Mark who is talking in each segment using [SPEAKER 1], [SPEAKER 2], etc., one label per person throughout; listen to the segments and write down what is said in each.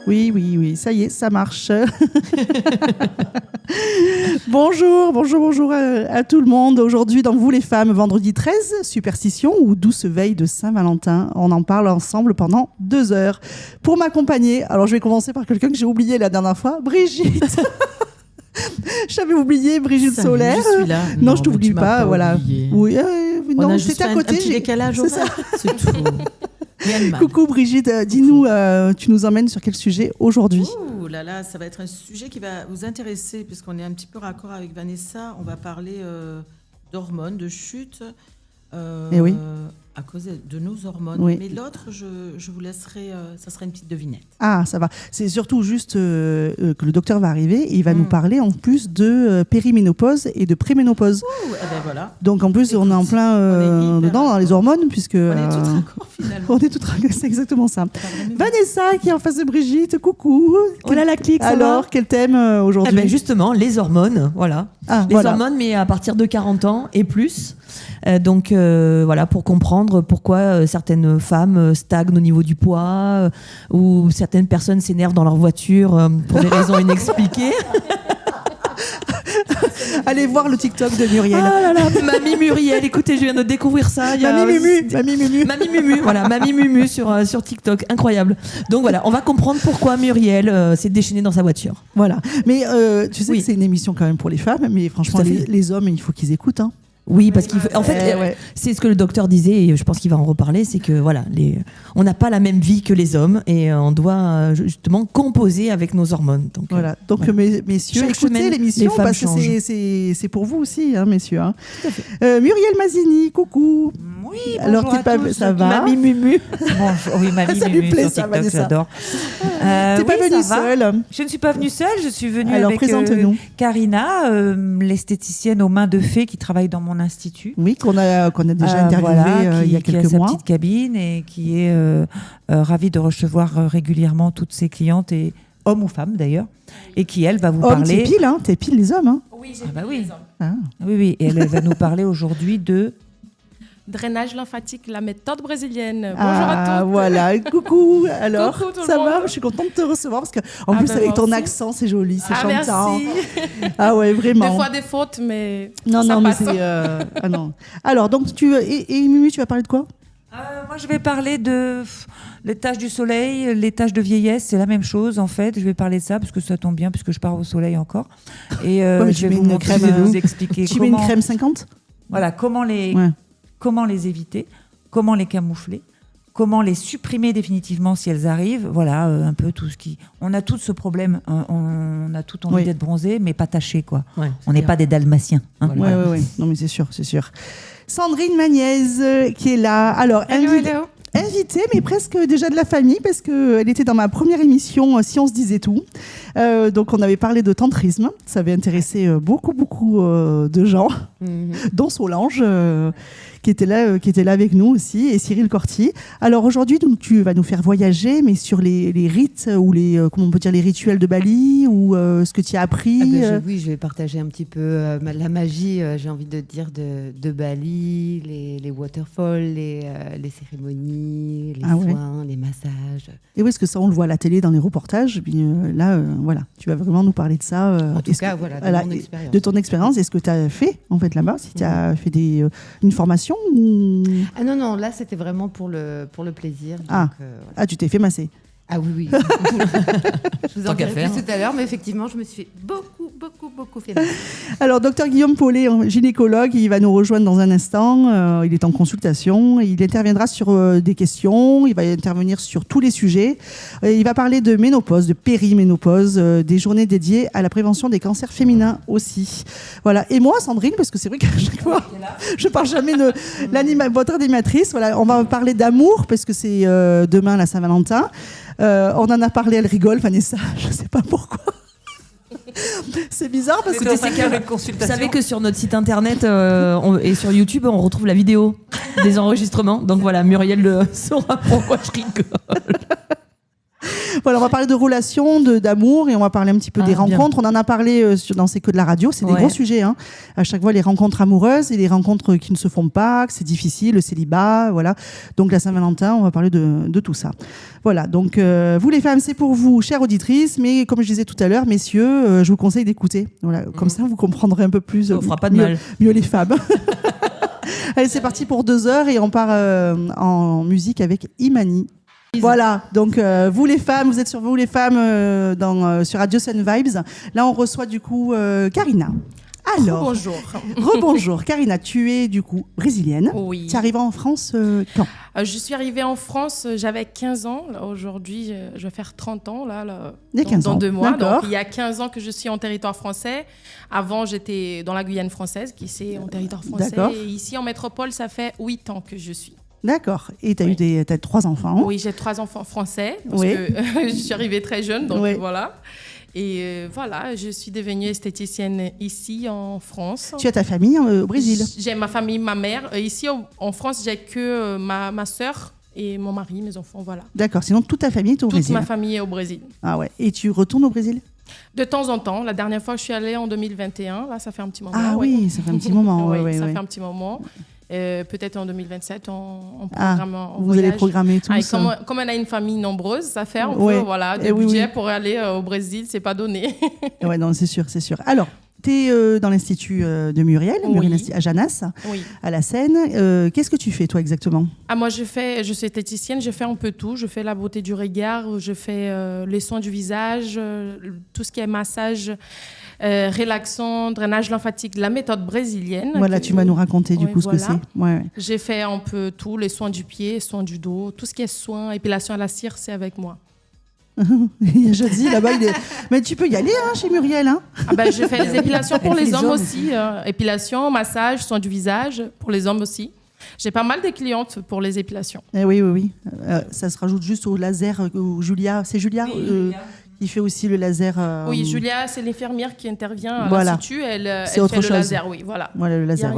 [SPEAKER 1] Oui, ça y est, ça marche. Bonjour à tout le monde. Aujourd'hui, dans Vous les femmes, vendredi 13, superstition ou douce veille de Saint-Valentin. On en parle ensemble pendant 2 heures. Pour m'accompagner, alors je vais commencer par quelqu'un que j'ai oublié la dernière fois, Brigitte. J'avais oublié Brigitte Solaire.
[SPEAKER 2] Je suis là.
[SPEAKER 1] Non, je t'oublie pas, voilà.
[SPEAKER 2] Oublié.
[SPEAKER 1] Oui,
[SPEAKER 2] On
[SPEAKER 1] non,
[SPEAKER 2] a
[SPEAKER 1] c'était
[SPEAKER 2] juste
[SPEAKER 1] à côté.
[SPEAKER 2] un petit décalage horaire. C'est tout. Rien de mal.
[SPEAKER 1] Coucou Brigitte, dis-nous, tu nous emmènes sur quel sujet aujourd'hui?
[SPEAKER 2] Ouh là là, ça va être un sujet qui va vous intéresser puisqu'on est un petit peu raccord avec Vanessa. On va parler d'hormones, de chute.
[SPEAKER 1] Eh oui.
[SPEAKER 2] À cause de nos hormones.
[SPEAKER 1] Oui.
[SPEAKER 2] Mais l'autre, je vous laisserai, ça sera une petite devinette.
[SPEAKER 1] Ah, ça va. C'est surtout juste que le docteur va arriver et il va nous parler en plus de périménopause et de préménopause.
[SPEAKER 2] Ouh, eh ben voilà.
[SPEAKER 1] Donc en plus, on est en plein dedans dans les hormones puisque...
[SPEAKER 2] On est tout raccord finalement.
[SPEAKER 1] On est tout raccord, c'est exactement ça. Vanessa qui est en face de Brigitte, coucou.
[SPEAKER 3] Voilà la clique, ça
[SPEAKER 1] Alors,
[SPEAKER 3] va
[SPEAKER 1] quel thème aujourd'hui?
[SPEAKER 3] Eh ben justement, les hormones, voilà.
[SPEAKER 1] Ah,
[SPEAKER 3] Les
[SPEAKER 1] voilà.
[SPEAKER 3] hormones, mais à partir de 40 ans et plus. Donc voilà, pour comprendre pourquoi certaines femmes stagnent au niveau du poids ou certaines personnes s'énervent dans leur voiture pour des raisons inexpliquées.
[SPEAKER 1] Allez voir le TikTok de Muriel.
[SPEAKER 3] Ah là là, Mamie Muriel, écoutez, je viens de découvrir ça.
[SPEAKER 1] Mamie Mumu.
[SPEAKER 3] Mamie Mumu, voilà, Mamie Mumu sur TikTok, incroyable. Donc voilà, on va comprendre pourquoi Muriel s'est déchaînée dans sa voiture.
[SPEAKER 1] Voilà. Mais tu sais
[SPEAKER 3] Oui.
[SPEAKER 1] que c'est une émission quand même pour les femmes, mais franchement,
[SPEAKER 3] Tout à fait.
[SPEAKER 1] les hommes, il faut qu'ils écoutent. Hein.
[SPEAKER 3] Oui, parce qu'en fait,
[SPEAKER 1] ouais.
[SPEAKER 3] c'est ce que le docteur disait, et je pense qu'il va en reparler, c'est que voilà, on n'a pas la même vie que les hommes, et on doit justement composer avec nos hormones. Donc,
[SPEAKER 1] Voilà. Donc,
[SPEAKER 3] voilà.
[SPEAKER 1] messieurs,
[SPEAKER 3] Chaque
[SPEAKER 1] écoutez
[SPEAKER 3] semaine,
[SPEAKER 1] l'émission
[SPEAKER 3] les femmes
[SPEAKER 1] parce que
[SPEAKER 3] changent.
[SPEAKER 1] c'est pour vous aussi, hein, messieurs. Hein.
[SPEAKER 3] Tout à fait.
[SPEAKER 1] Muriel Mazini, coucou.
[SPEAKER 4] Oui,
[SPEAKER 1] Alors,
[SPEAKER 4] bonjour à tous.
[SPEAKER 1] ça va?
[SPEAKER 3] Mamie Mumu.
[SPEAKER 4] Bonjour, oui, Mamie
[SPEAKER 1] Ça lui
[SPEAKER 4] Mumu
[SPEAKER 1] plaît,
[SPEAKER 4] sur
[SPEAKER 1] ça,
[SPEAKER 4] TikTok,
[SPEAKER 1] Vanessa.
[SPEAKER 4] j'adore.
[SPEAKER 1] T'es pas
[SPEAKER 4] oui,
[SPEAKER 1] venue
[SPEAKER 4] ça va.
[SPEAKER 1] seule.
[SPEAKER 4] Je ne suis pas venue seule, je suis venue
[SPEAKER 1] Alors,
[SPEAKER 4] avec
[SPEAKER 1] présente-nous.
[SPEAKER 4] Karina, l'esthéticienne aux mains de fée qui travaille dans mon institut.
[SPEAKER 1] Oui, qu'on a déjà interviewé
[SPEAKER 4] Voilà,
[SPEAKER 1] il y a
[SPEAKER 4] qui a
[SPEAKER 1] quelques
[SPEAKER 4] sa
[SPEAKER 1] mois.
[SPEAKER 4] petite cabine et qui est ravie de recevoir régulièrement toutes ses clientes, et hommes ou femmes d'ailleurs, et qui, elle, va vous
[SPEAKER 1] Homme,
[SPEAKER 4] parler...
[SPEAKER 1] t'es pile les hommes. Hein.
[SPEAKER 5] Oui,
[SPEAKER 4] Ah bah oui.
[SPEAKER 1] Ah.
[SPEAKER 4] Oui, et elle va nous parler aujourd'hui de...
[SPEAKER 5] drainage lymphatique, la méthode brésilienne. Bonjour à tous.
[SPEAKER 1] Voilà, coucou. Alors,
[SPEAKER 5] Coucou tout le
[SPEAKER 1] ça va?
[SPEAKER 5] monde.
[SPEAKER 1] Je suis contente de te recevoir parce qu'en
[SPEAKER 5] Ah
[SPEAKER 1] plus,
[SPEAKER 5] ben,
[SPEAKER 1] avec
[SPEAKER 5] moi
[SPEAKER 1] ton
[SPEAKER 5] aussi.
[SPEAKER 1] accent, c'est joli, c'est
[SPEAKER 5] Ah,
[SPEAKER 1] chantant.
[SPEAKER 5] merci.
[SPEAKER 1] Ah ouais, vraiment.
[SPEAKER 5] Des fois des fautes, mais
[SPEAKER 1] Non,
[SPEAKER 5] ça
[SPEAKER 1] non, mais
[SPEAKER 5] passe.
[SPEAKER 1] c'est. Ah non. Alors, donc, et Mimi, tu vas parler de quoi?
[SPEAKER 4] Moi, je vais parler de les taches du soleil, les taches de vieillesse, c'est la même chose en fait. Je vais parler de ça parce que ça tombe bien, puisque je pars au soleil encore. Et
[SPEAKER 1] mais
[SPEAKER 4] je
[SPEAKER 1] tu
[SPEAKER 4] vais
[SPEAKER 1] mets
[SPEAKER 4] vous
[SPEAKER 1] une
[SPEAKER 4] montrer,
[SPEAKER 1] crème,
[SPEAKER 4] vous expliquer
[SPEAKER 1] Tu mets une crème 50?
[SPEAKER 4] voilà, comment les éviter, comment les camoufler, comment les supprimer définitivement si elles arrivent. Voilà, un peu tout ce qui... On a tous ce problème, on a tout envie
[SPEAKER 1] Oui.
[SPEAKER 4] d'être bronzé, mais pas taché, quoi.
[SPEAKER 3] Ouais,
[SPEAKER 4] On n'est pas des dalmatiens. Hein.
[SPEAKER 1] Ouais, ouais, ouais. Non, mais c'est sûr, c'est sûr. Sandrine Magnès qui est là. Alors, invitée, mais presque déjà de la famille, parce qu'elle était dans ma première émission Si on se disait tout. Donc, on avait parlé de tantrisme. Ça avait intéressé beaucoup de gens, dont Solange, qui était là avec nous aussi, et Cyril Corti. Alors, aujourd'hui, donc, tu vas nous faire voyager, mais sur les rites ou comment on peut dire, les rituels de Bali, ou ce que tu as appris.
[SPEAKER 6] Oui, je vais partager un petit peu la magie, j'ai envie de dire, de Bali, les waterfalls, les cérémonies, les soins, les massages.
[SPEAKER 1] Et oui, parce que ça, on le voit à la télé dans les reportages. Puis là, voilà, tu vas vraiment nous parler de ça.
[SPEAKER 6] En tout cas, voilà, de mon expérience.
[SPEAKER 1] De ton expérience et ce que tu as fait, en fait, là-bas. Si tu as fait une formation ou...
[SPEAKER 6] Ah non, là, c'était vraiment pour le plaisir. Donc,
[SPEAKER 1] voilà. Tu t'es fait masser.
[SPEAKER 6] Ah oui. Je vous en dirai plus tout à l'heure, mais effectivement, je me suis fait beaucoup fait mal.
[SPEAKER 1] Alors, docteur Guillaume Paulet, gynécologue, il va nous rejoindre dans un instant. Il est en consultation. Il interviendra sur des questions. Il va intervenir sur tous les sujets. Il va parler de ménopause, de périménopause, des journées dédiées à la prévention des cancers féminins aussi. Voilà. Et moi, Sandrine, parce que c'est vrai qu'à chaque fois, je parle jamais de votre animatrice. Voilà. On va parler d'amour, parce que c'est demain la Saint-Valentin. On en a parlé, elle rigole, Vanessa, je ne sais pas pourquoi. C'est bizarre parce que
[SPEAKER 3] vous savez que sur notre site internet et sur YouTube, on retrouve la vidéo des enregistrements. Donc voilà, Muriel saura pourquoi je rigole.
[SPEAKER 1] Voilà, on va parler de relations, d'amour, et on va parler un petit peu des rencontres. On en a parlé dans C'est que de la radio, c'est des gros sujets. Hein. À chaque fois, les rencontres amoureuses et les rencontres qui ne se font pas, que c'est difficile, le célibat, voilà. Donc la Saint-Valentin, on va parler de tout ça. Voilà, donc vous les femmes, c'est pour vous, chères auditrices, mais comme je disais tout à l'heure, messieurs, je vous conseille d'écouter. Voilà, comme ça, vous comprendrez un peu plus.
[SPEAKER 3] Ça ne fera pas de mal.
[SPEAKER 1] Mieux les femmes. Allez, c'est parti pour 2 heures et on part en musique avec Imani. Voilà, donc vous les femmes, vous êtes sur Vous les femmes sur Radio Sun Vibes. Là, on reçoit du coup Karina. Alors,
[SPEAKER 5] bonjour.
[SPEAKER 1] Rebonjour. Karina, tu es du coup brésilienne.
[SPEAKER 5] Oui.
[SPEAKER 1] Tu es arrivée en France quand
[SPEAKER 5] Je suis arrivée en France, j'avais 15 ans. Là, aujourd'hui, je vais faire 30 ans dans 2 mois. Donc, il y a 15 ans que je suis en territoire français. Avant, j'étais dans la Guyane française, qui c'est en territoire français. D'accord. Et ici, en métropole, ça fait 8 ans que je suis.
[SPEAKER 1] D'accord. Et tu as t'as 3 enfants.
[SPEAKER 5] Oui, j'ai 3 enfants français, parce que je suis arrivée très jeune, donc voilà. Et voilà, je suis devenue esthéticienne ici en France.
[SPEAKER 1] Tu as ta famille au Brésil?
[SPEAKER 5] J'ai ma famille, ma mère. Ici en France, j'ai que ma sœur et mon mari, mes enfants, voilà.
[SPEAKER 1] D'accord, sinon toute ta famille est au Brésil?
[SPEAKER 5] Toute ma famille est au Brésil.
[SPEAKER 1] Ah ouais. Et tu retournes au Brésil?
[SPEAKER 5] De temps en temps. La dernière fois que je suis allée en 2021, là, ça fait un petit moment.
[SPEAKER 1] Ah oui, ça fait un petit moment.
[SPEAKER 5] Ça fait un petit moment. Peut-être en 2027, on programme en
[SPEAKER 1] vous
[SPEAKER 5] voyage.
[SPEAKER 1] allez programmer tout ça.
[SPEAKER 5] Comme on a une famille nombreuse, ça fait un peu de budget pour aller au Brésil, c'est pas donné.
[SPEAKER 1] Ouais, non, c'est sûr. Alors, tu es dans l'Institut de Muriel, à Janas, à la Seine. Qu'est-ce que tu fais, toi, exactement?
[SPEAKER 5] Moi, je suis esthéticienne, je fais un peu tout. Je fais la beauté du regard, je fais les soins du visage, tout ce qui est massage, relaxant, drainage lymphatique, la méthode brésilienne.
[SPEAKER 1] Voilà, tu vas nous raconter du coup ce que c'est. Ouais.
[SPEAKER 5] J'ai fait un peu tout, les soins du pied, soins du dos, tout ce qui est soins, épilation à la cire, c'est avec moi.
[SPEAKER 1] Je dis là-bas, mais tu peux y aller chez Muriel. Hein.
[SPEAKER 5] Je fais les épilations pour les hommes aussi. Épilation, massage, soins du visage pour les hommes aussi. J'ai pas mal de clientes pour les épilations.
[SPEAKER 1] Oui. Ça se rajoute juste au laser. Julia, c'est Julia qui fait aussi le laser.
[SPEAKER 5] Oui, Julia, c'est l'infirmière qui intervient à l'Institut. Elle fait le laser, Voilà,
[SPEAKER 1] le laser,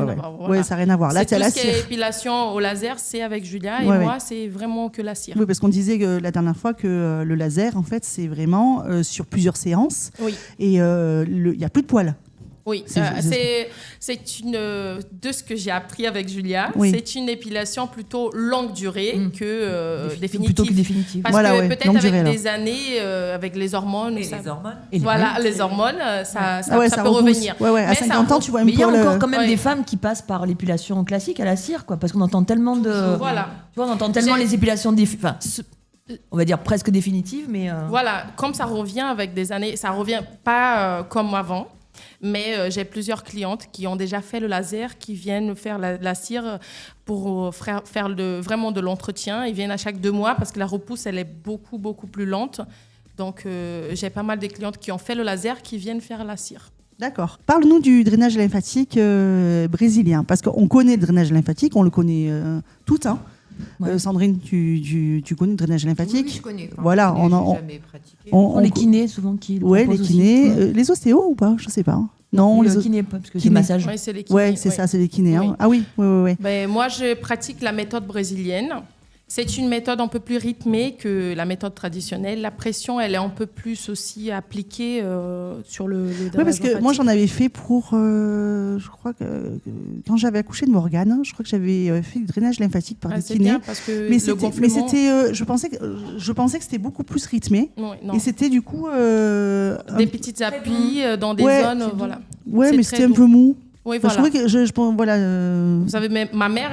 [SPEAKER 1] ouais, ça n'a rien à voir. Là,
[SPEAKER 5] c'est tout ce qui est épilation au laser, c'est avec Julia. Et moi, c'est vraiment que la cire.
[SPEAKER 1] Oui, parce qu'on disait la dernière fois que le laser, en fait, c'est vraiment sur plusieurs séances. Oui. Et il n'y a plus de poils.
[SPEAKER 5] Oui, c'est de ce que j'ai appris avec Julia, c'est une épilation plutôt longue durée que définitive. Plutôt que définitive. Parce que peut-être avec des années, avec les hormones. Les hormones, ça peut revenir.
[SPEAKER 1] À 50 ans, tu vois un peu.
[SPEAKER 3] Mais il y a encore quand même des femmes qui passent par l'épilation classique à la cire, parce qu'on entend tellement de.
[SPEAKER 5] Voilà.
[SPEAKER 3] Tu vois, on entend tellement les épilations on va dire presque définitives, mais.
[SPEAKER 5] Voilà, comme ça revient avec des années, ça revient pas comme avant. Mais j'ai plusieurs clientes qui ont déjà fait le laser, qui viennent faire la cire pour faire vraiment de l'entretien. Ils viennent à chaque 2 mois parce que la repousse, elle est beaucoup, beaucoup plus lente. Donc, j'ai pas mal de clientes qui ont fait le laser qui viennent faire la cire.
[SPEAKER 1] D'accord. Parle-nous du drainage lymphatique brésilien. Parce qu'on connaît le drainage lymphatique, on le connaît tout. Sandrine, tu connais le drainage lymphatique?
[SPEAKER 6] Oui, je connais.
[SPEAKER 1] Voilà,
[SPEAKER 6] on jamais pratiqué.
[SPEAKER 3] Les kinés, souvent, qui le
[SPEAKER 1] proposent les kinés. Aussi. Les ostéos ou pas? Je ne sais pas.
[SPEAKER 3] Non, les kinés, parce que c'est le massage.
[SPEAKER 5] Oui, c'est les kinés.
[SPEAKER 1] Oui, c'est ça, c'est les kinés.
[SPEAKER 5] Oui.
[SPEAKER 1] Hein. Ah oui.
[SPEAKER 5] Moi, je pratique la méthode brésilienne. C'est une méthode un peu plus rythmée que la méthode traditionnelle. La pression, elle est un peu plus aussi appliquée sur le drainage.
[SPEAKER 1] Oui, parce que moi, j'en avais fait pour... je crois que quand j'avais accouché de Morgane, je crois que j'avais fait du drainage lymphatique par des kinés.
[SPEAKER 5] Bien parce que
[SPEAKER 1] mais
[SPEAKER 5] c'était...
[SPEAKER 1] je pensais que c'était beaucoup plus rythmé.
[SPEAKER 5] Oui, non.
[SPEAKER 1] Et c'était du coup...
[SPEAKER 5] des petits appuis dans des zones, voilà.
[SPEAKER 1] Ouais, mais c'était un peu mou.
[SPEAKER 5] Oui, voilà.
[SPEAKER 1] Je trouvais que voilà.
[SPEAKER 5] Vous savez, ma mère,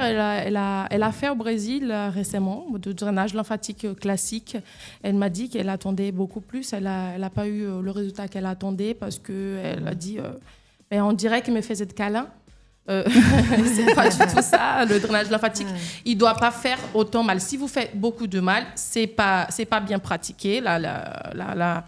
[SPEAKER 5] elle a fait au Brésil récemment de drainage lymphatique classique. Elle m'a dit qu'elle attendait beaucoup plus. Elle a pas eu le résultat qu'elle attendait parce que elle a dit, on dirait qu'elle me faisait de câlins. C'est pas du tout ça. Le drainage lymphatique, il doit pas faire autant mal. Si vous faites beaucoup de mal, c'est pas bien pratiqué. La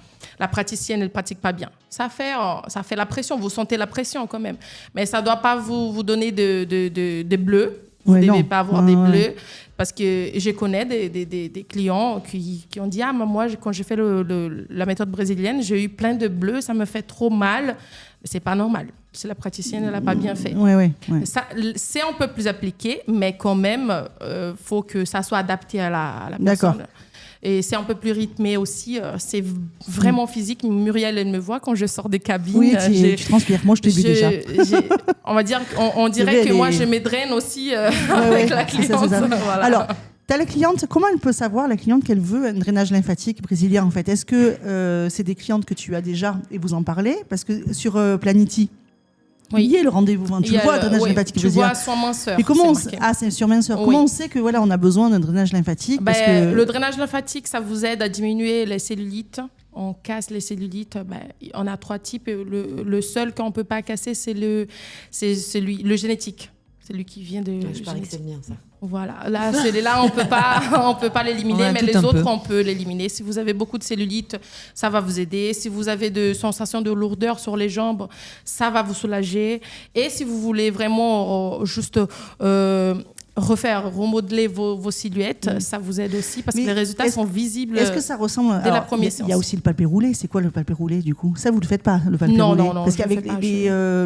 [SPEAKER 5] praticienne, elle pratique pas bien. Ça fait la pression. Vous sentez la pression quand même, mais ça doit pas vous donner de bleus. Vous ne devez pas avoir des bleus. Parce que je connais des clients qui ont dit moi, quand j'ai fait la méthode brésilienne, j'ai eu plein de bleus, ça me fait trop mal. C'est pas normal. C'est la praticienne, elle n'a pas bien fait.
[SPEAKER 1] Ouais.
[SPEAKER 5] Ça, c'est un peu plus appliqué, mais quand même, faut que ça soit adapté à la personne. Et c'est un peu plus rythmé aussi. C'est vraiment physique. Muriel, elle me voit quand je sors des cabines.
[SPEAKER 1] Oui, tu transpires. Moi, je t'ai vu déjà.
[SPEAKER 5] On va dire, on dirait que moi, je me draine aussi avec la cliente.
[SPEAKER 1] Ça.
[SPEAKER 5] Voilà.
[SPEAKER 1] Alors, tu as la cliente, comment elle peut savoir, la cliente, qu'elle veut un drainage lymphatique brésilien, en fait? Est-ce que c'est des clientes que tu as déjà et vous en parlez? Parce que sur Planity, il y a le rendez-vous. Tu vois, le drainage lymphatique brésilien.
[SPEAKER 5] Tu vois son minceur.
[SPEAKER 1] Mais comment c'est sur minceur. Oui. Comment on sait que voilà, on a besoin d'un drainage lymphatique? Parce que...
[SPEAKER 5] Le drainage lymphatique, ça vous aide à diminuer les cellulites. On casse les cellulites. On a 3 types. Le seul qu'on ne peut pas casser, c'est le génétique. C'est lui qui vient de.
[SPEAKER 6] Je parie que c'est bien ça.
[SPEAKER 5] Voilà, là, celui-là, on peut pas l'éliminer, mais les autres, on peut l'éliminer. Si vous avez beaucoup de cellulite, ça va vous aider. Si vous avez de sensations de lourdeur sur les jambes, ça va vous soulager. Et si vous voulez vraiment juste remodeler vos silhouettes, ça vous aide aussi parce que les résultats sont visibles.
[SPEAKER 1] Est-ce que ça ressemble
[SPEAKER 5] dès la première séance?
[SPEAKER 1] Il y a aussi le palpé roulé. C'est quoi le palpé roulé du coup? Ça, vous le faites pas, le palpé roulé? Non. Parce qu'avec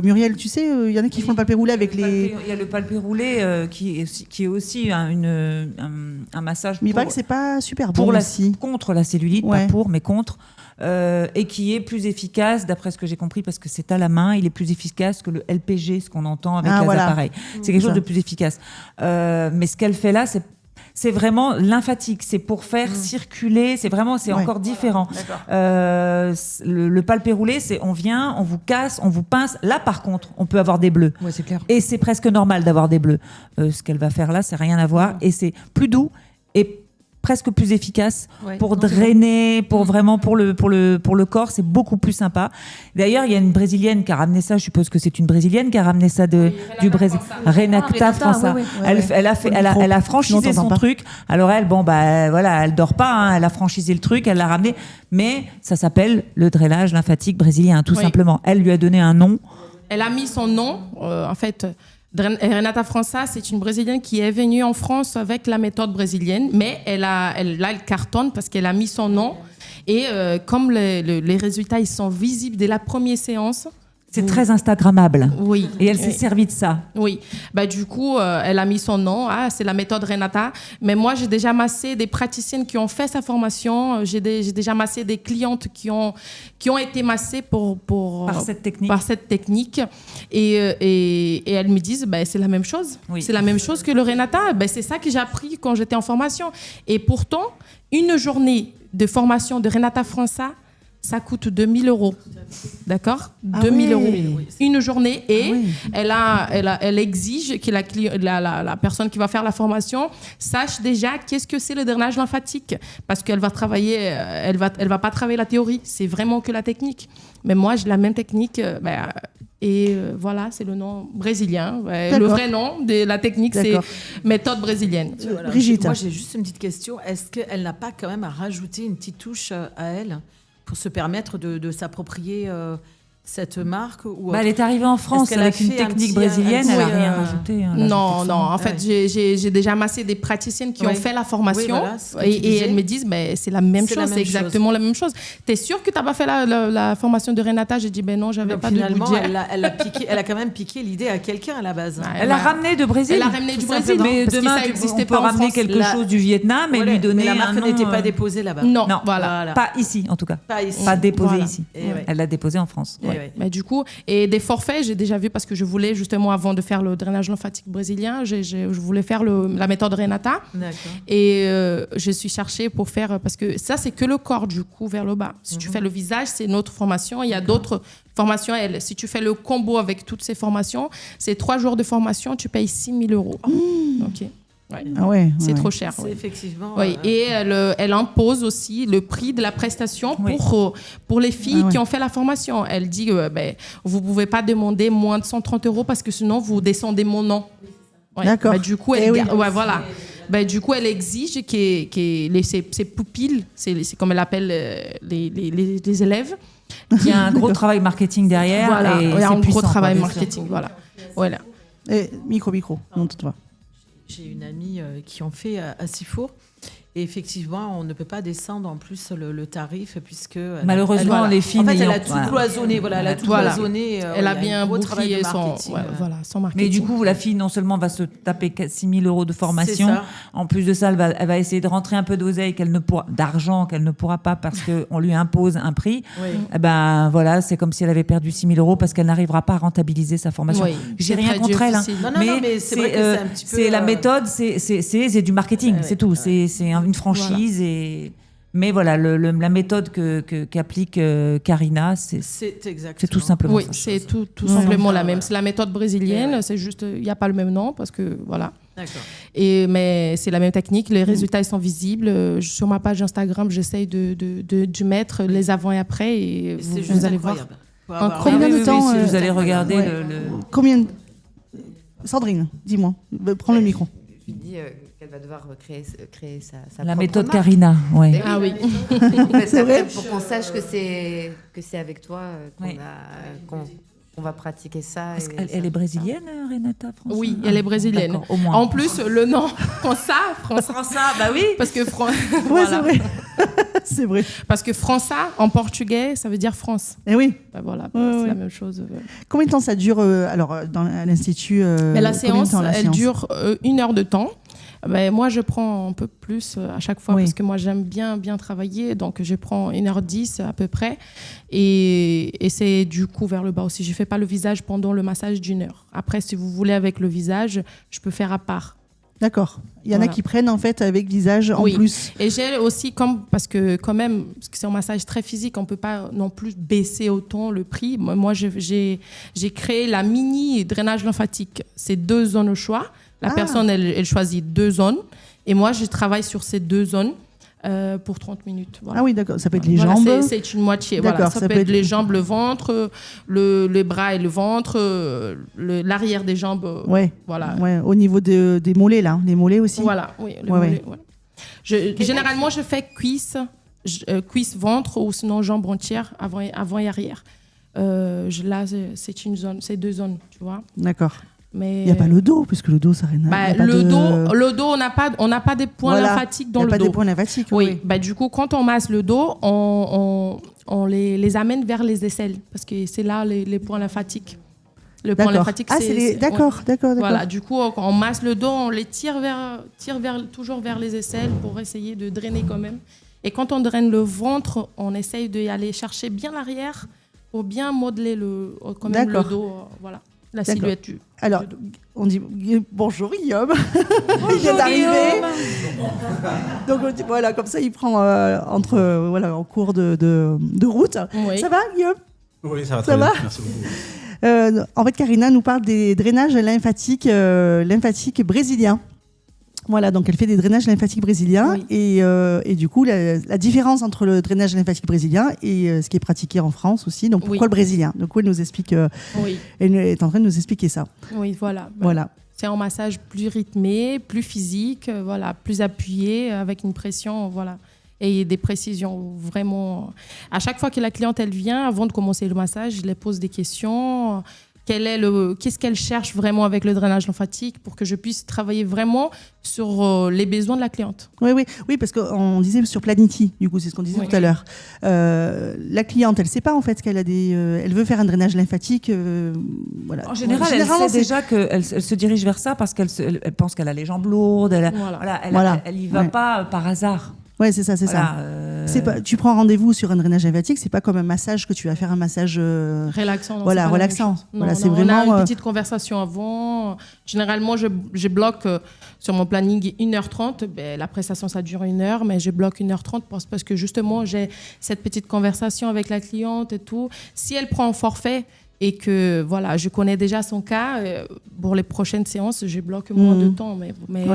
[SPEAKER 1] Muriel, tu sais, il y en a qui font le palpé roulé avec les.
[SPEAKER 4] Il y a le palpé roulé qui est aussi un massage.
[SPEAKER 1] Mais il paraît que c'est pas super bon
[SPEAKER 4] contre la cellulite, pas pour, mais contre. Et qui est plus efficace, d'après ce que j'ai compris, parce que c'est à la main, il est plus efficace que le LPG, ce qu'on entend avec les appareils. C'est quelque chose de plus efficace. Mais ce qu'elle fait là, c'est vraiment lymphatique, c'est pour faire circuler, c'est encore différent. Le palpé roulé, c'est on vient, on vous casse, on vous pince. Là, par contre, on peut avoir des bleus.
[SPEAKER 3] Ouais, c'est clair.
[SPEAKER 4] Et c'est presque normal d'avoir des bleus. Ce qu'elle va faire là, c'est rien à voir. Et c'est plus doux et presque plus efficace pour drainer, pour le corps, c'est beaucoup plus sympa. D'ailleurs, il y a une Brésilienne qui a ramené ça, je suppose que c'est une Brésilienne qui a ramené ça du Brésil. Renata França. Elle a franchisé son truc. Alors elle, elle dort pas, elle a franchisé le truc, elle l'a ramené, mais ça s'appelle le drainage lymphatique brésilien, tout simplement. Elle lui a donné un nom.
[SPEAKER 5] Elle a mis son nom, en fait. Renata França, c'est une Brésilienne qui est venue en France avec la méthode brésilienne, mais elle cartonne parce qu'elle a mis son nom. Et comme les résultats ils sont visibles dès la première séance.
[SPEAKER 4] C'est très instagrammable.
[SPEAKER 5] Oui.
[SPEAKER 4] Et elle s'est servie de ça.
[SPEAKER 5] Oui. Du coup, elle a mis son nom. c'est la méthode Renata. Mais moi, j'ai déjà massé des praticiennes qui ont fait sa formation. J'ai déjà massé des clientes qui ont été massées par cette technique. Et elles me disent, c'est la même chose. Oui. C'est la même chose que le Renata. C'est ça que j'ai appris quand j'étais en formation. Et pourtant, une journée de formation de Renata França, ça coûte 2 000 €. D'accord? 2 000 €. Une journée. Et elle exige que la personne qui va faire la formation sache déjà qu'est-ce que c'est le drainage lymphatique. Parce qu'elle va travailler, elle va pas travailler la théorie. C'est vraiment que la technique. Mais moi, j'ai la même technique. Voilà, c'est le nom brésilien. Le vrai nom de la technique, c'est méthode brésilienne.
[SPEAKER 2] Voilà. Brigitte. Moi, j'ai juste une petite question. Est-ce qu'elle n'a pas quand même à rajouter une petite touche à elle pour se permettre de s'approprier cette marque
[SPEAKER 4] elle est arrivée en France avec une technique brésilienne, elle n'a rien rajouté.
[SPEAKER 5] Non. En fait, j'ai déjà massé des praticiennes qui ont fait la formation et elles me disent c'est la même chose, c'est exactement la même chose. T'es sûre que t'as pas fait la formation de Renata? J'ai dit non, j'avais pas de budget.
[SPEAKER 2] Elle a quand même piqué l'idée à quelqu'un à la base.
[SPEAKER 4] Elle a ramené de Brésil.
[SPEAKER 5] Elle a ramené du Brésil.
[SPEAKER 4] Mais demain, on peut ramener quelque chose du Vietnam et lui donner un nom.
[SPEAKER 2] La marque n'était pas déposée là-bas.
[SPEAKER 5] Non, voilà.
[SPEAKER 4] Pas ici en tout cas. Pas déposée ici. Elle l'a déposée en France.
[SPEAKER 5] Mais du coup, et des forfaits, j'ai déjà vu parce que je voulais justement, avant de faire le drainage lymphatique brésilien, je voulais faire la méthode Renata. D'accord. Et je suis cherchée pour faire, parce que ça, c'est que le corps du coup vers le bas. Si tu fais le visage, c'est une autre formation. Il y a d'autres formations. Si tu fais le combo avec toutes ces formations, c'est 3 jours de formation, tu payes 6 000 €. Ok. C'est trop cher.
[SPEAKER 2] C'est effectivement.
[SPEAKER 5] Et elle impose aussi le prix de la prestation pour les filles qui ont fait la formation. Elle dit vous ne pouvez pas demander moins de 130 € parce que sinon vous descendez mon nom.
[SPEAKER 1] D'accord.
[SPEAKER 5] Du coup, du coup, elle exige que ses pupilles, c'est comme elle appelle les élèves.
[SPEAKER 4] Il y a un gros travail marketing derrière.
[SPEAKER 5] Il y a un gros travail marketing. Voilà.
[SPEAKER 1] Et micro, montre-toi.
[SPEAKER 2] J'ai une amie qui en fait à Sifour Et effectivement, on ne peut pas descendre en plus le tarif puisque
[SPEAKER 4] malheureusement les filles
[SPEAKER 2] elle a tout cloisonné, elle a tout cloisonné.
[SPEAKER 5] Elle a bien bouclé son marketing.
[SPEAKER 4] Mais du coup, la fille non seulement va se taper 6 000 € de formation, en plus de ça, elle va essayer de rentrer un peu d'oseille d'argent qu'elle ne pourra pas parce qu'on lui impose un prix.
[SPEAKER 2] Oui.
[SPEAKER 4] Eh ben voilà, c'est comme si elle avait perdu 6 000 € parce qu'elle n'arrivera pas à rentabiliser sa formation.
[SPEAKER 2] Oui.
[SPEAKER 4] J'ai rien contre elle,
[SPEAKER 2] mais c'est vrai que c'est un petit peu.
[SPEAKER 4] C'est la méthode, c'est du marketing, c'est tout. C'est une franchise mais voilà, la méthode qu'applique Karina, c'est tout simplement ça.
[SPEAKER 5] C'est tout simplement la même. C'est la méthode brésilienne, c'est juste, il n'y a pas le même nom parce que voilà.
[SPEAKER 2] D'accord.
[SPEAKER 5] Mais c'est la même technique, les résultats ils sont visibles. Sur ma page Instagram, j'essaye de mettre les avant et après et vous allez voir.
[SPEAKER 1] En combien de temps
[SPEAKER 4] si vous allez regarder
[SPEAKER 1] Combien Sandrine, dis-moi, prends le micro.
[SPEAKER 6] Je lui dis qu'elle va devoir créer sa
[SPEAKER 4] la
[SPEAKER 6] propre
[SPEAKER 4] méthode
[SPEAKER 6] marque.
[SPEAKER 4] Karina, ouais.
[SPEAKER 5] Ah oui.
[SPEAKER 6] C'est vrai. Pour qu'on sache que c'est avec toi qu'on va pratiquer ça.
[SPEAKER 4] Elle est brésilienne, Renata, François?
[SPEAKER 5] Oui, elle est brésilienne.
[SPEAKER 4] Au moins.
[SPEAKER 5] En plus, le nom França,
[SPEAKER 4] bah oui.
[SPEAKER 5] parce que
[SPEAKER 1] Ouais, c'est vrai. C'est vrai.
[SPEAKER 5] Parce que França en portugais, ça veut dire France.
[SPEAKER 1] Et oui.
[SPEAKER 5] Bah voilà,
[SPEAKER 1] Ouais,
[SPEAKER 5] c'est la même chose.
[SPEAKER 1] Combien de temps ça dure à l'institut
[SPEAKER 5] Mais la séance, elle dure 1 heure de temps. Ben, moi, je prends un peu plus à chaque fois parce que moi, j'aime bien travailler. Donc, je prends 1h10 à peu près. Et c'est du cou vers le bas aussi. Je ne fais pas le visage pendant le massage d'1 heure. Après, si vous voulez avec le visage, je peux faire à part.
[SPEAKER 1] D'accord. Il y en a qui prennent en fait avec visage en plus.
[SPEAKER 5] Et j'ai aussi, parce que c'est un massage très physique, on ne peut pas non plus baisser autant le prix. Moi, j'ai créé la mini drainage lymphatique. C'est 2 zones au choix. La personne, elle choisit 2 zones. Et moi, je travaille sur ces 2 zones pour 30 minutes. Voilà.
[SPEAKER 1] Ah oui, d'accord. Ça peut être les jambes.
[SPEAKER 5] C'est une moitié. Voilà. Ça peut être les jambes, le ventre, les bras et le ventre, l'arrière des jambes. Voilà.
[SPEAKER 1] Ouais, au niveau des mollets, là. Les mollets aussi.
[SPEAKER 5] Voilà, oui. Les mollets, généralement, je fais cuisse, ventre ou sinon jambes entières, avant et arrière. Là, c'est 2 zones, tu vois.
[SPEAKER 1] D'accord.
[SPEAKER 5] Mais
[SPEAKER 1] il n'y a pas le dos, puisque le dos, ça n'a rien à
[SPEAKER 5] le dos, on n'a pas des points lymphatiques dans le dos.
[SPEAKER 1] Il n'y a pas des points lymphatiques, oui.
[SPEAKER 5] Bah, du coup, quand on masse le dos, on les amène vers les aisselles, parce que c'est là les points lymphatiques. Le point lymphatique, c'est...
[SPEAKER 1] D'accord.
[SPEAKER 5] Voilà, du coup, quand on masse le dos, on les tire toujours vers les aisselles pour essayer de drainer quand même. Et quand on draine le ventre, on essaye d'y aller chercher bien l'arrière pour bien modeler le dos. Voilà. La silhouette.
[SPEAKER 1] Alors, on dit bonjour Guillaume. Il vient d'arriver. Donc on dit, voilà, comme ça il prend en cours de route.
[SPEAKER 5] Oui.
[SPEAKER 1] Ça va Guillaume?
[SPEAKER 7] Oui, ça va très bien. Merci beaucoup.
[SPEAKER 1] En fait, Karina nous parle des drainages lymphatiques brésiliens. Voilà, donc elle fait des drainages lymphatiques brésiliens et du coup la différence entre le drainage lymphatique brésilien et ce qui est pratiqué en France aussi. Donc pourquoi le brésilien? Donc elle nous explique. Elle est en train de nous expliquer ça.
[SPEAKER 5] Oui, voilà.
[SPEAKER 1] Voilà.
[SPEAKER 5] C'est un massage plus rythmé, plus physique, plus appuyé, avec une pression, et des précisions vraiment. À chaque fois que la cliente elle vient, avant de commencer le massage, je lui pose des questions. Qu'est-ce qu'elle cherche vraiment avec le drainage lymphatique pour que je puisse travailler vraiment sur les besoins de la cliente.
[SPEAKER 1] Oui, parce qu'on disait sur Planity, du coup, c'est ce qu'on disait tout à l'heure. La cliente, elle ne sait pas en fait qu'elle a elle veut faire un drainage lymphatique. Voilà.
[SPEAKER 4] En général, elle sait déjà qu'elle se dirige vers ça parce qu'elle pense qu'elle a les jambes lourdes. Elle n'y va pas par hasard.
[SPEAKER 1] Oui, c'est ça. Tu prends rendez-vous sur un drainage lymphatique, c'est pas comme un massage que tu vas faire un massage
[SPEAKER 5] relaxant.
[SPEAKER 1] Relaxant.
[SPEAKER 5] C'est vraiment on a une petite conversation avant. Généralement, je bloque sur mon planning 1h30. La prestation, ça dure 1 heure, mais je bloque 1h30 parce que justement, j'ai cette petite conversation avec la cliente et tout. Si elle prend un forfait et que je connais déjà son cas, pour les prochaines séances, je bloque moins de temps. Mais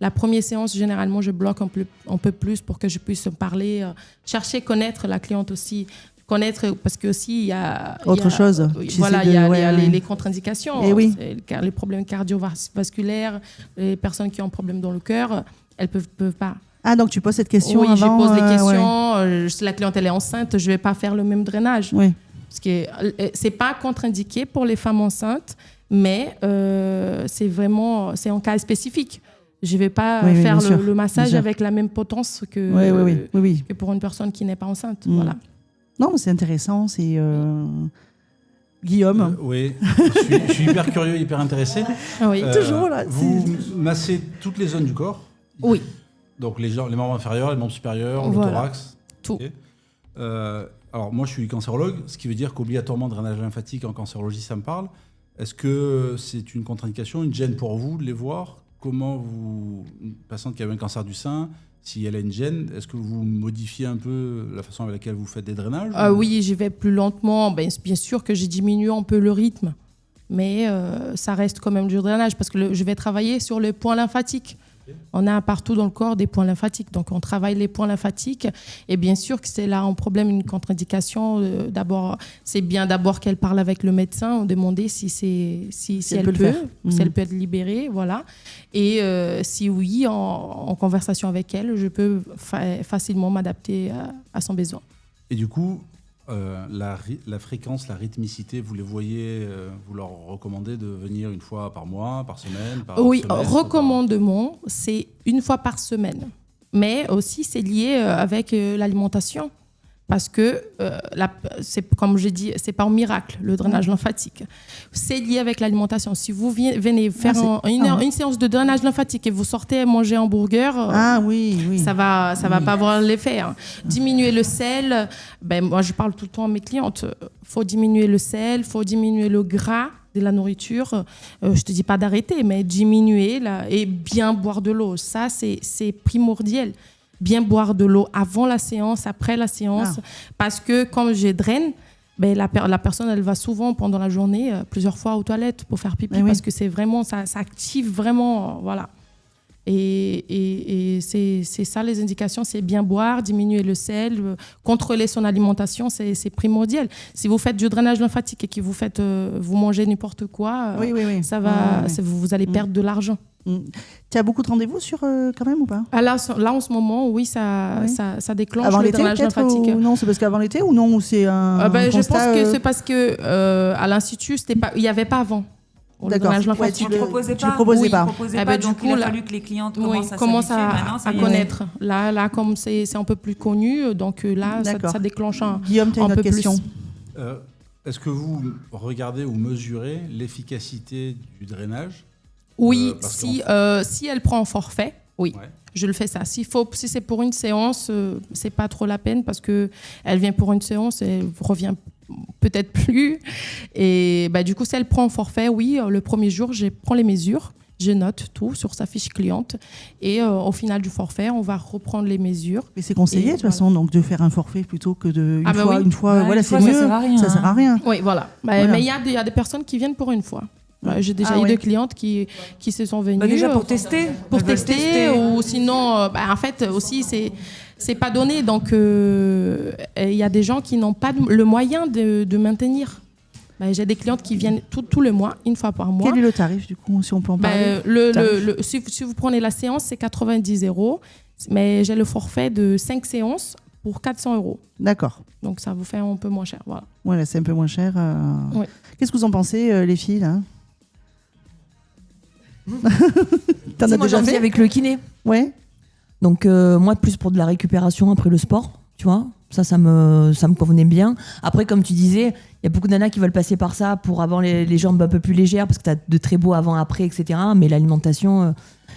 [SPEAKER 5] la première séance, généralement, je bloque un peu plus pour que je puisse parler, chercher à connaître la cliente aussi. Connaître, parce que aussi, il y a...
[SPEAKER 1] Autre chose.
[SPEAKER 5] Il y a les contre-indications. Les problèmes cardiovasculaires, les personnes qui ont un problème dans le cœur, elles ne peuvent pas.
[SPEAKER 1] Ah, donc tu poses cette question
[SPEAKER 5] avant.
[SPEAKER 1] Oui,
[SPEAKER 5] je pose les questions. Si la cliente elle est enceinte, je ne vais pas faire le même drainage.
[SPEAKER 1] Oui.
[SPEAKER 5] Parce que ce n'est pas contre-indiqué pour les femmes enceintes, mais c'est un cas spécifique. Je ne vais pas faire le massage avec la même potence que pour une personne qui n'est pas enceinte. Voilà.
[SPEAKER 1] Non, mais c'est intéressant. C'est Guillaume.
[SPEAKER 7] Oui, je suis hyper curieux, hyper intéressé.
[SPEAKER 5] Oui,
[SPEAKER 1] toujours là.
[SPEAKER 7] Vous massez toutes les zones du corps?
[SPEAKER 5] Oui.
[SPEAKER 7] Donc les membres inférieurs, les membres supérieurs, le thorax.
[SPEAKER 5] Tout.
[SPEAKER 7] Okay. Alors moi, je suis cancérologue, ce qui veut dire qu'obligatoirement drainage lymphatique en cancérologie, ça me parle. Est-ce que c'est une contre-indication, une gêne pour vous de les voir? Comment une patiente qui a eu un cancer du sein, si elle a une gêne, est-ce que vous modifiez un peu la façon avec laquelle vous faites des drainages?
[SPEAKER 5] Oui, j'y vais plus lentement. Bien sûr que j'ai diminué un peu le rythme, mais ça reste quand même du drainage parce que je vais travailler sur les points lymphatiques. On a partout dans le corps des points lymphatiques, donc on travaille les points lymphatiques. Et bien sûr que c'est là un problème, une contre-indication. C'est bien d'abord qu'elle parle avec le médecin, demander si elle peut être libérée, voilà. Et si oui, en conversation avec elle, je peux facilement m'adapter à son besoin.
[SPEAKER 7] Et du coup, la fréquence, la rythmicité, vous les voyez, vous leur recommandez de venir une fois par mois, par semaine,
[SPEAKER 5] Oui, recommandement, c'est une fois par semaine. Mais aussi, c'est lié avec l'alimentation. Parce que, comme j'ai dit, c'est pas un miracle, le drainage lymphatique. C'est lié avec l'alimentation. Si vous venez faire une séance de drainage lymphatique et vous sortez manger un burger, ça va pas avoir l'effet. Hein. Diminuer le sel, moi je parle tout le temps à mes clientes, faut diminuer le sel, faut diminuer le gras de la nourriture. Je te dis pas d'arrêter, mais diminuer et bien boire de l'eau. Ça, c'est primordial. Bien boire de l'eau avant la séance, après la séance, parce que quand je draine, la personne elle va souvent pendant la journée plusieurs fois aux toilettes pour faire pipi parce que c'est vraiment ça active vraiment voilà. Et c'est ça les indications, c'est bien boire, diminuer le sel, contrôler son alimentation, c'est primordial. Si vous faites du drainage lymphatique et que vous mangez n'importe quoi, ça va, vous allez perdre de l'argent.
[SPEAKER 1] Tu as beaucoup de rendez-vous quand même ou pas?
[SPEAKER 5] Là, en ce moment, oui, ça déclenche
[SPEAKER 1] avant
[SPEAKER 5] le
[SPEAKER 1] l'été,
[SPEAKER 5] drainage lymphatique.
[SPEAKER 1] Ou non, c'est parce qu'avant l'été ou non, ou c'est un
[SPEAKER 5] je pense que c'est parce que à l'Institut, il n'y avait pas avant.
[SPEAKER 1] D'accord.
[SPEAKER 5] Tu
[SPEAKER 1] le proposais pas.
[SPEAKER 4] Donc il a fallu que les clientes commencent
[SPEAKER 5] à connaître. Là, comme c'est un peu plus connu, donc là, ça déclenche
[SPEAKER 1] Guillaume, tu as une autre question.
[SPEAKER 7] Est-ce que vous regardez ou mesurez l'efficacité du drainage?
[SPEAKER 5] Oui, si elle prend un forfait, oui. Ouais. Je le fais ça. Si c'est pour une séance, c'est pas trop la peine parce que elle vient pour une séance et elle revient peut-être plus. Et du coup, si elle prend un forfait, oui, le premier jour, je prends les mesures, je note tout sur sa fiche cliente et au final du forfait, on va reprendre les mesures.
[SPEAKER 1] Mais c'est conseillé de toute façon donc de faire un forfait plutôt que une fois.
[SPEAKER 4] Voilà,
[SPEAKER 1] c'est mieux. Ça sert à rien.
[SPEAKER 5] Oui, voilà. Mais il y a des personnes qui viennent pour une fois. J'ai déjà eu des clientes qui se sont venues
[SPEAKER 4] déjà pour tester,
[SPEAKER 5] ou sinon en fait aussi c'est pas donné donc il y a des gens qui n'ont pas le moyen de maintenir. J'ai des clientes qui viennent tout le mois, une fois par mois.
[SPEAKER 1] Quel est le tarif du coup, si on peut en parler?
[SPEAKER 5] Si vous prenez la séance, c'est 90 €, mais j'ai le forfait de 5 séances pour 400 €.
[SPEAKER 1] D'accord.
[SPEAKER 5] Donc ça vous fait un peu moins cher, voilà.
[SPEAKER 1] Ouais, c'est un peu moins cher.
[SPEAKER 5] Ouais.
[SPEAKER 1] Qu'est-ce que vous en pensez, les filles là?
[SPEAKER 3] T'en as déjà fait avec le kiné.
[SPEAKER 1] Ouais.
[SPEAKER 3] Donc moi plus pour de la récupération après le sport, tu vois. Ça me convenait bien. Après, comme tu disais, il y a beaucoup de nanas qui veulent passer par ça pour avoir les jambes un peu plus légères parce que tu as de très beaux avant-après, etc. Mais l'alimentation,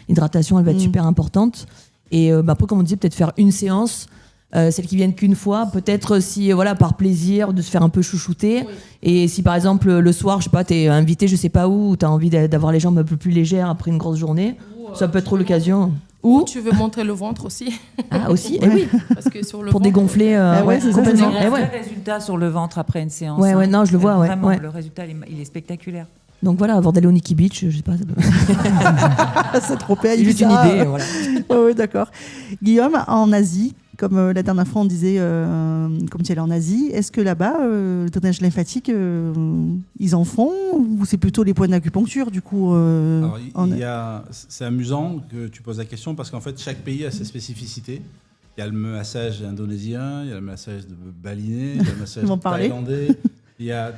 [SPEAKER 3] l'hydratation, elle va être super importante. Et après, comme on disait, peut-être faire une séance. Celles qui viennent qu'une fois, peut-être si par plaisir de se faire un peu chouchouter. Oui. Et si par exemple le soir, je sais pas, t'es invité, je sais pas où, t'as envie d'avoir les jambes un peu plus légères après une grosse journée, ça peut être l'occasion.
[SPEAKER 5] Ou tu veux montrer le ventre aussi.
[SPEAKER 3] Ah aussi, oui.
[SPEAKER 5] Parce que sur le
[SPEAKER 3] pour
[SPEAKER 5] ventre,
[SPEAKER 3] dégonfler.
[SPEAKER 4] C'est complètement. Il y a un vrai résultat sur le ventre après une séance.
[SPEAKER 3] Non, je le vois.
[SPEAKER 4] Vraiment, le résultat, il est spectaculaire.
[SPEAKER 3] Donc voilà, avant d'aller au Nikki Beach, je sais pas.
[SPEAKER 1] C'est trop payant.
[SPEAKER 3] Juste une idée, voilà.
[SPEAKER 1] Oui, d'accord. Guillaume, en Asie, comme la dernière fois on disait, comme tu es allé en Asie, est-ce que là-bas, le drainage lymphatique, ils en font ou c'est plutôt les points d'acupuncture du coup
[SPEAKER 7] c'est amusant que tu poses la question parce qu'en fait, chaque pays a ses spécificités. Il y a le massage indonésien, il y a le massage balinais, il y a le massage thaïlandais.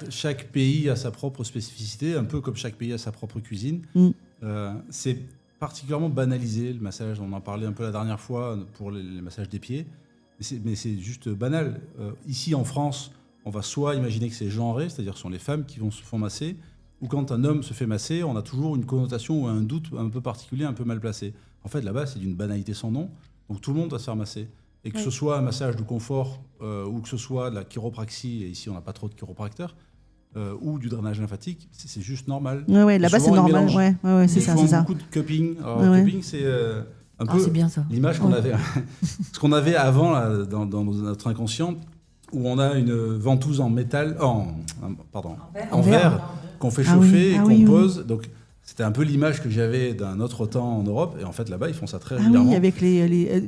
[SPEAKER 7] Chaque pays a sa propre spécificité, un peu comme chaque pays a sa propre cuisine. C'est particulièrement banalisé, le massage. On en parlait un peu la dernière fois pour les massages des pieds. Mais c'est juste banal. Ici, en France, on va soit imaginer que c'est genré, c'est-à-dire que ce sont les femmes qui se font masser, ou quand un homme se fait masser, on a toujours une connotation ou un doute un peu particulier, un peu mal placé. En fait, là-bas, c'est d'une banalité sans nom. Donc tout le monde va se faire masser. Et que ce soit un massage de confort ou que ce soit de la chiropraxie, et ici on n'a pas trop de chiropracteurs, ou du drainage lymphatique, c'est juste normal.
[SPEAKER 1] Ouais, là-bas c'est normal. Ouais, c'est ça.
[SPEAKER 7] Ils font beaucoup de cupping. Alors, cupping, c'est un peu
[SPEAKER 3] c'est bien, ça.
[SPEAKER 7] L'image qu'on avait, ce qu'on avait avant là, dans notre inconscient, où on a une ventouse en métal, en verre, qu'on fait chauffer et qu'on pose. Donc, c'était un peu l'image que j'avais d'un autre temps en Europe. Et en fait, là-bas, ils font ça très régulièrement.
[SPEAKER 1] Oui, avec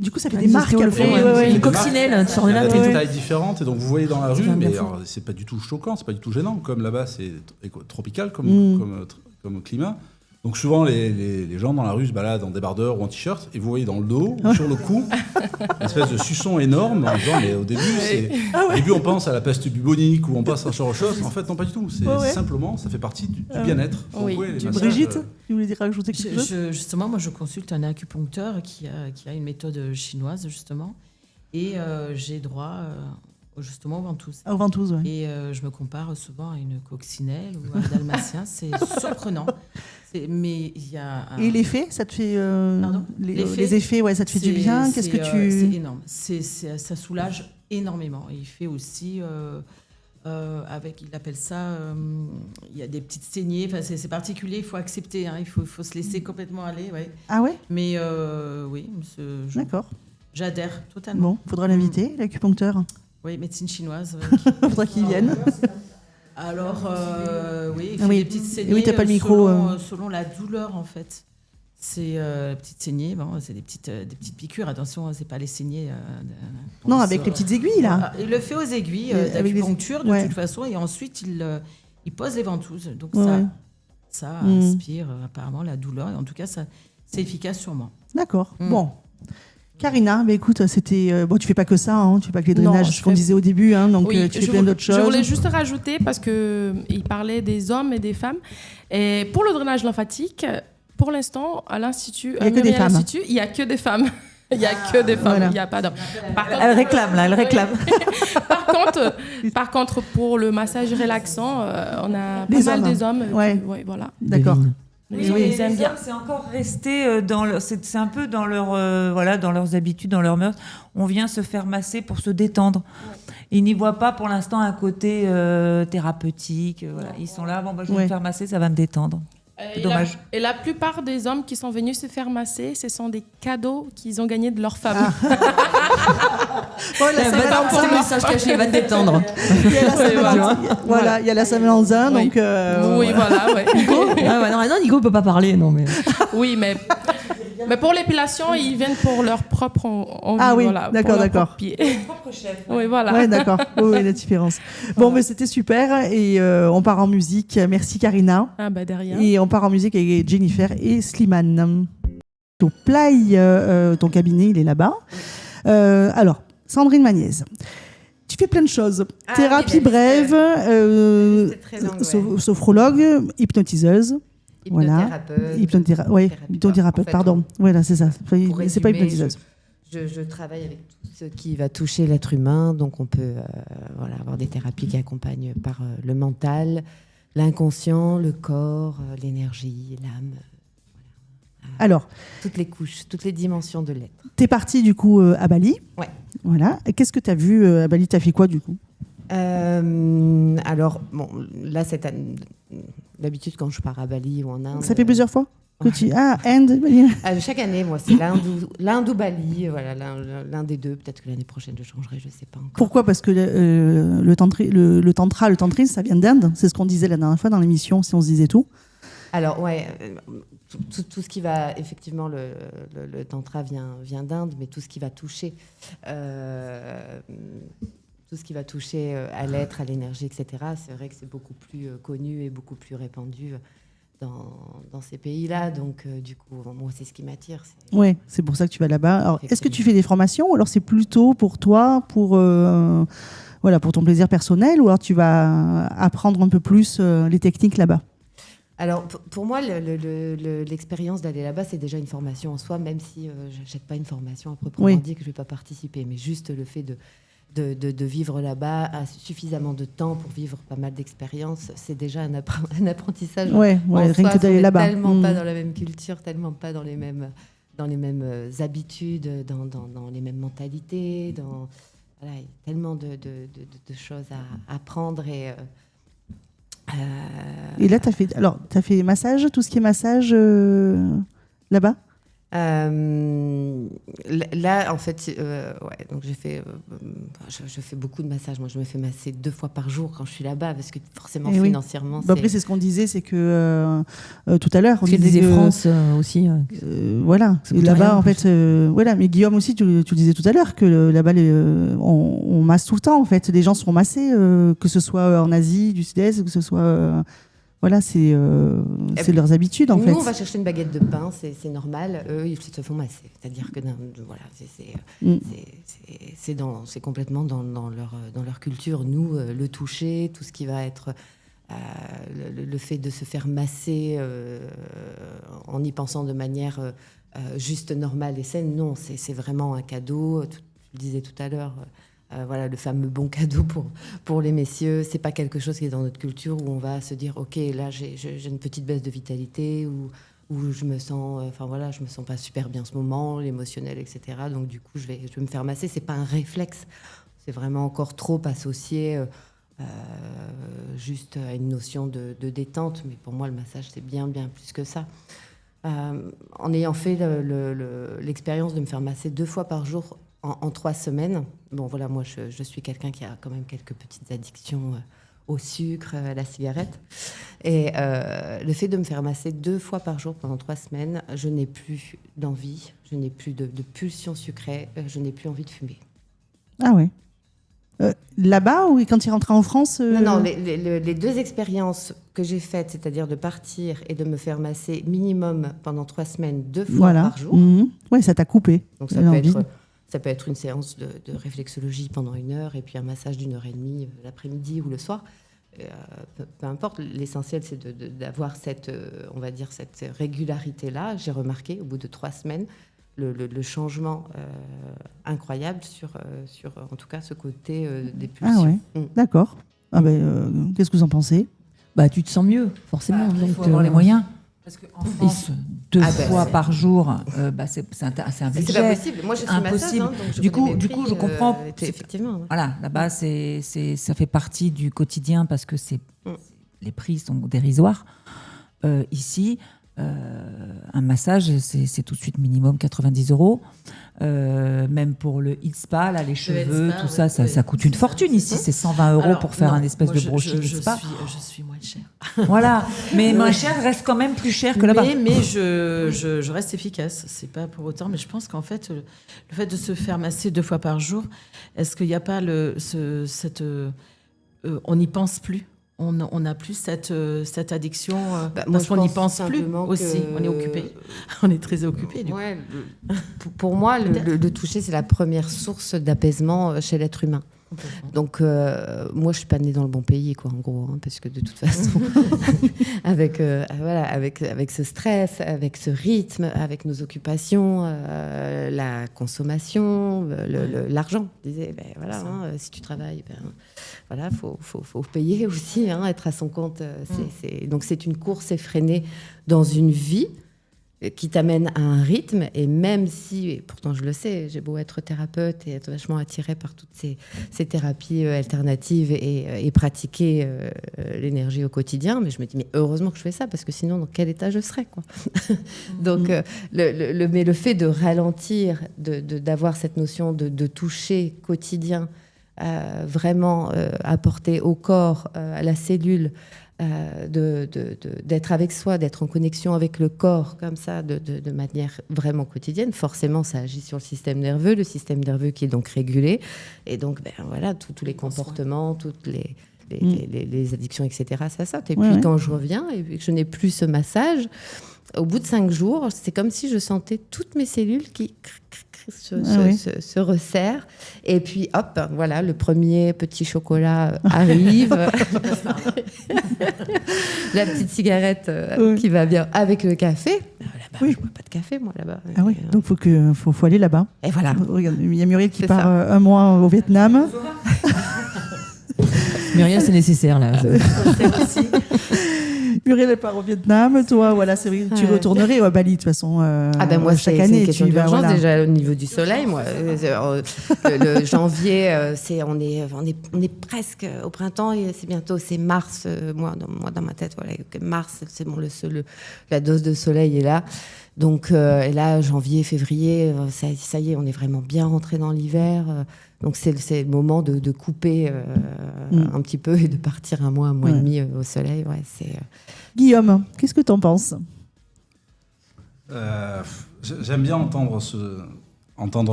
[SPEAKER 1] du coup, ça fait des marques.
[SPEAKER 3] Une coccinelle sur
[SPEAKER 7] le latex. Il y a des tailles différentes. Et donc, vous voyez dans la rue, mais c'est pas du tout choquant, c'est pas du tout gênant. Comme là-bas, c'est tropical comme climat. Donc souvent, les gens dans la rue se baladent en débardeur ou en t-shirt, et vous voyez dans le dos, ou sur le cou, une espèce de suçon énorme, en disant, mais au début, on pense à la peste bubonique, ou on pense à autre chose. En fait, non, pas du tout. C'est simplement, ça fait partie du bien-être.
[SPEAKER 2] Oui.
[SPEAKER 1] Brigitte, tu voulais dire rajouter quelque chose?
[SPEAKER 2] Justement, moi, je consulte un acupuncteur qui a une méthode chinoise, justement, et j'ai droit... justement aux ventouses.
[SPEAKER 1] Aux ventouses, oui.
[SPEAKER 2] Et je me compare souvent à une coccinelle ou à un dalmatien. C'est surprenant. Mais il y a
[SPEAKER 1] Et l'effet, ça te fait... les effets, ça te fait du bien. Qu'est-ce que tu...
[SPEAKER 2] C'est énorme. Ça soulage énormément. Et il fait aussi... il appelle ça... il y a des petites saignées. Enfin, c'est particulier. Il faut accepter. Il faut se laisser complètement aller. Ouais.
[SPEAKER 1] Ah ouais?
[SPEAKER 2] Mais oui.
[SPEAKER 1] D'accord.
[SPEAKER 2] J'adhère totalement.
[SPEAKER 1] Bon, faudra l'inviter, l'acupuncteur.
[SPEAKER 2] Oui, médecine chinoise.
[SPEAKER 1] Faudra qu'il vienne.
[SPEAKER 2] Alors, il fait des petites saignées.
[SPEAKER 1] Oui, t'as pas le micro.
[SPEAKER 2] Selon la douleur, en fait. C'est petites saignées, c'est des petites piqûres. Attention, c'est pas les saignées.
[SPEAKER 1] Non, avec les petites aiguilles, là.
[SPEAKER 2] Il le fait aux aiguilles d'acupuncture, de toute façon, et ensuite, il pose les ventouses. Donc, ça inspire apparemment la douleur. Et en tout cas, c'est efficace sur moi.
[SPEAKER 1] D'accord. Bon. Karina, écoute, c'était tu fais pas que ça, tu fais pas que les drainages, ce qu'on disait au début, donc
[SPEAKER 5] oui,
[SPEAKER 1] tu fais plein d'autres choses.
[SPEAKER 5] Je voulais juste rajouter parce que il parlait des hommes et des femmes. Et pour le drainage lymphatique, pour l'instant, à l'Institut,
[SPEAKER 1] il y a que des femmes.
[SPEAKER 5] Il y a que des femmes. Il n'y a que des femmes, il n'y a pas d'hommes.
[SPEAKER 4] Elle réclame.
[SPEAKER 5] Par contre, pour le massage relaxant, on a pas mal des hommes. Oui, voilà.
[SPEAKER 1] D'accord.
[SPEAKER 4] Les hommes, c'est encore resté c'est un peu dans dans leurs habitudes, dans leurs mœurs. On vient se faire masser pour se détendre. Ils n'y voient pas pour l'instant un côté thérapeutique. Ils sont là, je vais me faire masser, ça va me détendre. Dommage.
[SPEAKER 5] Et la plupart des hommes qui sont venus se faire masser, ce sont des cadeaux qu'ils ont gagnés de leur femme.
[SPEAKER 3] Pour le message caché, va te détendre.
[SPEAKER 1] Il y a la Saint-Valentin. Voilà, il y a la Saint-Valentin, donc.
[SPEAKER 5] Oui, voilà, ouais.
[SPEAKER 3] Non, Nico peut pas parler, non mais.
[SPEAKER 5] Oui, mais pour l'épilation, ils viennent pour leur propre envie.
[SPEAKER 1] Ah oui,
[SPEAKER 5] voilà,
[SPEAKER 1] d'accord.
[SPEAKER 5] Leur propre chef. Oui, voilà.
[SPEAKER 1] Ouais, d'accord. Oui, la différence. Bon, mais c'était super et on part en musique. Merci Karina.
[SPEAKER 5] Ah bah derrière.
[SPEAKER 1] Et on part en musique avec Jennifer et Slimane. Au Play, ton cabinet, il est là-bas. Alors, Sandrine Magniez. Tu fais plein de choses. Thérapie brève, sophrologue, hypnotiseuse. Hypnothérapeute, pardon. Voilà, c'est ça. C'est pas hypnotiseuse.
[SPEAKER 6] Je travaille avec tout ce qui va toucher l'être humain. Donc, on peut avoir des thérapies qui accompagnent par le mental, l'inconscient, le corps, l'énergie, l'âme.
[SPEAKER 1] Alors,
[SPEAKER 6] toutes les couches, toutes les dimensions de l'être.
[SPEAKER 1] Tu es partie du coup à Bali.
[SPEAKER 6] Ouais.
[SPEAKER 1] Voilà. Et qu'est-ce que tu as vu à Bali? Tu as fait quoi du coup?
[SPEAKER 6] Alors, là, d'habitude, quand je pars à Bali ou en Inde...
[SPEAKER 1] Ça fait plusieurs fois que Inde, Bali.
[SPEAKER 6] Chaque année, moi, c'est l'Inde ou Bali, voilà, l'un des deux. Peut-être que l'année prochaine, je changerai, je ne sais pas encore.
[SPEAKER 1] Pourquoi? Parce que le tantra, le tantrisme, ça vient d'Inde. C'est ce qu'on disait la dernière fois dans l'émission, si on se disait tout.
[SPEAKER 6] Alors, tout ce qui va... Effectivement, le tantra vient d'Inde, mais tout ce qui va toucher... tout ce qui va toucher à l'être, à l'énergie, etc., c'est vrai que c'est beaucoup plus connu et beaucoup plus répandu dans ces pays-là. Donc, du coup, moi, c'est ce qui m'attire.
[SPEAKER 1] Oui, c'est pour ça que tu vas là-bas. Alors, est-ce que tu fais des formations ou alors c'est plutôt pour toi, pour ton plaisir personnel, ou alors tu vas apprendre un peu plus les techniques là-bas?
[SPEAKER 6] Alors, pour moi, l'expérience d'aller là-bas, c'est déjà une formation en soi, même si je n'achète pas une formation à proprement dit que je ne vais pas participer. Mais juste le fait de vivre là-bas, à suffisamment de temps pour vivre pas mal d'expériences, c'est déjà un apprentissage.
[SPEAKER 1] Ouais, rien que d'aller là-bas.
[SPEAKER 6] Tellement pas dans la même culture, tellement pas dans les mêmes habitudes, dans les mêmes mentalités. Voilà, il y a tellement de choses à apprendre
[SPEAKER 1] Et là, tu as fait massage, tout ce qui est massage là-bas
[SPEAKER 6] Là, en fait, donc j'ai fait, je fais beaucoup de massages. Moi, je me fais masser 2 fois par jour quand je suis là-bas, parce que forcément, financièrement,
[SPEAKER 1] après, c'est ce qu'on disait, c'est que tout à l'heure, on
[SPEAKER 3] disait France aussi.
[SPEAKER 1] Voilà. Là-bas, en fait, voilà. Mais Guillaume aussi, tu disais tout à l'heure que là-bas, on masse tout le temps. En fait, les gens sont massés, que ce soit en Asie du Sud-Est, que ce soit voilà, c'est leurs habitudes, en fait.
[SPEAKER 6] Nous, on va chercher une baguette de pain, c'est normal. Eux, ils se font masser. C'est-à-dire que voilà, c'est complètement dans leur culture. Nous, le toucher, tout ce qui va être le fait de se faire masser en y pensant de manière juste normale et saine, non, c'est vraiment un cadeau. Tu le disais tout à l'heure. Voilà, le fameux bon cadeau pour les messieurs. C'est pas quelque chose qui est dans notre culture où on va se dire ok, là j'ai une petite baisse de vitalité ou je me sens je me sens pas super bien en ce moment, l'émotionnel, etc. Donc du coup je vais me faire masser. C'est pas un réflexe, c'est vraiment encore trop associé juste à une notion de détente. Mais pour moi le massage c'est bien plus que ça. En ayant fait l'expérience de me faire masser 2 fois par jour en 3 semaines. Bon, voilà, moi, je suis quelqu'un qui a quand même quelques petites addictions au sucre, à la cigarette. Et le fait de me faire masser 2 fois par jour pendant 3 semaines, je n'ai plus d'envie, je n'ai plus de pulsion sucrée, je n'ai plus envie de fumer.
[SPEAKER 1] Ah ouais. Là-bas ou quand il rentrait en France
[SPEAKER 6] Non, les 2 expériences que j'ai faites, c'est-à-dire de partir et de me faire masser minimum pendant 3 semaines, 2 fois par jour.
[SPEAKER 1] Ouais, ça t'a coupé.
[SPEAKER 6] Donc ça peut être une séance de réflexologie pendant 1 heure et puis un massage d'1 heure et demie l'après-midi ou le soir. Peu importe, l'essentiel c'est d'avoir cette régularité-là. J'ai remarqué au bout de 3 semaines le changement incroyable sur en tout cas ce côté des pulsions.
[SPEAKER 1] Ah ouais, d'accord. Qu'est-ce que vous en pensez ?
[SPEAKER 3] Tu te sens mieux, forcément.
[SPEAKER 4] Il faut avoir les moyens. Parce qu'en France, 2 fois par jour, c'est un budget.
[SPEAKER 6] C'est pas possible. Moi, je suis
[SPEAKER 4] impossible.
[SPEAKER 6] Masseuse, donc
[SPEAKER 4] du coup, je comprends.
[SPEAKER 6] Effectivement. Ouais.
[SPEAKER 4] Voilà, là-bas, ça fait partie du quotidien parce que les prix sont dérisoires. Ici, un massage, c'est tout de suite minimum 90 €. Même pour le heat spa, là, les cheveux, tout ça, ça coûte une fortune ici. C'est 120 € pour faire un espèce de brushing heat spa.
[SPEAKER 2] Je suis moins chère.
[SPEAKER 4] Voilà, mais moins cher reste quand même plus cher que là-bas.
[SPEAKER 2] Mais je reste efficace. C'est pas pour autant, mais je pense qu'en fait, le fait de se faire masser 2 fois par jour, est-ce qu'il n'y a pas on n'y pense plus? On n'a plus cette addiction parce qu'on n'y pense plus aussi. On est occupé. On est très occupé.
[SPEAKER 6] Ouais, pour moi, le toucher, c'est la première source d'apaisement chez l'être humain. Donc, moi, je suis pas née dans le bon pays, quoi, en gros, parce que de toute façon, avec ce stress, avec ce rythme, avec nos occupations, la consommation, l'argent. Je disais, si tu travailles, faut payer aussi, être à son compte. Donc, c'est une course effrénée dans une vie qui t'amène à un rythme, et même si, et pourtant je le sais, j'ai beau être thérapeute et être vachement attirée par toutes ces thérapies alternatives et pratiquer l'énergie au quotidien, mais je me dis, mais heureusement que je fais ça, parce que sinon, dans quel état je serais, quoi. Donc, mais le fait de ralentir, d'avoir cette notion de toucher quotidien, vraiment apporter au corps, à la cellule, d'être avec soi, d'être en connexion avec le corps comme ça, de manière vraiment quotidienne, forcément ça agit sur le système nerveux qui est donc régulé, et donc tous les comportements, toutes les addictions, etc. ça saute. Et puis quand je reviens et que je n'ai plus ce massage, au bout de 5 jours, c'est comme si je sentais toutes mes cellules qui se resserrent. Et puis, hop, voilà, le premier petit chocolat arrive. La petite cigarette qui va bien avec le café. Là-bas, je bois pas de café, moi, là-bas.
[SPEAKER 1] Ah oui, donc faut aller là-bas.
[SPEAKER 6] Et voilà.
[SPEAKER 1] Regarde, il y a Muriel qui part un mois au Vietnam.
[SPEAKER 3] Muriel, c'est nécessaire là.
[SPEAKER 1] Muriel elle part au Vietnam, toi, voilà, c'est vrai que tu retournerais à Bali de toute façon.
[SPEAKER 6] Moi,
[SPEAKER 1] chaque
[SPEAKER 6] c'est
[SPEAKER 1] année,
[SPEAKER 6] une question
[SPEAKER 1] tu vas,
[SPEAKER 6] d'urgence
[SPEAKER 1] voilà.
[SPEAKER 6] déjà au niveau du soleil. Moi, le janvier, on est presque au printemps et c'est bientôt, c'est mars. Moi, dans ma tête, voilà, mars, c'est bon, la dose de soleil est là. Donc, et là, janvier, février, ça y est, on est vraiment bien rentré dans l'hiver. Donc, c'est le moment de couper un petit peu et de partir un mois et demi au soleil. Ouais,
[SPEAKER 1] Guillaume, qu'est-ce que tu en penses?
[SPEAKER 7] J'aime bien entendre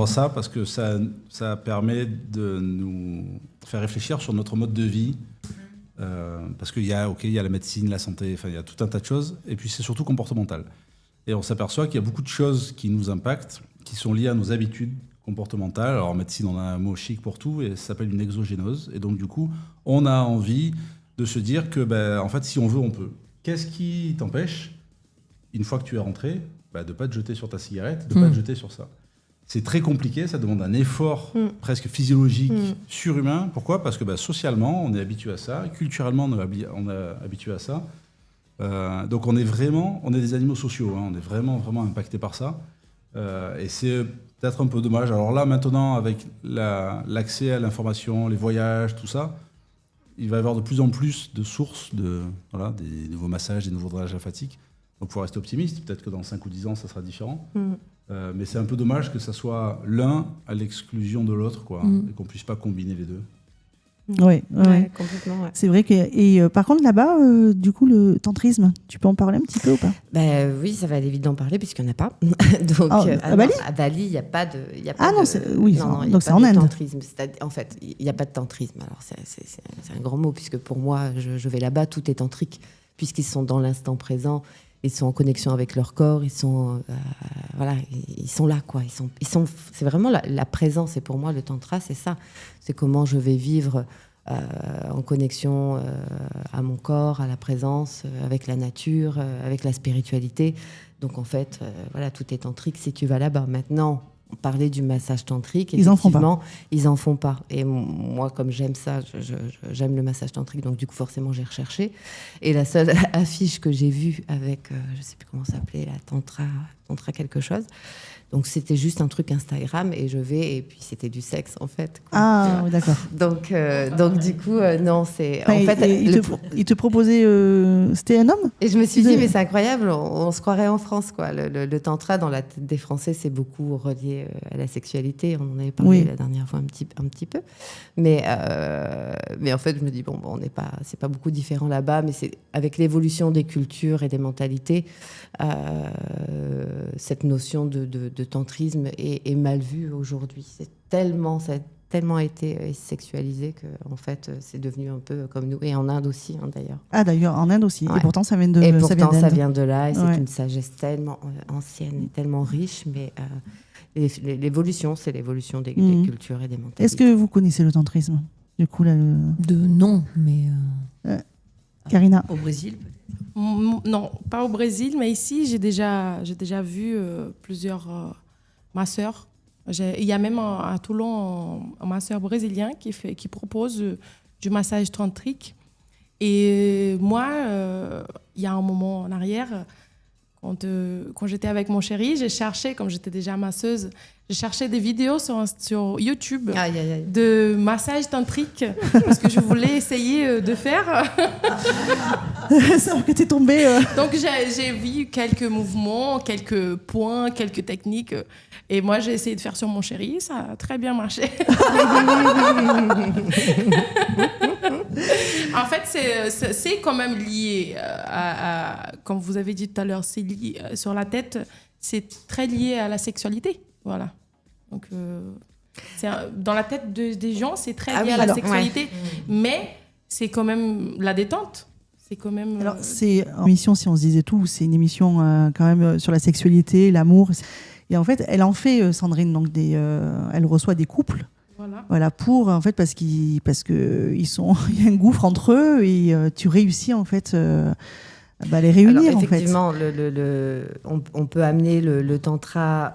[SPEAKER 7] ça parce que ça permet de nous faire réfléchir sur notre mode de vie. Parce qu'il y a la médecine, la santé, il y a tout un tas de choses. Et puis, c'est surtout comportemental. Et on s'aperçoit qu'il y a beaucoup de choses qui nous impactent, qui sont liées à nos habitudes comportementales. Alors en médecine, on a un mot chic pour tout, et ça s'appelle une exogénose. Et donc du coup, on a envie de se dire que, en fait, si on veut, on peut. Qu'est-ce qui t'empêche, une fois que tu es rentré, de ne pas te jeter sur ta cigarette, de ne pas te jeter sur ça? C'est très compliqué, ça demande un effort presque physiologique, surhumain. Pourquoi? Parce que socialement, on est habitué à ça, culturellement, on est habitué à ça. Donc on est des animaux sociaux, hein, on est vraiment impacté par ça. Et c'est peut-être un peu dommage. Alors là, maintenant, avec l'accès à l'information, les voyages, tout ça, il va y avoir de plus en plus de sources des nouveaux massages, des nouveaux drainages lymphatiques. Donc il faut rester optimiste. Peut-être que dans 5 ou 10 ans, ça sera différent. Mais c'est un peu dommage que ça soit l'un à l'exclusion de l'autre, quoi, et qu'on ne puisse pas combiner les deux.
[SPEAKER 1] Oui,
[SPEAKER 6] complètement. Ouais.
[SPEAKER 1] C'est vrai que. Et par contre, là-bas, du coup, le tantrisme, tu peux en parler un petit peu ou pas?
[SPEAKER 6] Oui, ça va aller vite d'en parler puisqu'il n'y en a pas. Donc,
[SPEAKER 1] à Bali?
[SPEAKER 6] À Bali, il n'y a pas de.
[SPEAKER 1] Donc c'est en Inde.
[SPEAKER 6] Tantrisme. En fait, il n'y a pas de tantrisme. Alors, c'est un grand mot puisque pour moi, je vais là-bas, tout est tantrique puisqu'ils sont dans l'instant présent. Ils sont en connexion avec leur corps, ils sont ils sont là, quoi. C'est vraiment la présence. Et pour moi, le tantra, c'est ça. C'est comment je vais vivre en connexion à mon corps, à la présence, avec la nature, avec la spiritualité. Donc en fait, tout est tantrique si tu vas là-bas. Maintenant, on parlait du massage tantrique.
[SPEAKER 1] Ils en font pas.
[SPEAKER 6] Ils en font pas. Et moi, comme j'aime ça, j'aime le massage tantrique, donc du coup, forcément, j'ai recherché. Et la seule affiche que j'ai vue avec, je sais plus comment ça s'appelait, la tantra quelque chose. Donc c'était juste un truc Instagram et et puis c'était du sexe en fait. Quoi.
[SPEAKER 1] Ah, d'accord.
[SPEAKER 6] Donc du coup, non, c'est.
[SPEAKER 1] En fait, il te proposait. C'était un homme?
[SPEAKER 6] Et je me suis dit, mais c'est incroyable, on se croirait en France, quoi. Le tantra, dans la tête des Français, c'est beaucoup relié à la sexualité. On en avait parlé la dernière fois un petit peu. Mais en fait, je me dis, c'est pas beaucoup différent là-bas, mais c'est avec l'évolution des cultures et des mentalités, cette notion de tantrisme est mal vue aujourd'hui. Ça a tellement été sexualisé que en fait c'est devenu un peu comme nous, et en Inde aussi d'ailleurs.
[SPEAKER 1] Ah d'ailleurs en Inde aussi.
[SPEAKER 6] Ouais.
[SPEAKER 1] Et pourtant ça vient
[SPEAKER 6] de là et c'est une sagesse tellement ancienne et tellement riche, mais l'évolution, c'est l'évolution des cultures et des mentalités.
[SPEAKER 1] Est-ce que vous connaissez le tantrisme du coup là,
[SPEAKER 3] De nom, mais
[SPEAKER 1] Karina?
[SPEAKER 3] Au Brésil peut-être.
[SPEAKER 5] Non, pas au Brésil, mais ici, j'ai déjà vu plusieurs masseurs. Il y a même à Toulon un masseur brésilien qui propose du massage tantrique. Et moi, il y a un moment en arrière, quand j'étais avec mon chéri, j'ai cherché, comme j'étais déjà masseuse, j'ai cherché des vidéos sur YouTube de massage tantrique parce que je voulais essayer de faire.
[SPEAKER 1] Ça que t'es tombée.
[SPEAKER 5] Donc j'ai vu quelques mouvements, quelques points, quelques techniques. Et moi, j'ai essayé de faire sur mon chéri. Ça a très bien marché. En fait, c'est quand même lié à, comme vous avez dit tout à l'heure, c'est lié sur la tête. C'est très lié à la sexualité. Voilà. Donc, dans la tête des gens, c'est très lié à la sexualité. Mais c'est quand même la détente. C'est quand même.
[SPEAKER 1] Alors, c'est une émission, si on se disait tout, c'est une émission quand même sur la sexualité, l'amour. Et en fait, elle en fait, Sandrine, donc elle reçoit des couples. Voilà, pour, en fait, parce que il y a un gouffre entre eux et tu réussis, en fait, les réunir.
[SPEAKER 6] Alors, effectivement,
[SPEAKER 1] en fait.
[SPEAKER 6] On peut amener le tantra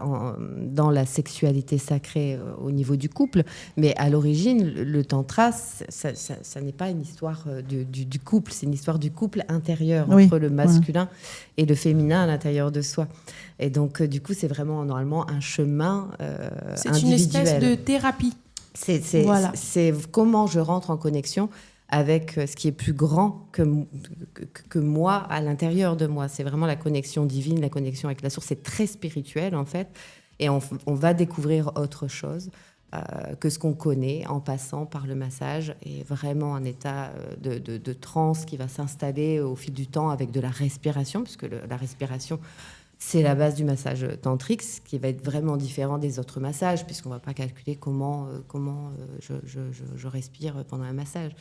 [SPEAKER 6] dans la sexualité sacrée au niveau du couple, mais à l'origine, le tantra, ça n'est pas une histoire du couple, c'est une histoire du couple intérieur entre le masculin et le féminin à l'intérieur de soi. Et donc, du coup, c'est vraiment normalement un chemin
[SPEAKER 5] c'est
[SPEAKER 6] individuel.
[SPEAKER 5] C'est une espèce de thérapie.
[SPEAKER 6] C'est comment je rentre en connexion avec ce qui est plus grand que moi à l'intérieur de moi. C'est vraiment la connexion divine, la connexion avec la source. C'est très spirituel, en fait. Et on va découvrir autre chose que ce qu'on connaît en passant par le massage. Et vraiment un état de transe qui va s'installer au fil du temps avec de la respiration, puisque la respiration, c'est la base du massage tantrique, ce qui va être vraiment différent des autres massages, puisqu'on ne va pas calculer comment je respire pendant un massage.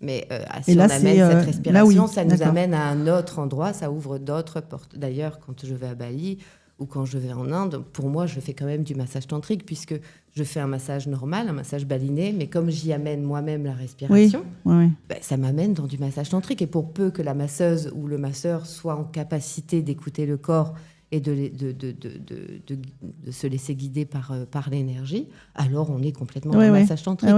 [SPEAKER 6] Mais si on amène cette respiration, ça nous amène à un autre endroit, ça ouvre d'autres portes. D'ailleurs, quand je vais à Bali ou quand je vais en Inde, pour moi, je fais quand même du massage tantrique, puisque je fais un massage normal, un massage baliné, mais comme j'y amène moi-même la respiration, ça m'amène dans du massage tantrique. Et pour peu que la masseuse ou le masseur soit en capacité d'écouter le corps et de se laisser guider par l'énergie, alors on est complètement dans le massage tantrique.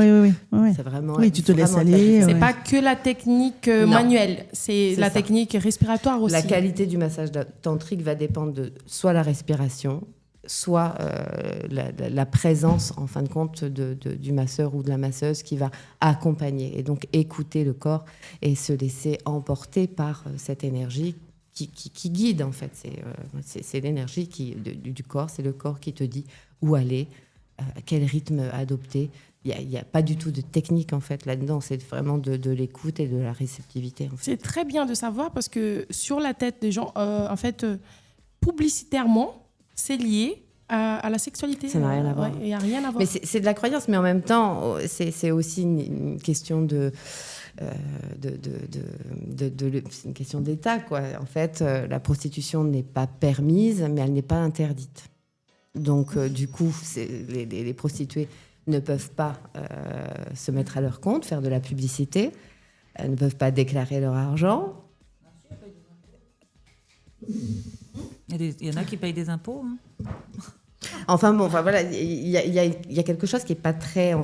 [SPEAKER 6] C'est vraiment,
[SPEAKER 1] tu te laisses aller.
[SPEAKER 5] C'est pas que la technique manuelle, c'est la technique respiratoire aussi.
[SPEAKER 6] La qualité du massage tantrique va dépendre de soit la respiration, soit la présence, en fin de compte, du masseur ou de la masseuse qui va accompagner et donc écouter le corps et se laisser emporter par cette énergie qui guide, en fait. C'est l'énergie du corps, c'est le corps qui te dit où aller, quel rythme adopter. Il n'y a pas du tout de technique, en fait, là-dedans. C'est vraiment de l'écoute et de la réceptivité. En fait.
[SPEAKER 5] C'est très bien de savoir parce que sur la tête des gens, en fait, publicitairement, c'est lié à la sexualité.
[SPEAKER 6] Ça n'a rien à voir.
[SPEAKER 5] Il n'y a rien à voir.
[SPEAKER 6] Mais c'est de la croyance, mais en même temps, c'est aussi une question c'est une question d'état, quoi. En fait, la prostitution n'est pas permise, mais elle n'est pas interdite. Donc, du coup, les prostituées ne peuvent pas se mettre à leur compte, faire de la publicité, elles ne peuvent pas déclarer leur argent.
[SPEAKER 4] Il y en a qui payent des impôts.
[SPEAKER 6] Enfin bon, voilà, il y a quelque chose qui n'est pas très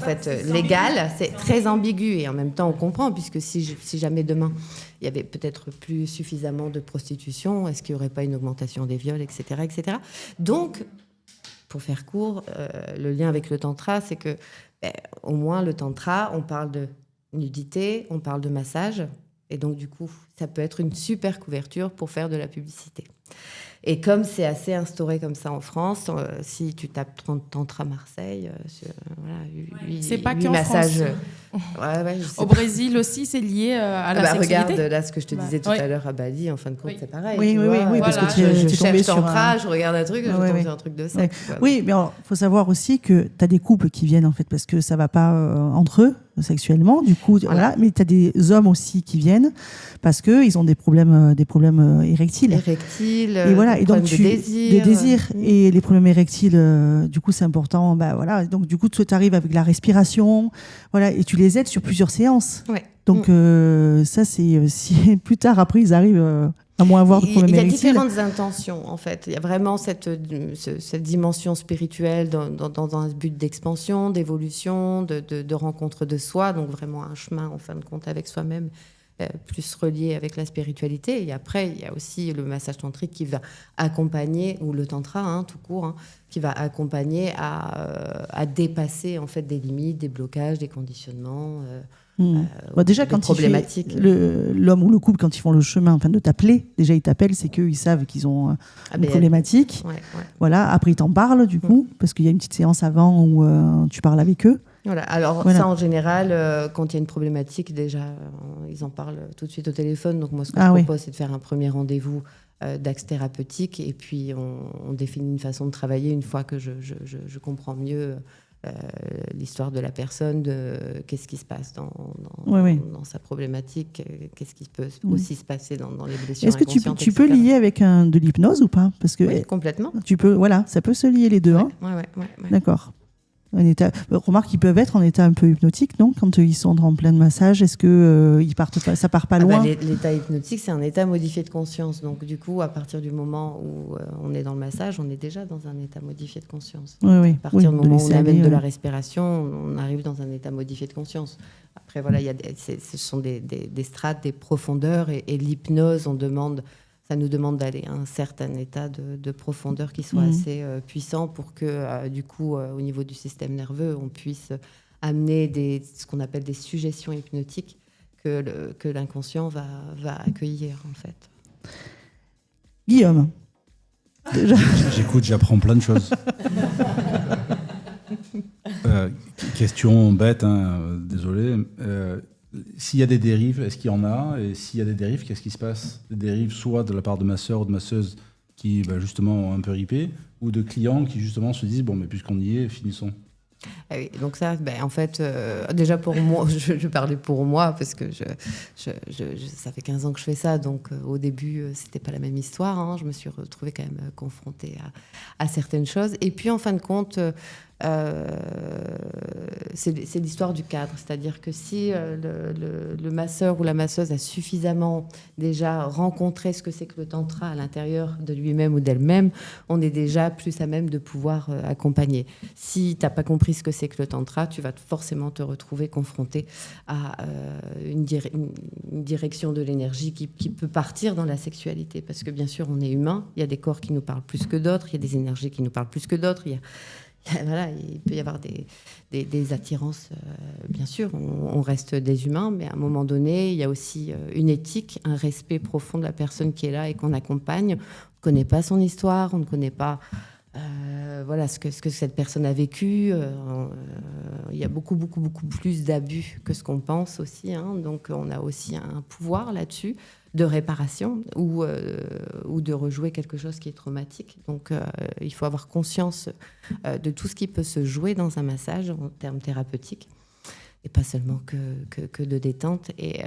[SPEAKER 6] légal, c'est très ambigu et en même temps on comprend, puisque si jamais demain il y avait peut-être plus suffisamment de prostitution, est-ce qu'il n'y aurait pas une augmentation des viols, etc. etc. Donc, pour faire court, le lien avec le tantra, c'est que au moins le tantra, on parle de nudité, on parle de massage, et donc du coup, ça peut être une super couverture pour faire de la publicité. Et comme c'est assez instauré comme ça en France, si tu tapes Tantra Marseille,
[SPEAKER 5] c'est pas qu'en France. Au Brésil aussi, c'est lié à la sexualité.
[SPEAKER 6] Regarde, là, ce que je te disais tout à l'heure à Bali, en fin de compte, c'est pareil.
[SPEAKER 1] Oui,
[SPEAKER 6] parce que je cherche Tantra, je regarde un truc, je tombe sur un truc de ça.
[SPEAKER 1] Oui, mais il faut savoir aussi que tu as des couples qui viennent, en fait, parce que ça va pas entre eux, sexuellement, du coup, voilà. Mais tu as des hommes aussi qui viennent parce qu'ils ont des problèmes érectiles.
[SPEAKER 6] Et voilà.
[SPEAKER 1] Et donc des désirs et les problèmes érectiles, du coup c'est important. Donc du coup tu arrives avec la respiration, voilà, et tu les aides sur plusieurs séances. Donc ça c'est si plus tard après ils arrivent à moins avoir de problèmes érectiles.
[SPEAKER 6] Il y a différentes intentions en fait. Il y a vraiment cette dimension spirituelle dans un but d'expansion, d'évolution, de rencontre de soi. Donc vraiment un chemin en fin de compte avec soi-même. Plus relié avec la spiritualité. Et après, il y a aussi le massage tantrique qui va accompagner, ou le tantra, tout court, qui va accompagner à dépasser en fait des limites, des blocages, des conditionnements,
[SPEAKER 1] déjà,
[SPEAKER 6] des
[SPEAKER 1] quand
[SPEAKER 6] problématiques.
[SPEAKER 1] L'homme ou le couple, quand ils font le chemin de t'appeler, déjà ils t'appellent, c'est qu'ils savent qu'ils ont une problématique. Voilà. Après, ils t'en parlent, du coup, parce qu'il y a une petite séance avant où tu parles avec eux.
[SPEAKER 6] Voilà. Alors ça, en général, quand il y a une problématique, déjà, ils en parlent tout de suite au téléphone. Donc moi, ce que je propose, c'est de faire un premier rendez-vous d'axe thérapeutique et puis on définit une façon de travailler une fois que je comprends mieux l'histoire de la personne, de qu'est-ce qui se passe dans sa problématique, qu'est-ce qui peut aussi se passer dans les blessures
[SPEAKER 1] Est-ce que
[SPEAKER 6] inconscientes,
[SPEAKER 1] tu peux lier avec de l'hypnose ou pas? Parce que
[SPEAKER 6] oui, complètement.
[SPEAKER 1] Ça peut se lier les deux.
[SPEAKER 6] Ouais.
[SPEAKER 1] D'accord. Remarque qu'ils peuvent être en état un peu hypnotique, non? Quand ils sont en plein massage, est-ce que ça part pas loin?
[SPEAKER 6] L'état hypnotique, c'est un état modifié de conscience. Donc du coup, à partir du moment où on est dans le massage, on est déjà dans un état modifié de conscience. À partir du moment où on amène de la respiration, on arrive dans un état modifié de conscience. Après, voilà, ce sont des strates, des profondeurs, et l'hypnose, ça nous demande d'aller à un certain état de profondeur qui soit assez puissant pour que, du coup, au niveau du système nerveux, on puisse amener ce qu'on appelle des suggestions hypnotiques que l'inconscient va accueillir, en fait.
[SPEAKER 1] Guillaume.
[SPEAKER 7] J'écoute, j'apprends plein de choses. Question bête, désolé. S'il y a des dérives, est-ce qu'il y en a? Et s'il y a des dérives, qu'est-ce qui se passe? Des dérives soit de la part de masseurs ou de masseuses qui, justement, ont un peu ripé, ou de clients qui, justement, se disent « Bon, mais puisqu'on y est, finissons ».
[SPEAKER 6] Ah oui, donc ça, en fait, déjà pour moi, je parlais pour moi parce que ça fait 15 ans que je fais ça, donc au début, c'était pas la même histoire. Je me suis retrouvée quand même confrontée à certaines choses. Et puis, en fin de compte, c'est l'histoire du cadre. C'est-à-dire que si le masseur ou la masseuse a suffisamment déjà rencontré ce que c'est que le tantra à l'intérieur de lui-même ou d'elle-même, on est déjà plus à même de pouvoir accompagner. Si tu n'as pas compris ce que c'est que le tantra, tu vas forcément te retrouver confronté à une direction de l'énergie qui peut partir dans la sexualité. Parce que bien sûr, on est humain, il y a des corps qui nous parlent plus que d'autres, il y a des énergies qui nous parlent plus que d'autres, voilà, il peut y avoir des attirances, bien sûr, on reste des humains, mais à un moment donné, il y a aussi une éthique, un respect profond de la personne qui est là et qu'on accompagne. On ne connaît pas son histoire, on ne connaît pas ce que cette personne a vécu. Il y a beaucoup plus d'abus que ce qu'on pense aussi. Donc on a aussi un pouvoir là-dessus de réparation ou de rejouer quelque chose qui est traumatique. Donc il faut avoir conscience de tout ce qui peut se jouer dans un massage en termes thérapeutiques et pas seulement que de détente. Et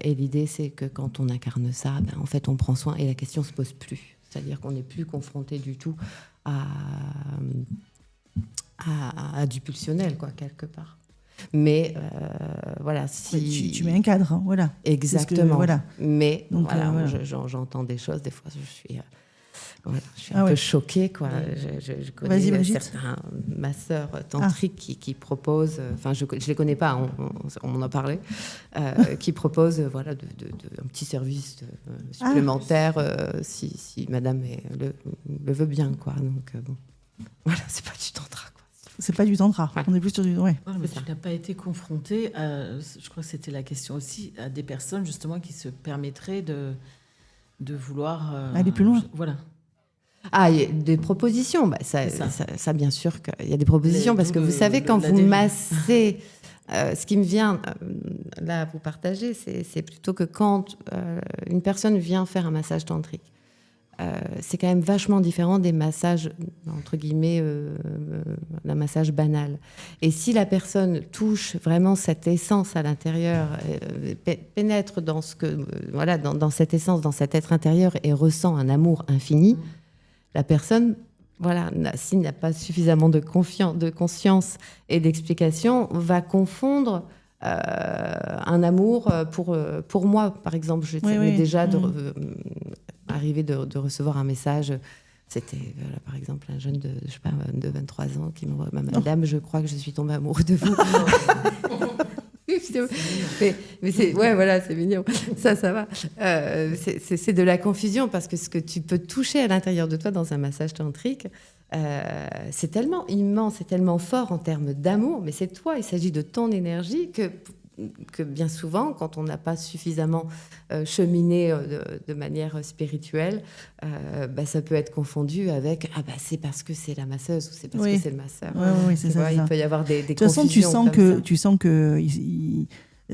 [SPEAKER 6] l'idée, c'est que quand on incarne ça, en fait, on prend soin et la question ne se pose plus. C'est-à-dire qu'on n'est plus confronté du tout à du pulsionnel, quoi, quelque part. Mais voilà, si
[SPEAKER 1] tu mets un cadre, voilà.
[SPEAKER 6] Exactement.
[SPEAKER 1] Voilà.
[SPEAKER 6] Mais
[SPEAKER 1] donc,
[SPEAKER 6] voilà. J'entends des choses. Des fois, je suis un peu choquée, quoi. Je connais certains masseurs tantriques qui proposent. Enfin, je les connais pas. On m'en a parlé. Qui proposent, un petit service supplémentaire si Madame le veut bien, quoi. Donc bon, voilà, c'est pas du tantra, quoi.
[SPEAKER 1] C'est pas du tantra. Ouais. On est plus sur du. Ouais.
[SPEAKER 2] Mais tu n'as pas été confronté, je crois que c'était la question aussi, à des personnes justement qui se permettraient de vouloir
[SPEAKER 1] aller plus loin.
[SPEAKER 2] Voilà.
[SPEAKER 6] Ah, il y a des propositions. Ça, bien sûr qu'il y a des propositions parce que vous savez, quand vous massez, ce qui me vient là à vous partager, c'est plutôt que quand une personne vient faire un massage tantrique. C'est quand même vachement différent des massages, entre guillemets, d'un massage banal. Et si la personne touche vraiment cette essence à l'intérieur, pénètre dans dans cette essence, dans cet être intérieur et ressent un amour infini, la personne, s'il n'a pas suffisamment de conscience et d'explication, va confondre un amour pour moi, par exemple. Je déjà arrivé de recevoir un message. C'était, par exemple, un jeune de 23 ans qui m'envoie « Madame, je crois que je suis tombée amoureux de vous. » mais c'est mignon. Ça va. C'est de la confusion parce que ce que tu peux toucher à l'intérieur de toi dans un massage tantrique, c'est tellement immense, c'est tellement fort en termes d'amour, mais c'est toi, il s'agit de ton énergie que bien souvent, quand on n'a pas suffisamment cheminé de manière spirituelle, ça peut être confondu avec c'est parce que c'est la masseuse ou c'est parce que c'est le masseur.
[SPEAKER 1] Oui, c'est ça.
[SPEAKER 6] Il peut y avoir des confusions.
[SPEAKER 1] De toute façon, tu sens que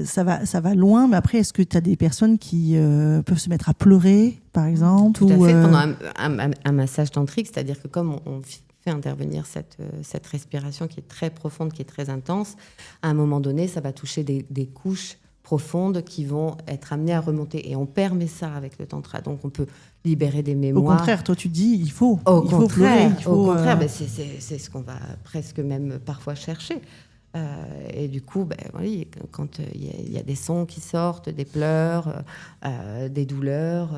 [SPEAKER 1] ça va loin, mais après, est-ce que tu as des personnes qui peuvent se mettre à pleurer, par exemple?
[SPEAKER 6] Tout à fait, pendant un massage tantrique, c'est-à-dire que comme on fait intervenir cette respiration qui est très profonde, qui est très intense, à un moment donné, ça va toucher des couches profondes qui vont être amenées à remonter. Et on permet ça avec le tantra. Donc, on peut libérer des mémoires.
[SPEAKER 1] Au contraire, toi, tu dis, il faut
[SPEAKER 6] Au
[SPEAKER 1] pleurer.
[SPEAKER 6] contraire, c'est ce qu'on va presque même parfois chercher. Et du coup, oui, quand il y a des sons qui sortent, des pleurs, des douleurs,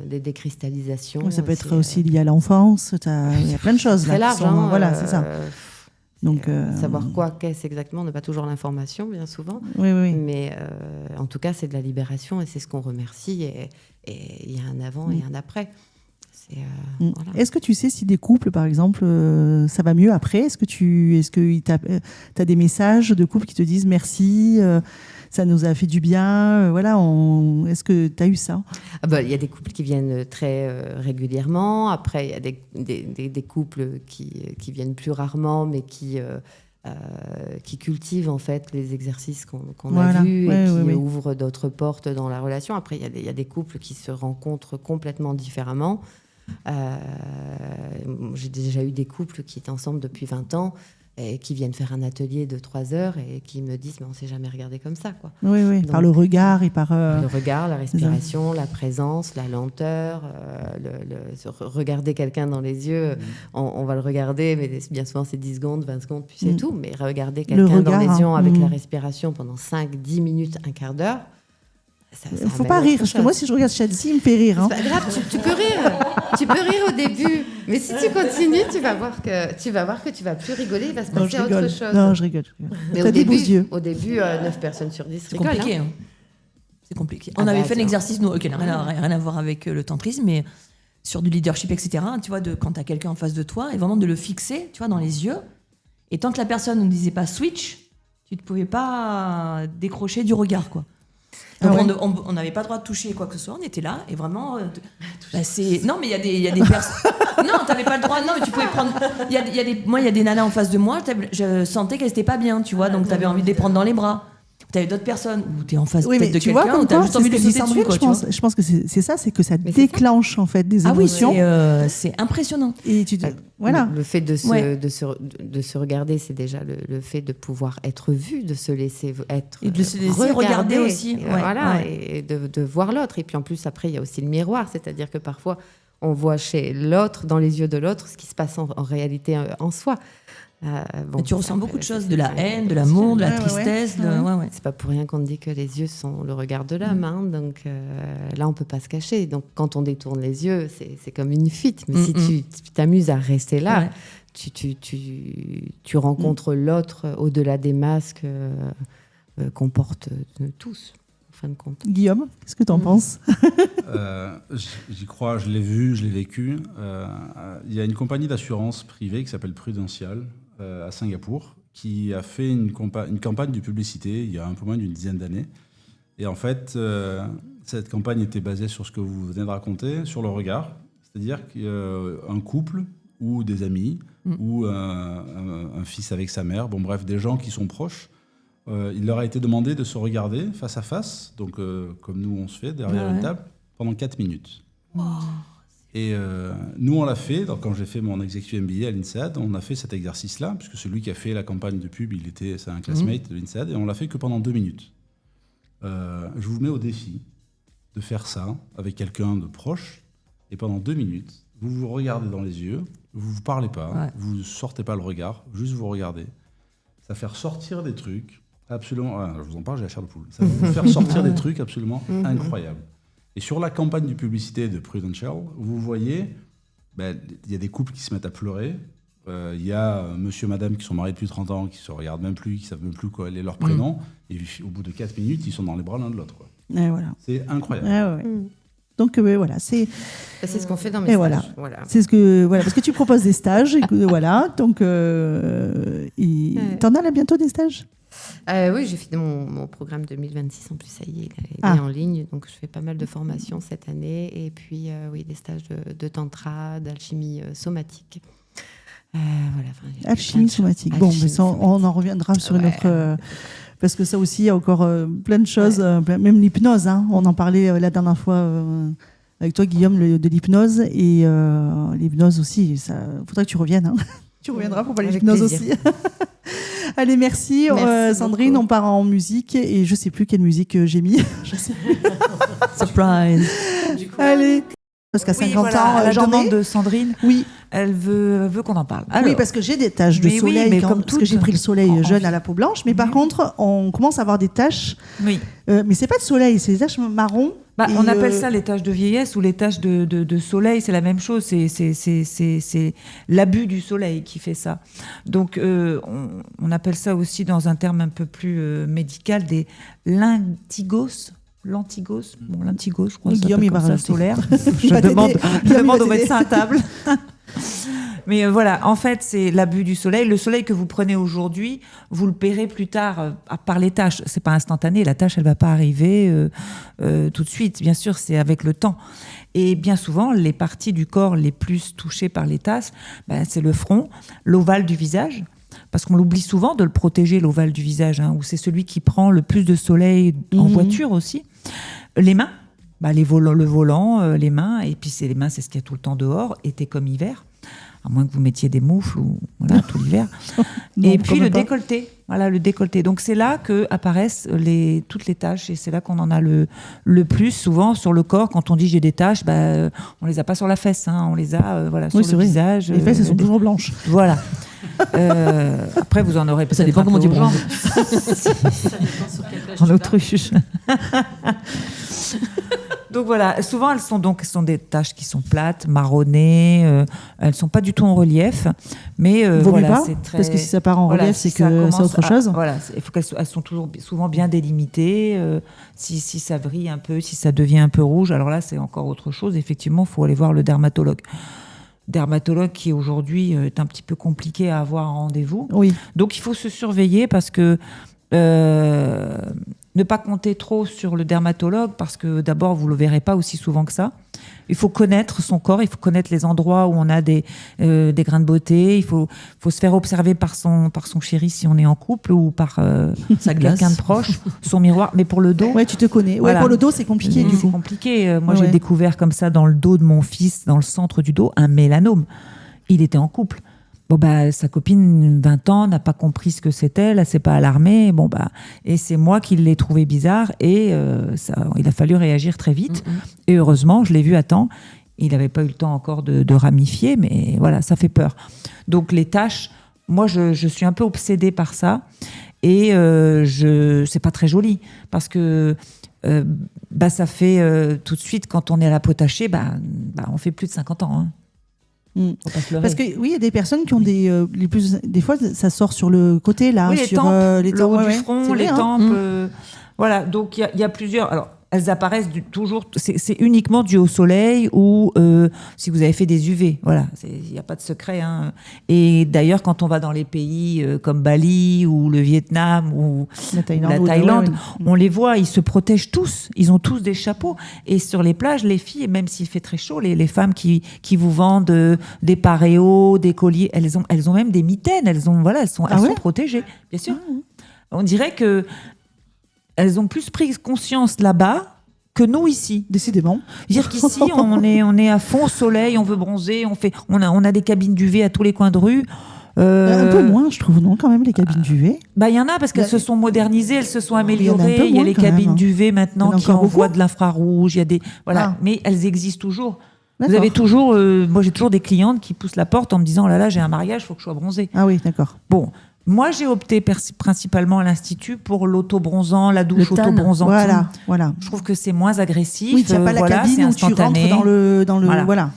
[SPEAKER 6] des décristallisations.
[SPEAKER 1] Oui, ça peut être aussi lié à l'enfance. Il y a plein de choses.
[SPEAKER 6] Très large.
[SPEAKER 1] Voilà, c'est ça. Donc,
[SPEAKER 6] savoir qu'est-ce exactement, on n'a pas toujours l'information, bien souvent.
[SPEAKER 1] Oui.
[SPEAKER 6] Mais en tout cas, c'est de la libération et c'est ce qu'on remercie. Et il y a un avant et un après. Voilà.
[SPEAKER 1] Est-ce que tu sais si des couples, par exemple, ça va mieux après? Est-ce que tu as des messages de couples qui te disent merci, ça nous a fait du bien, est-ce que tu as eu ça?
[SPEAKER 6] Il y a des couples qui viennent très régulièrement. Après, il y a des couples qui viennent plus rarement, mais qui cultivent en fait les exercices qu'on a vus et qui ouvrent d'autres portes dans la relation. Après, il y a des couples qui se rencontrent complètement différemment. J'ai déjà eu des couples qui étaient ensemble depuis 20 ans et qui viennent faire un atelier de 3 heures et qui me disent mais on s'est jamais regardé comme ça, quoi.
[SPEAKER 1] Oui. Donc, par le regard et par
[SPEAKER 6] le regard, la respiration, la présence, la lenteur, regarder quelqu'un dans les yeux, on va le regarder, mais bien souvent c'est 10 secondes, 20 secondes, puis c'est tout. Mais regarder quelqu'un dans les yeux avec la respiration pendant 5, 10 minutes, un quart d'heure,
[SPEAKER 1] il faut pas rire, parce que moi si je regarde Shadzi, il me fait rire.
[SPEAKER 6] C'est pas grave, tu peux rire. Tu peux rire au début, mais si tu continues, tu vas voir que tu vas plus rigoler, il va se passer autre chose.
[SPEAKER 1] Non, je rigole.
[SPEAKER 6] Mais
[SPEAKER 1] t'as des beaux yeux.
[SPEAKER 6] Au début, 9 personnes sur 10
[SPEAKER 3] C'est
[SPEAKER 6] rigolent.
[SPEAKER 3] compliqué.
[SPEAKER 6] Hein.
[SPEAKER 3] C'est compliqué. On avait fait un exercice, nous, qui n'a rien à voir avec le tantrisme, mais sur du leadership, etc. Tu vois, quand tu as quelqu'un en face de toi, et vraiment de le fixer, tu vois, dans les yeux. Et tant que la personne ne disait pas switch, tu ne pouvais pas décrocher du regard, quoi. Donc on n'avait pas le droit de toucher quoi que ce soit, on était là et vraiment non mais il y a des personnes non t'avais pas le droit, non mais tu pouvais prendre il y a des nanas en face de moi, je sentais qu'elles étaient pas bien, tu vois, donc t'avais envie de les prendre dans les bras. T'avais d'autres personnes où t'es en face peut-être de quelqu'un où t'as juste envie de les sauter dessus, quoi,
[SPEAKER 1] je pense que c'est ça, c'est que ça déclenche en fait des émotions.
[SPEAKER 3] Ah oui, c'est impressionnant.
[SPEAKER 1] Et voilà.
[SPEAKER 6] Le fait de se regarder, c'est déjà le fait de pouvoir être vu, de se laisser être
[SPEAKER 3] et de se laisser regarder aussi.
[SPEAKER 6] Et de voir l'autre. Et puis en plus, après, il y a aussi le miroir, c'est-à-dire que parfois, on voit chez l'autre, dans les yeux de l'autre, ce qui se passe en réalité en soi.
[SPEAKER 3] Tu ressens beaucoup de choses, de la haine, de l'amour, de la tristesse.
[SPEAKER 6] C'est pas pour rien qu'on te dit que les yeux sont le regard de l'âme. Donc là, on peut pas se cacher. Donc quand on détourne les yeux, c'est comme une fuite. Mais si tu t'amuses à rester là, tu rencontres l'autre au-delà des masques qu'on porte tous. En fin de compte.
[SPEAKER 1] Guillaume, qu'est-ce que tu en penses?
[SPEAKER 7] J'y crois, je l'ai vu, je l'ai vécu. Il y a une compagnie d'assurance privée qui s'appelle Prudential à Singapour qui a fait une campagne de publicité il y a un peu moins d'une dizaine d'années. Et en fait, cette campagne était basée sur ce que vous venez de raconter, sur le regard. C'est-à-dire qu'un couple ou des amis ou un fils avec sa mère, bon bref, des gens qui sont proches, il leur a été demandé de se regarder face à face, donc comme nous on se fait derrière une table, pendant 4 minutes. Wow. Et nous on l'a fait, donc quand j'ai fait mon Executive MBA à l'INSEAD, on a fait cet exercice-là, puisque celui qui a fait la campagne de pub, c'est un classmate de l'INSEAD, et on l'a fait que pendant 2 minutes. Je vous mets au défi de faire ça avec quelqu'un de proche, et pendant 2 minutes, vous vous regardez dans les yeux, vous ne vous parlez pas, vous ne sortez pas le regard, juste vous regardez. Ça fait ressortir des trucs absolument... je vous en parle, j'ai la chair de poule. Ça va vous faire sortir des trucs absolument incroyables. Et sur la campagne de publicité de Prudential, vous voyez, y a des couples qui se mettent à pleurer. Il y a monsieur, madame qui sont mariés depuis 30 ans, qui ne se regardent même plus, qui ne savent même plus quel est leur prénom. Et au bout de 4 minutes, ils sont dans les bras l'un de l'autre.
[SPEAKER 1] Voilà.
[SPEAKER 7] C'est incroyable.
[SPEAKER 1] Donc voilà, c'est
[SPEAKER 6] ce qu'on fait dans mes stages. Voilà.
[SPEAKER 1] C'est ce que parce que tu proposes des stages, et voilà. Donc t'en as là bientôt des stages?
[SPEAKER 6] Oui, j'ai fini mon programme 2026. En plus, ça y est, il est en ligne. Donc, je fais pas mal de formations cette année. Et puis, des stages de tantra, d'alchimie somatique.
[SPEAKER 1] Alchimie somatique. Bon, mais on en reviendra sur une autre... parce que ça aussi, il y a encore plein de choses. Même l'hypnose. On en parlait la dernière fois avec toi, Guillaume, de l'hypnose. Et l'hypnose aussi, il faudrait que tu reviennes. Tu reviendras pour parler
[SPEAKER 6] Avec
[SPEAKER 1] d'hypnose
[SPEAKER 6] plaisir.
[SPEAKER 1] aussi. Allez, merci.
[SPEAKER 6] Merci
[SPEAKER 1] Sandrine,
[SPEAKER 6] beaucoup.
[SPEAKER 1] on part en musique et je sais plus quelle musique j'ai mis. Je sais plus.
[SPEAKER 3] Surprise.
[SPEAKER 1] Allez. Parce qu'à 50 ans,
[SPEAKER 4] à la
[SPEAKER 1] j'en
[SPEAKER 4] demande
[SPEAKER 1] ai.
[SPEAKER 4] de Sandrine,
[SPEAKER 1] Oui.
[SPEAKER 4] elle veut qu'on en parle.
[SPEAKER 1] Oui,
[SPEAKER 4] Alors,
[SPEAKER 1] parce que j'ai des taches de
[SPEAKER 4] Mais oui,
[SPEAKER 1] soleil,
[SPEAKER 4] mais
[SPEAKER 1] parce
[SPEAKER 4] comme
[SPEAKER 1] que
[SPEAKER 4] toutes.
[SPEAKER 1] j'ai pris le soleil
[SPEAKER 4] En
[SPEAKER 1] jeune
[SPEAKER 4] vie.
[SPEAKER 1] à la peau blanche. Mais par contre, on commence à avoir des taches.
[SPEAKER 4] oui.
[SPEAKER 1] Mais c'est pas de soleil, c'est des taches marron.
[SPEAKER 4] Bah,
[SPEAKER 1] Et,
[SPEAKER 4] on appelle ça les taches de vieillesse ou les taches de soleil, c'est la même chose, c'est l'abus du soleil qui fait ça. Donc on appelle ça aussi dans un terme un peu plus médical des lentigos. Lentigos, bon lentigos, je crois que ça
[SPEAKER 1] Guillaume,
[SPEAKER 4] s'appelle
[SPEAKER 1] il va
[SPEAKER 4] comme ça,
[SPEAKER 1] rajouter.
[SPEAKER 4] solaire.
[SPEAKER 1] Il va t'aider.
[SPEAKER 4] Je
[SPEAKER 1] Guillaume,
[SPEAKER 4] demande
[SPEAKER 1] il
[SPEAKER 4] au
[SPEAKER 1] va t'aider.
[SPEAKER 4] médecin à table. Mais voilà, en fait, c'est l'abus du soleil. Le soleil que vous prenez aujourd'hui, vous le paierez plus tard par les tâches. C'est pas instantané. La tâche, elle va pas arriver tout de suite. Bien sûr, c'est avec le temps. Et bien souvent, les parties du corps les plus touchées par les tasses, c'est le front, l'ovale du visage. Parce qu'on l'oublie souvent de le protéger, l'ovale du visage, où c'est celui qui prend le plus de soleil en voiture aussi. Les mains, le volant, les mains. Et puis les mains, c'est ce qu'il y a tout le temps dehors, été comme hiver. À moins que vous mettiez des moufles ou voilà, tout l'hiver.
[SPEAKER 1] Non,
[SPEAKER 4] Et puis
[SPEAKER 1] quand
[SPEAKER 4] le
[SPEAKER 1] même pas.
[SPEAKER 4] décolleté. Voilà, le décolleté. Donc c'est là que apparaissent toutes les taches et c'est là qu'on en a le plus souvent sur le corps. Quand on dit j'ai des taches, on les a pas sur la fesse, on les a sur
[SPEAKER 1] Oui, c'est
[SPEAKER 4] le
[SPEAKER 1] vrai.
[SPEAKER 4] visage.
[SPEAKER 1] Les fesses, elles sont toujours blanches.
[SPEAKER 4] Voilà. Après, vous en aurez peut-être
[SPEAKER 3] Ça dépend
[SPEAKER 4] un
[SPEAKER 3] comment
[SPEAKER 4] peu
[SPEAKER 3] tu
[SPEAKER 4] aux jambes.
[SPEAKER 3] bronzes.
[SPEAKER 4] En autruche. Donc voilà, souvent elles sont des taches qui sont plates, marronnées, elles sont pas du tout en relief, mais
[SPEAKER 1] Vaut mieux
[SPEAKER 4] voilà,
[SPEAKER 1] pas,
[SPEAKER 4] c'est très.
[SPEAKER 1] parce que si ça part en
[SPEAKER 4] Voilà,
[SPEAKER 1] relief,
[SPEAKER 4] si
[SPEAKER 1] c'est
[SPEAKER 4] ça
[SPEAKER 1] que c'est
[SPEAKER 4] commence
[SPEAKER 1] autre chose.
[SPEAKER 4] Voilà, il faut elles sont toujours souvent bien délimitées. Si ça vrille un peu, si ça devient un peu rouge, alors là c'est encore autre chose. Effectivement, il faut aller voir le dermatologue. Dermatologue qui aujourd'hui est un petit peu compliqué à avoir en rendez-vous.
[SPEAKER 1] Oui.
[SPEAKER 4] Donc il faut se surveiller parce que ne pas compter trop sur le dermatologue parce que d'abord vous le verrez pas aussi souvent que ça. Il faut connaître son corps, il faut connaître les endroits où on a des grains de beauté. Il faut se faire observer par son chéri si on est en couple ou par
[SPEAKER 3] Sa glace.
[SPEAKER 4] quelqu'un de proche, son miroir. Mais pour le dos,
[SPEAKER 1] Ouais, tu te connais. Ouais,
[SPEAKER 4] Voilà.
[SPEAKER 1] pour le dos, c'est compliqué du
[SPEAKER 4] c'est
[SPEAKER 1] coup.
[SPEAKER 4] compliqué. Moi,
[SPEAKER 1] Ouais,
[SPEAKER 4] j'ai
[SPEAKER 1] ouais.
[SPEAKER 4] découvert comme ça dans le dos de mon fils, dans le centre du dos, un mélanome. Il était en couple. Sa copine, 20 ans, n'a pas compris ce que c'était, elle s'est pas alarmée. Et c'est moi qui l'ai trouvé bizarre et il a fallu réagir très vite. Et heureusement, je l'ai vu à temps. Il n'avait pas eu le temps encore de ramifier, mais voilà, ça fait peur. Donc les taches, moi, je suis un peu obsédée par ça. Et c'est pas très joli parce que ça fait tout de suite, quand on est à la peau tachée, on fait plus de 50 ans. Hein. Faut pas se leurrer.
[SPEAKER 1] Parce que oui, il y a des personnes qui ont des fois ça sort sur le côté là,
[SPEAKER 4] Oui, les
[SPEAKER 1] sur
[SPEAKER 4] tempes,
[SPEAKER 1] les
[SPEAKER 4] le
[SPEAKER 1] tempes,
[SPEAKER 4] haut
[SPEAKER 1] ouais,
[SPEAKER 4] du
[SPEAKER 1] ouais.
[SPEAKER 4] front,
[SPEAKER 1] C'est vrai,
[SPEAKER 4] les
[SPEAKER 1] hein.
[SPEAKER 4] tempes. Voilà, donc il y a plusieurs. Alors, elles apparaissent toujours. C'est uniquement dû au soleil ou si vous avez fait des UV. Voilà, il n'y a pas de secret. Hein. Et d'ailleurs, quand on va dans les pays comme Bali ou le Vietnam ou
[SPEAKER 1] La Thaïlande,
[SPEAKER 4] la Thaïlande,
[SPEAKER 1] ouais.
[SPEAKER 4] on les voit, ils se protègent tous. Ils ont tous des chapeaux. Et sur les plages, les filles, même s'il fait très chaud, les femmes qui vous vendent des paréos, des colliers, elles ont même des mitaines. Elles sont protégées, bien sûr. On dirait que elles ont plus pris conscience là-bas que nous ici.
[SPEAKER 1] Décidément.
[SPEAKER 4] Dire qu'ici, on est à fond au soleil, on veut bronzer, on a des cabines d'UV à tous les coins de rue.
[SPEAKER 1] Un peu moins, je trouve, non, quand même, les cabines d'UV.
[SPEAKER 4] Il y en a parce qu'elles se sont modernisées, elles se sont
[SPEAKER 1] Il y en a un
[SPEAKER 4] améliorées.
[SPEAKER 1] peu
[SPEAKER 4] Il y a
[SPEAKER 1] moins,
[SPEAKER 4] les
[SPEAKER 1] quand
[SPEAKER 4] cabines
[SPEAKER 1] même.
[SPEAKER 4] d'UV maintenant
[SPEAKER 1] Il y en a
[SPEAKER 4] qui
[SPEAKER 1] encore
[SPEAKER 4] envoient
[SPEAKER 1] beaucoup
[SPEAKER 4] de l'infrarouge. Il y a des
[SPEAKER 1] Ah.
[SPEAKER 4] mais elles existent toujours. Vous
[SPEAKER 1] D'accord.
[SPEAKER 4] avez toujours, moi j'ai toujours des clientes qui poussent la porte en me disant oh là là, j'ai un mariage, il faut que je sois bronzée.
[SPEAKER 1] Ah oui, d'accord.
[SPEAKER 4] Bon, moi j'ai opté principalement à l'Institut pour l'auto-bronzant, la douche
[SPEAKER 3] Le tan.
[SPEAKER 4] auto-bronzante.
[SPEAKER 1] Voilà.
[SPEAKER 4] Je trouve que c'est moins agressif.
[SPEAKER 1] Oui, tu n'as pas la
[SPEAKER 4] voilà, c'est
[SPEAKER 1] cabine où tu rentres
[SPEAKER 4] instantané.
[SPEAKER 1] dans le
[SPEAKER 4] Voilà.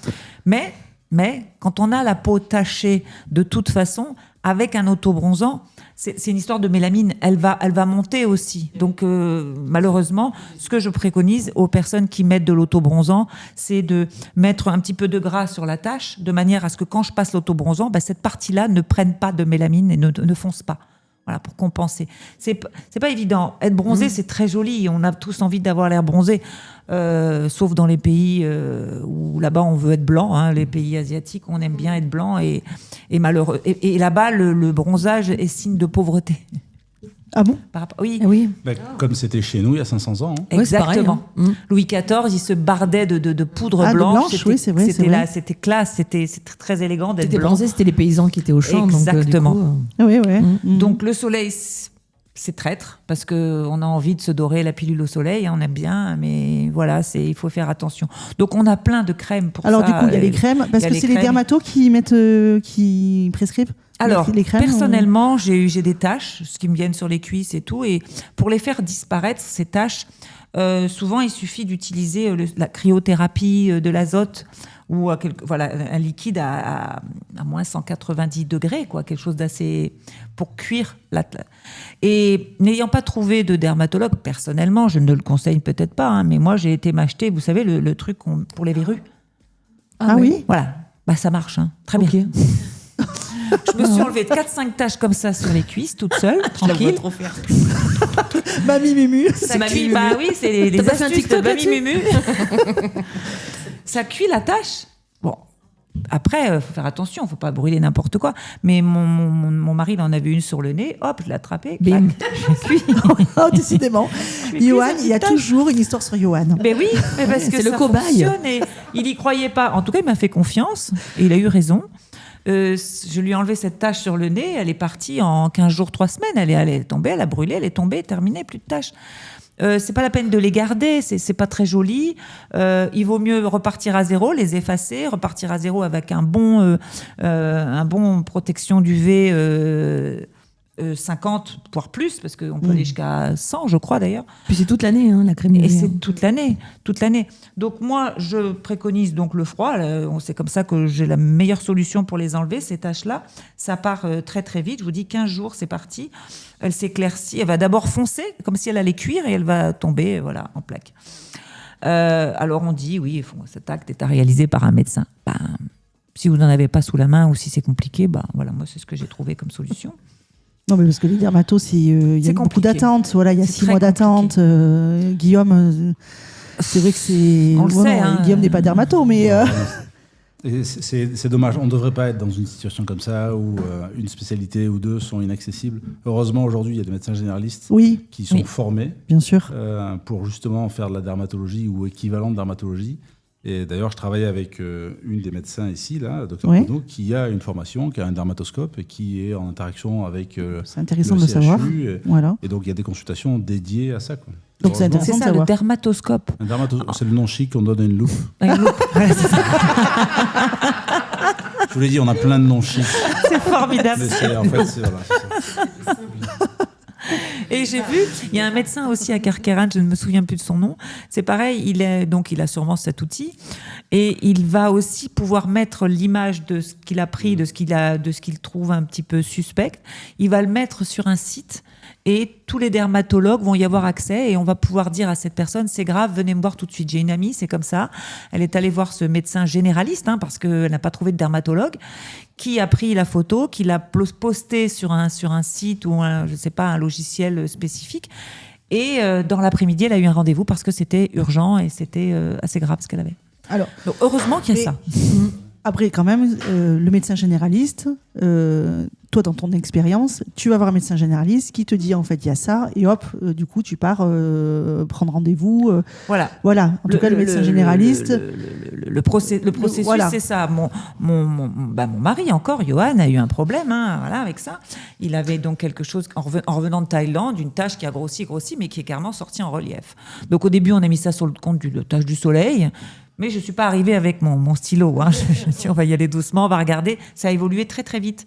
[SPEAKER 4] Mais quand on a la peau tachée de toute façon, avec un auto-bronzant, c'est une histoire de mélamine. Elle va monter aussi. Donc, malheureusement, ce que je préconise aux personnes qui mettent de l'auto-bronzant, c'est de mettre un petit peu de gras sur la tache, de manière à ce que quand je passe l'auto-bronzant, cette partie-là ne prenne pas de mélamine et ne fonce pas. Voilà, pour compenser. C'est pas évident. Être bronzé, c'est très joli. On a tous envie d'avoir l'air bronzé, sauf dans les pays où là-bas on veut être blanc. Hein, les pays asiatiques, on aime bien être blanc et malheureux. Et là-bas, le bronzage est signe de pauvreté.
[SPEAKER 1] Ah bon?
[SPEAKER 4] Oui.
[SPEAKER 3] Ah oui.
[SPEAKER 7] Comme c'était chez nous il y a 500 ans.
[SPEAKER 3] Ouais, c'est pareil,
[SPEAKER 4] Exactement.
[SPEAKER 3] hein.
[SPEAKER 4] Louis XIV, il se bardait de poudre
[SPEAKER 1] Ah, de
[SPEAKER 4] blanche.
[SPEAKER 1] blanche, oui, c'est vrai, c'est
[SPEAKER 4] C'était
[SPEAKER 1] vrai.
[SPEAKER 4] c'était classe, c'était très élégant d'être
[SPEAKER 3] C'était
[SPEAKER 4] blanc.
[SPEAKER 3] bronzé, c'était les paysans qui étaient au champ.
[SPEAKER 4] Exactement.
[SPEAKER 3] Donc,
[SPEAKER 1] Oui, oui.
[SPEAKER 4] Donc le soleil, c'est traître parce qu'on a envie de se dorer la pilule au soleil, on aime bien, mais voilà, il faut faire attention. Donc on a plein de crèmes pour
[SPEAKER 1] Alors
[SPEAKER 4] ça.
[SPEAKER 1] du coup, il y a les crèmes, parce
[SPEAKER 4] il y a
[SPEAKER 1] que
[SPEAKER 4] les
[SPEAKER 1] c'est les
[SPEAKER 4] crèmes.
[SPEAKER 1] dermatos qui prescrivent
[SPEAKER 4] Alors,
[SPEAKER 1] les crèmes.
[SPEAKER 4] personnellement, j'ai des taches, ce qui me viennent sur les cuisses et tout, et pour les faire disparaître, ces taches, souvent il suffit d'utiliser la cryothérapie, de l'azote ou un liquide à moins 190 degrés, quoi, quelque chose d'assez pour cuire Et n'ayant pas trouvé de dermatologue, personnellement, je ne le conseille peut-être pas, hein, mais moi j'ai été m'acheter, vous savez, le truc pour les verrues.
[SPEAKER 1] Ah oui.
[SPEAKER 4] Voilà, ça marche, hein. Très bien. Je me suis enlevé 4-5 taches comme ça sur les cuisses, toute seule, tranquille.
[SPEAKER 2] trop faire.
[SPEAKER 1] Mamie Mumu.
[SPEAKER 4] Ça cuit, oui, c'est les
[SPEAKER 3] T'as pas fait un
[SPEAKER 4] astuces de
[SPEAKER 3] TikTok
[SPEAKER 4] Mamie
[SPEAKER 3] là-dessus
[SPEAKER 4] Mumu. Ça cuit la tache. Bon, après, faut faire attention, faut pas brûler n'importe quoi. Mais mon mari, il en avait une sur le nez, hop, je l'ai attrapée.
[SPEAKER 3] Bim.
[SPEAKER 1] Oh, décidément. Johan, il y a
[SPEAKER 3] tache.
[SPEAKER 1] toujours une histoire sur Johan.
[SPEAKER 4] Mais oui, mais parce que
[SPEAKER 3] C'est le
[SPEAKER 4] ça
[SPEAKER 3] cobaye.
[SPEAKER 4] fonctionne et il y croyait pas. En tout cas, il m'a fait confiance et il a eu raison. Je lui ai enlevé cette tache sur le nez, elle est partie en 15 jours, 3 semaines. Elle est tombée, elle a brûlé, elle est tombée, terminée, plus de taches. C'est pas la peine de les garder, c'est pas très joli. Il vaut mieux repartir à zéro, les effacer, repartir à zéro avec un bon protection d'UV 50, voire plus, parce qu'on peut aller jusqu'à 100, je crois d'ailleurs.
[SPEAKER 3] Puis c'est toute l'année, hein, la crème
[SPEAKER 4] Et
[SPEAKER 3] UV.
[SPEAKER 4] c'est toute l'année. Donc moi, je préconise donc le froid. C'est comme ça que j'ai la meilleure solution pour les enlever, ces taches-là. Ça part très très vite. Je vous dis 15 jours, c'est parti. Elle s'éclaircit. Elle va d'abord foncer, comme si elle allait cuire, et elle va tomber en plaques. Alors on dit, oui, cet acte est à réaliser par un médecin. Si vous n'en avez pas sous la main ou si c'est compliqué, voilà, moi c'est ce que j'ai trouvé comme solution.
[SPEAKER 1] Non, mais parce que les dermatos, il y a beaucoup d'attentes. Voilà, il y a 6 mois d'attente. Guillaume, c'est vrai que c'est.
[SPEAKER 4] On le sait, hein.
[SPEAKER 1] Guillaume n'est pas dermato, mais.
[SPEAKER 7] Et c'est dommage, on ne devrait pas être dans une situation comme ça où une spécialité ou deux sont inaccessibles. Heureusement, aujourd'hui, il y a des médecins généralistes qui sont formés
[SPEAKER 1] bien sûr.
[SPEAKER 7] Pour justement faire de la dermatologie ou équivalent de dermatologie. Et d'ailleurs, je travaille avec une des médecins ici, là, Dr Pono, qui a une formation, qui a un dermatoscope et qui est en interaction avec
[SPEAKER 1] c'est intéressant
[SPEAKER 7] le
[SPEAKER 1] de le savoir.
[SPEAKER 7] Voilà. Et donc, il y a des consultations dédiées à ça, quoi.
[SPEAKER 1] Donc c'est intéressant de savoir.
[SPEAKER 4] Le dermatoscope.
[SPEAKER 7] C'est le nom chic qu'on donne à une loupe.
[SPEAKER 4] Une loupe. Voilà, c'est ça.
[SPEAKER 7] Je vous l'ai dit, on a plein de noms chics.
[SPEAKER 4] C'est formidable.
[SPEAKER 7] Mais en fait, c'est ça.
[SPEAKER 4] Et j'ai vu, il y a un médecin aussi à Carqueiranne, je ne me souviens plus de son nom. C'est pareil, il a sûrement cet outil et il va aussi pouvoir mettre l'image de ce qu'il a pris, de ce qu'il trouve un petit peu suspect. Il va le mettre sur un site et tous les dermatologues vont y avoir accès et on va pouvoir dire à cette personne, c'est grave, venez me voir tout de suite. J'ai une amie, c'est comme ça. Elle est allée voir ce médecin généraliste parce qu'elle n'a pas trouvé de dermatologue, qui a pris la photo, qui l'a postée sur un site ou un logiciel spécifique. Et dans l'après-midi, elle a eu un rendez-vous parce que c'était urgent et c'était assez grave ce qu'elle avait.
[SPEAKER 1] Alors,
[SPEAKER 4] donc, heureusement qu'il y a ça.
[SPEAKER 1] Après, quand même, le médecin généraliste, toi, dans ton expérience, tu vas voir un médecin généraliste qui te dit, en fait, il y a ça, et hop, du coup, tu pars prendre rendez-vous.
[SPEAKER 4] Voilà.
[SPEAKER 1] En tout cas, le médecin généraliste...
[SPEAKER 4] Le processus, c'est ça. Mon mari, encore, Johan, a eu un problème avec ça. Il avait donc quelque chose, en revenant de Thaïlande, une tache qui a grossi, mais qui est carrément sortie en relief. Donc, au début, on a mis ça sur le compte de tache du soleil. Mais je ne suis pas arrivée avec mon stylo. Je dis, on va y aller doucement, on va regarder. Ça a évolué très, très vite.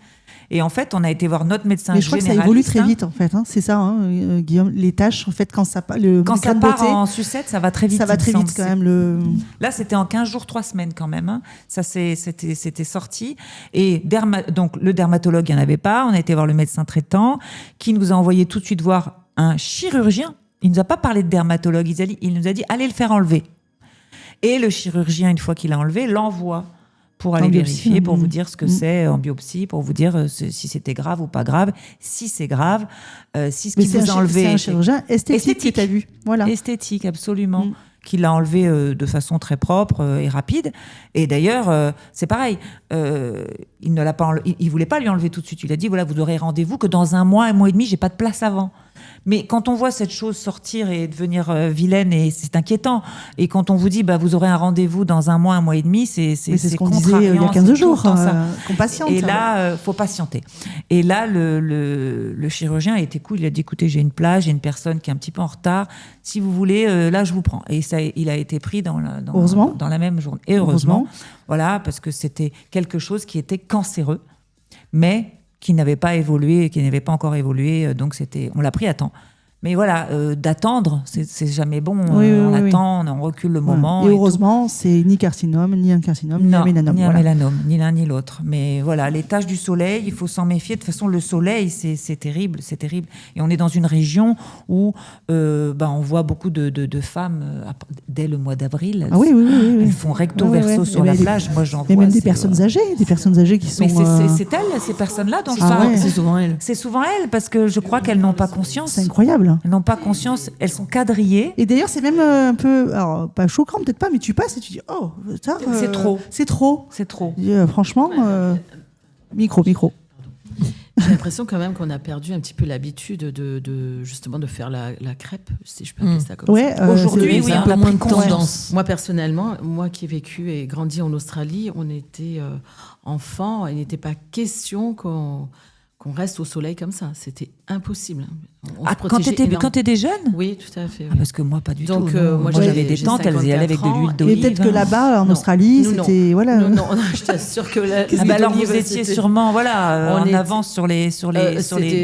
[SPEAKER 4] Et en fait, on a été voir notre médecin généraliste.
[SPEAKER 1] Mais je crois que ça évolue très vite, en fait. C'est ça, Guillaume. Les tâches, en fait, quand ça part
[SPEAKER 4] en sucette, ça va très vite.
[SPEAKER 1] Ça va très vite, quand même.
[SPEAKER 4] Là, c'était en 15 jours, 3 semaines, quand même. Ça, c'était sorti. Et donc, le dermatologue, il n'y en avait pas. On a été voir le médecin traitant, qui nous a envoyé tout de suite voir un chirurgien. Il ne nous a pas parlé de dermatologue. Il nous a dit, allez le faire enlever. Et le chirurgien, une fois qu'il a enlevé, l'envoie pour aller vérifier, pour vous dire ce que c'est en biopsie, pour vous dire si c'était grave ou pas grave. Si c'est grave, si ce qui vous a enlevé...
[SPEAKER 1] C'est un chirurgien esthétique que tu as vu. Voilà.
[SPEAKER 4] Esthétique, absolument. Qui l'a enlevé de façon très propre et rapide. Et d'ailleurs, c'est pareil. Il ne voulait pas lui enlever tout de suite. Il a dit, voilà, vous aurez rendez-vous que dans 1 mois et demi, j'ai pas de place avant. Mais quand on voit cette chose sortir et devenir vilaine, et c'est inquiétant. Et quand on vous dit, vous aurez un rendez-vous dans 1 mois, 1 mois et demi, c'est
[SPEAKER 1] ce qu'on disait il y a 15 jours, qu'on patiente.
[SPEAKER 4] Et là, faut patienter. Et là, le chirurgien a été cool. Il a dit, écoutez, j'ai une place, j'ai une personne qui est un petit peu en retard. Si vous voulez, là, je vous prends. Et ça, il a été pris dans la même journée. Et heureusement, voilà, parce que c'était quelque chose qui était cancéreux, mais qui n'avait pas évolué, qui n'avait pas encore évolué, donc on l'a pris à temps. Mais voilà, d'attendre, c'est jamais bon. On attend, on recule le moment.
[SPEAKER 1] Et heureusement, c'est ni carcinome, ni un carcinome, ni un mélanome.
[SPEAKER 4] Ni un mélanome, ni l'un ni l'autre. Mais voilà, les taches du soleil, il faut s'en méfier. De toute façon, le soleil, c'est terrible, c'est terrible. Et on est dans une région où on voit beaucoup de femmes dès le mois d'avril. Elles font recto verso sur la plage. Moi, j'en vois.
[SPEAKER 1] Et même des personnes âgées qui sont.
[SPEAKER 4] Mais c'est elles, ces personnes-là dont je parle.
[SPEAKER 3] C'est souvent elles.
[SPEAKER 4] C'est souvent elles, parce que je crois qu'elles n'ont pas conscience.
[SPEAKER 1] C'est incroyable.
[SPEAKER 4] Elles n'ont pas conscience, elles sont quadrillées.
[SPEAKER 1] Et d'ailleurs, c'est même un peu, alors pas choquant, peut-être pas, mais tu passes et tu dis, oh, ça,
[SPEAKER 4] c'est trop.
[SPEAKER 1] C'est trop.
[SPEAKER 4] C'est trop.
[SPEAKER 1] Franchement, micro.
[SPEAKER 2] J'ai l'impression quand même qu'on a perdu un petit peu l'habitude justement de faire la crêpe, si je peux appeler ça comme ça.
[SPEAKER 4] Aujourd'hui,
[SPEAKER 3] c'est un peu moins de tendance.
[SPEAKER 2] Moi, personnellement, moi qui ai vécu et grandi en Australie, on était enfant, il n'était pas question qu'on reste au soleil comme ça. C'était impossible.
[SPEAKER 4] Quand tu étais jeune ?
[SPEAKER 2] Oui, tout à fait. Oui.
[SPEAKER 4] Parce que moi, pas du tout.
[SPEAKER 2] Donc, moi,
[SPEAKER 4] j'avais des tantes, elles y allaient avec de l'huile d'olive.
[SPEAKER 1] Et peut-être que là-bas, en Australie, c'était... Voilà.
[SPEAKER 2] Non, je t'assure que
[SPEAKER 4] alors, vous étiez sûrement en avance sur les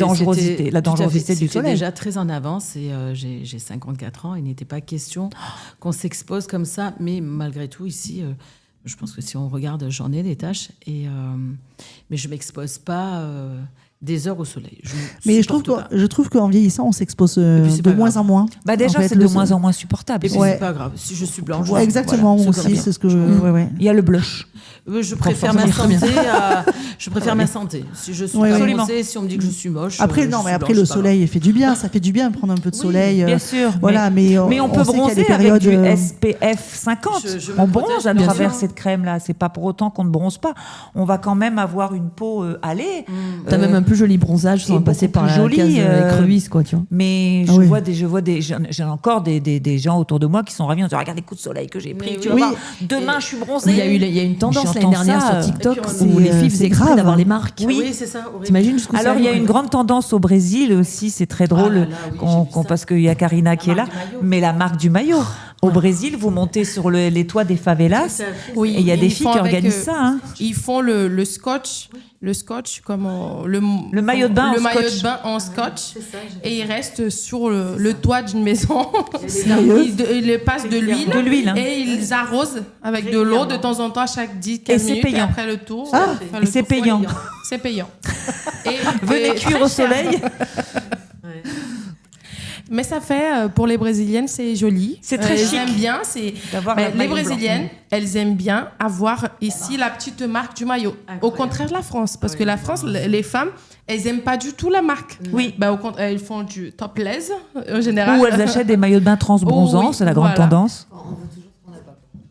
[SPEAKER 4] dangerosités, la dangerosité du soleil.
[SPEAKER 2] J'étais déjà très en avance et j'ai 54 ans. Il n'était pas question qu'on s'expose comme ça. Mais malgré tout, ici... je pense que si on regarde, j'en ai des tâches, mais je ne m'expose pas des heures au soleil.
[SPEAKER 1] Mais je trouve qu'en vieillissant, on s'expose de moins en moins.
[SPEAKER 4] Déjà, c'est de moins en moins supportable.
[SPEAKER 2] Et puis, c'est pas grave. Si je suis blanche...
[SPEAKER 1] exactement, moi aussi, c'est ce que je...
[SPEAKER 4] Il y a le blush.
[SPEAKER 2] Je préfère ma santé. Si je suis pas bronzée, si on me dit que je suis moche...
[SPEAKER 1] Après, le soleil fait du bien. Ça fait du bien de prendre un peu de soleil.
[SPEAKER 4] Bien sûr.
[SPEAKER 1] Voilà, mais
[SPEAKER 4] on peut bronzer avec du SPF 50. On bronze à travers cette crème-là. C'est pas pour autant qu'on ne bronze pas. On va quand même avoir une peau hâlée.
[SPEAKER 3] T'as même un peu joli bronzage sans passer par la case écrevisse, quoi, tu vois.
[SPEAKER 4] Mais j'ai encore des gens autour de moi qui sont ravis. On se dit, regarde les coups de soleil que j'ai pris. Tu vois, demain, je suis bronzée.
[SPEAKER 3] Il y a une tendance l'année dernière sur TikTok où les filles faisaient exprès d'avoir les marques.
[SPEAKER 2] Oui, c'est ça.
[SPEAKER 3] T'imagines jusqu'où ça?
[SPEAKER 4] Alors, il y a une grande tendance au Brésil aussi. C'est très drôle parce qu'il y a Karina qui est là. Mais la marque du maillot. Au Brésil, vous montez sur les toits des favelas.
[SPEAKER 5] Oui,
[SPEAKER 4] et il y a des filles qui organisent ça.
[SPEAKER 5] Ils font le scotch. Le scotch,
[SPEAKER 4] le maillot de bain
[SPEAKER 5] en scotch, et il reste sur le toit d'une maison. Ils passent de l'huile, et ils arrosent avec de l'eau de temps en temps, chaque 10-15 minutes, et après le tour.
[SPEAKER 4] Et c'est payant.
[SPEAKER 5] C'est payant.
[SPEAKER 4] Venez cuire au soleil.
[SPEAKER 5] Mais ça fait, pour les Brésiliennes, c'est joli.
[SPEAKER 4] C'est très chic.
[SPEAKER 5] Elles aiment bien. Les Brésiliennes, elles aiment bien avoir ici la petite marque du maillot. Incroyable. Au contraire de la France. Parce que la France, les femmes, elles n'aiment pas du tout la marque.
[SPEAKER 4] Oui.
[SPEAKER 5] Au contraire, elles font du topless, en général.
[SPEAKER 4] Ou elles achètent des maillots de bain transbronzants, c'est la grande tendance.